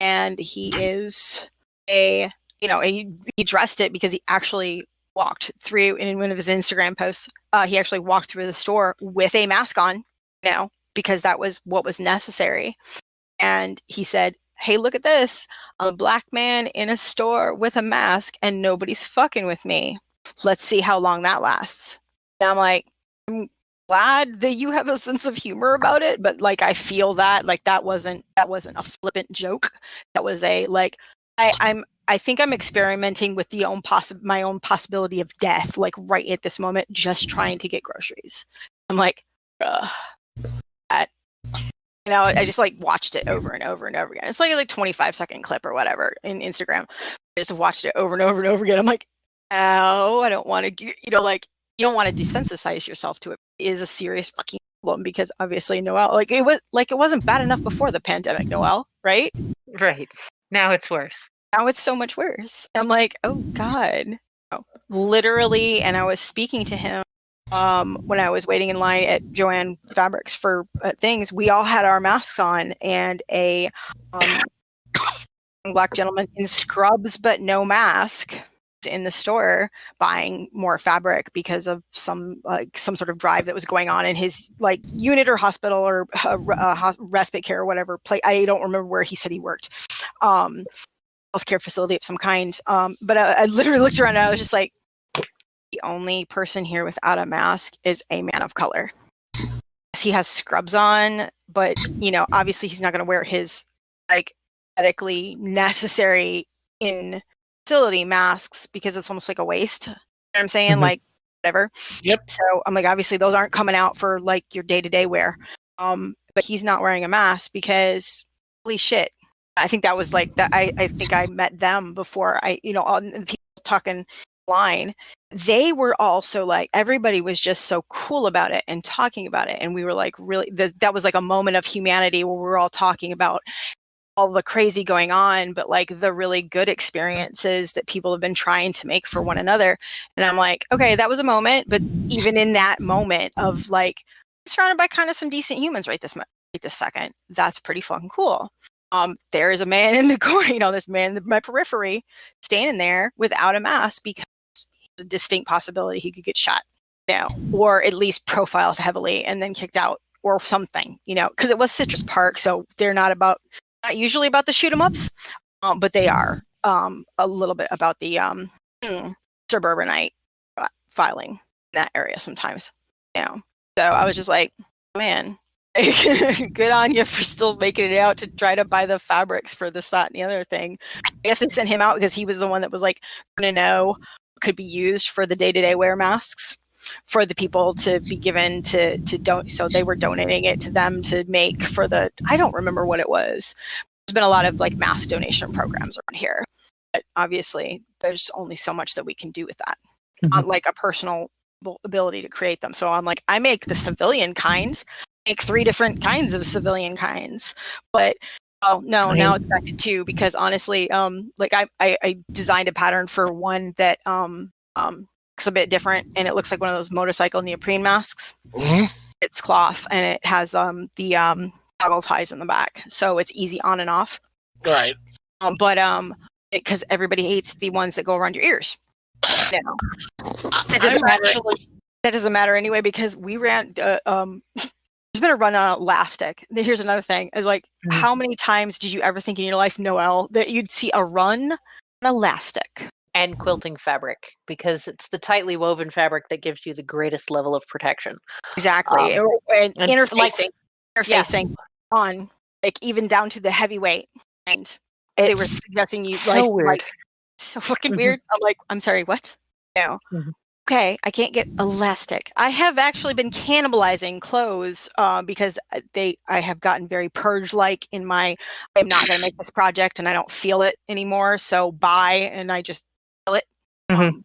and he is he dressed it because he actually walked through, in one of his Instagram posts, he actually walked through the store with a mask on, because that was what was necessary. And he said, hey, look at this. I'm a black man in a store with a mask and nobody's fucking with me. Let's see how long that lasts. And I'm like, I'm glad that you have a sense of humor about it, but like, I feel that like that wasn't a flippant joke. That was a like, I think I'm experimenting with my own possibility of death, like right at this moment, just trying to get groceries. I'm like, I just like watched it over and over and over again. It's like a 25-second clip or whatever in Instagram. I just watched it over and over and over again. I'm like, oh, I don't want to, you don't want to desensitize yourself to it. It is a serious fucking problem because obviously, Noelle, it wasn't bad enough before the pandemic, Noelle, right? Right. Now it's worse. Now it's so much worse. I'm like, oh God. Literally, and I was speaking to him when I was waiting in line at Joanne Fabrics for things. We all had our masks on, and a black gentleman in scrubs but no mask in the store buying more fabric because of some sort of drive that was going on in his like unit or hospital or respite care or whatever place. I don't remember where he said he worked. Healthcare facility of some kind. But I literally looked around and I was just like, the only person here without a mask is a man of color. He has scrubs on, but obviously he's not going to wear his like medically necessary in facility masks because it's almost like a waste. You know what I'm saying? Mm-hmm. Like whatever. Yep. So I'm like, obviously those aren't coming out for like your day-to-day wear. But he's not wearing a mask because holy shit. I think that was like that. I think I met them before all the people talking line. They were also like, everybody was just so cool about it and talking about it. And we were like, really, that was like a moment of humanity where we're all talking about all the crazy going on, but like the really good experiences that people have been trying to make for one another. And I'm like, okay, that was a moment. But even in that moment of like, surrounded by kind of some decent humans right this second, that's pretty fucking cool. There is a man in the corner, this man in my periphery standing there without a mask because there's a distinct possibility he could get shot now, or at least profiled heavily and then kicked out or something, because it was Citrus Park. So they're not about not usually about the shoot 'em ups, but they are a little bit about the suburbanite filing in that area sometimes. So I was just like, man, good on you for still making it out to try to buy the fabrics for this, that, and the other thing. I guess they sent him out because he was the one that was like going to know what could be used for the day-to-day wear masks for the people to be given to don't. So they were donating it to them to make for the, I don't remember what it was. There's been a lot of like mask donation programs around here, but obviously there's only so much that we can do with that. Like a personal ability to create them. So I'm like, I make the civilian kind, make 3 different kinds of civilian kinds, but no, now it's back to 2 because honestly, like I designed a pattern for one that looks a bit different and it looks like one of those motorcycle neoprene masks. It's cloth and it has the toggle ties in the back, so it's easy on and off. Right. But because everybody hates the ones that go around your ears. No. That doesn't matter anyway because we ran. There's been a run on elastic. Here's another thing: is like, how many times did you ever think in your life, Noelle, that you'd see a run on elastic and quilting fabric because it's the tightly woven fabric that gives you the greatest level of protection. Exactly, and interfacing, interfacing on like even down to the heavyweight. And they were suggesting you so weird. Like so fucking weird. I'm like, I'm sorry, what? No. Okay, I can't get elastic. I have actually been cannibalizing clothes because I have gotten very purge-like in my, I'm not going to make this project and I don't feel it anymore, so buy and I just feel it.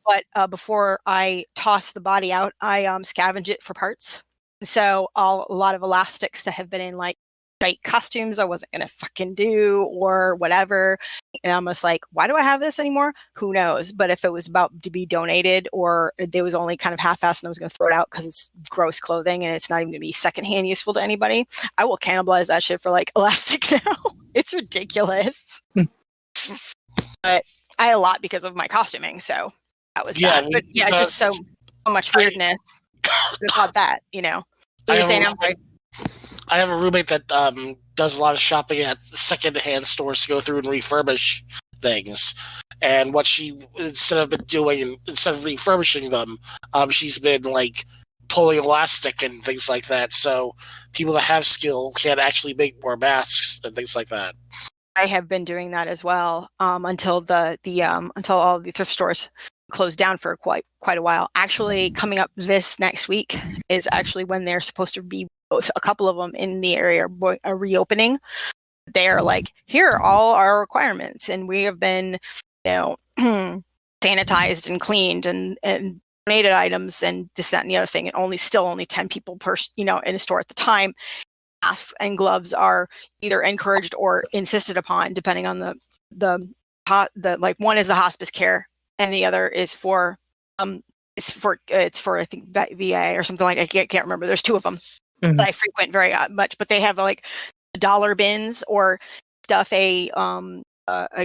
But before I toss the body out, I scavenge it for parts. So a lot of elastics that have been in like tight costumes I wasn't going to fucking do or whatever. And I'm just like, why do I have this anymore? Who knows? But if it was about to be donated or it was only kind of half-assed and I was going to throw it out because it's gross clothing and it's not even going to be secondhand useful to anybody, I will cannibalize that shit for like elastic now. It's ridiculous. But I had a lot because of my costuming, so that was that. But yeah, just so much weirdness about that, you know. What you're saying, I'm sorry. I have a roommate that does a lot of shopping at second-hand stores to go through and refurbish things. And what she, instead of refurbishing them, she's been like pulling elastic and things like that. So people that have skill can actually make more masks and things like that. I have been doing that as well until until all the thrift stores closed down for quite a while. Actually, coming up this next week is actually when they're supposed to be. A couple of them in the area are reopening. They're like, here are all our requirements, and we have been, sanitized and cleaned and donated items and this, that, and the other thing. And only 10 people per, in a store at the time. Masks and gloves are either encouraged or insisted upon, depending on the like one is the hospice care, and the other is for it's for I think VA or something like I can't remember. There's 2 of them. That I frequent very much, but they have like dollar bins or stuff a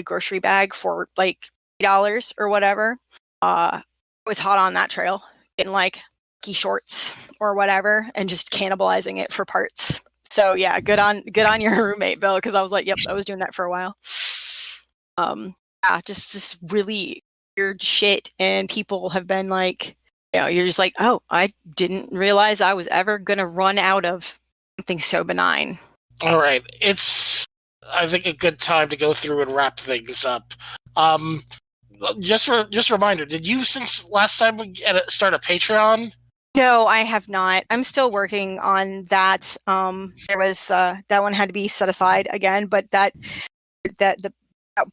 grocery bag for like $8 or whatever. It was hot on that trail, getting like ski shorts or whatever, and just cannibalizing it for parts. So yeah, good on your roommate, Bill, because I was like, yep, I was doing that for a while. Yeah, just really weird shit, and people have been like. You're just like, oh, I didn't realize I was ever going to run out of something so benign. All right. It's, I think, a good time to go through and wrap things up. Just a reminder, did you, since last time, start a Patreon? No, I have not. I'm still working on that. There was, that one had to be set aside again, but that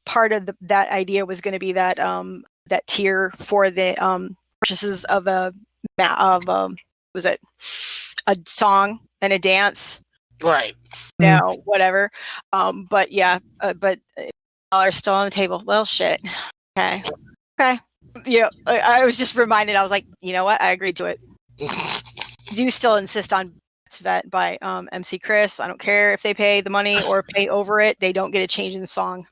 part of that idea was going to be that, that tier for the, purchases of was it a song and a dance, right? No, whatever. But yeah, but are still on the table. Well, shit. Okay. Yeah, I was just reminded. I was like, you know what? I agreed to it. Do still insist on Vet by MC Chris. I don't care if they pay the money or pay over it. They don't get a change in the song.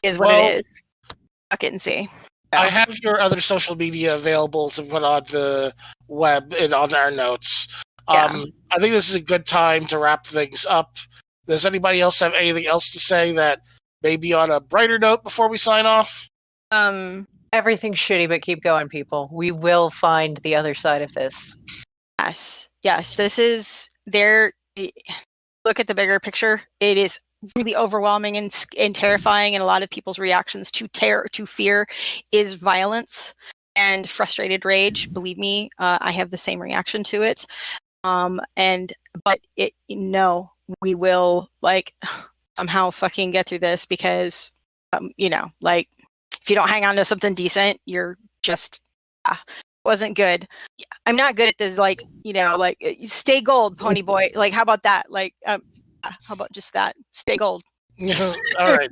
Is what it is. Fuck it and see. I have your other social media available to put on the web and on our notes. I think this is a good time to wrap things up. Does anybody else have anything else to say that may be on a brighter note before we sign off? Everything's shitty, but keep going, people. We will find the other side of this. Yes. This is there. Look at the bigger picture. It is really overwhelming and terrifying, and a lot of people's reactions to fear is violence and frustrated rage. Believe me, I have the same reaction to it. We will somehow fucking get through this, because if you don't hang on to something decent, you're just wasn't good. I'm not good at this, stay gold, pony boy. How about that? How about just that? Stay gold. All right.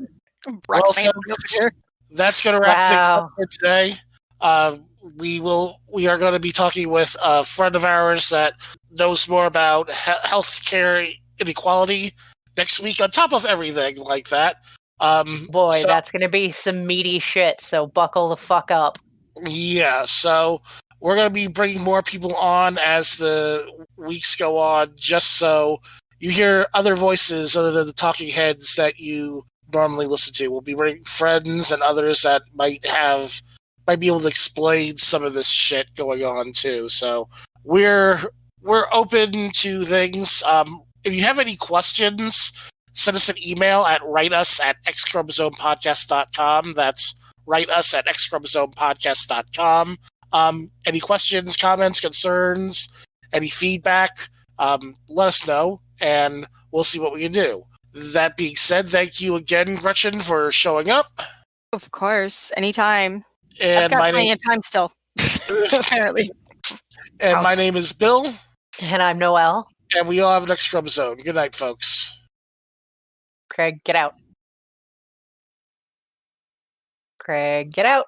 Well, that's going to wrap things up for today. We are going to be talking with a friend of ours that knows more about healthcare inequality next week, on top of everything like that. That's going to be some meaty shit, so buckle the fuck up. Yeah, so we're going to be bringing more people on as the weeks go on, just so you hear other voices other than the talking heads that you normally listen to. We'll be bringing friends and others that might be able to explain some of this shit going on too. So we're open to things. If you have any questions, send us an email at writeus@xchromosomepodcast.com. That's writeus@xchromosomepodcast.com. Any questions, comments, concerns, any feedback, let us know, and we'll see what we can do. That being said, thank you again, Gretchen, for showing up. Of course, anytime. And I've got plenty of time still, apparently. And my name is Bill. And I'm Noelle. And we all have an X chromosome. Good night, folks. Craig, get out. Craig, get out.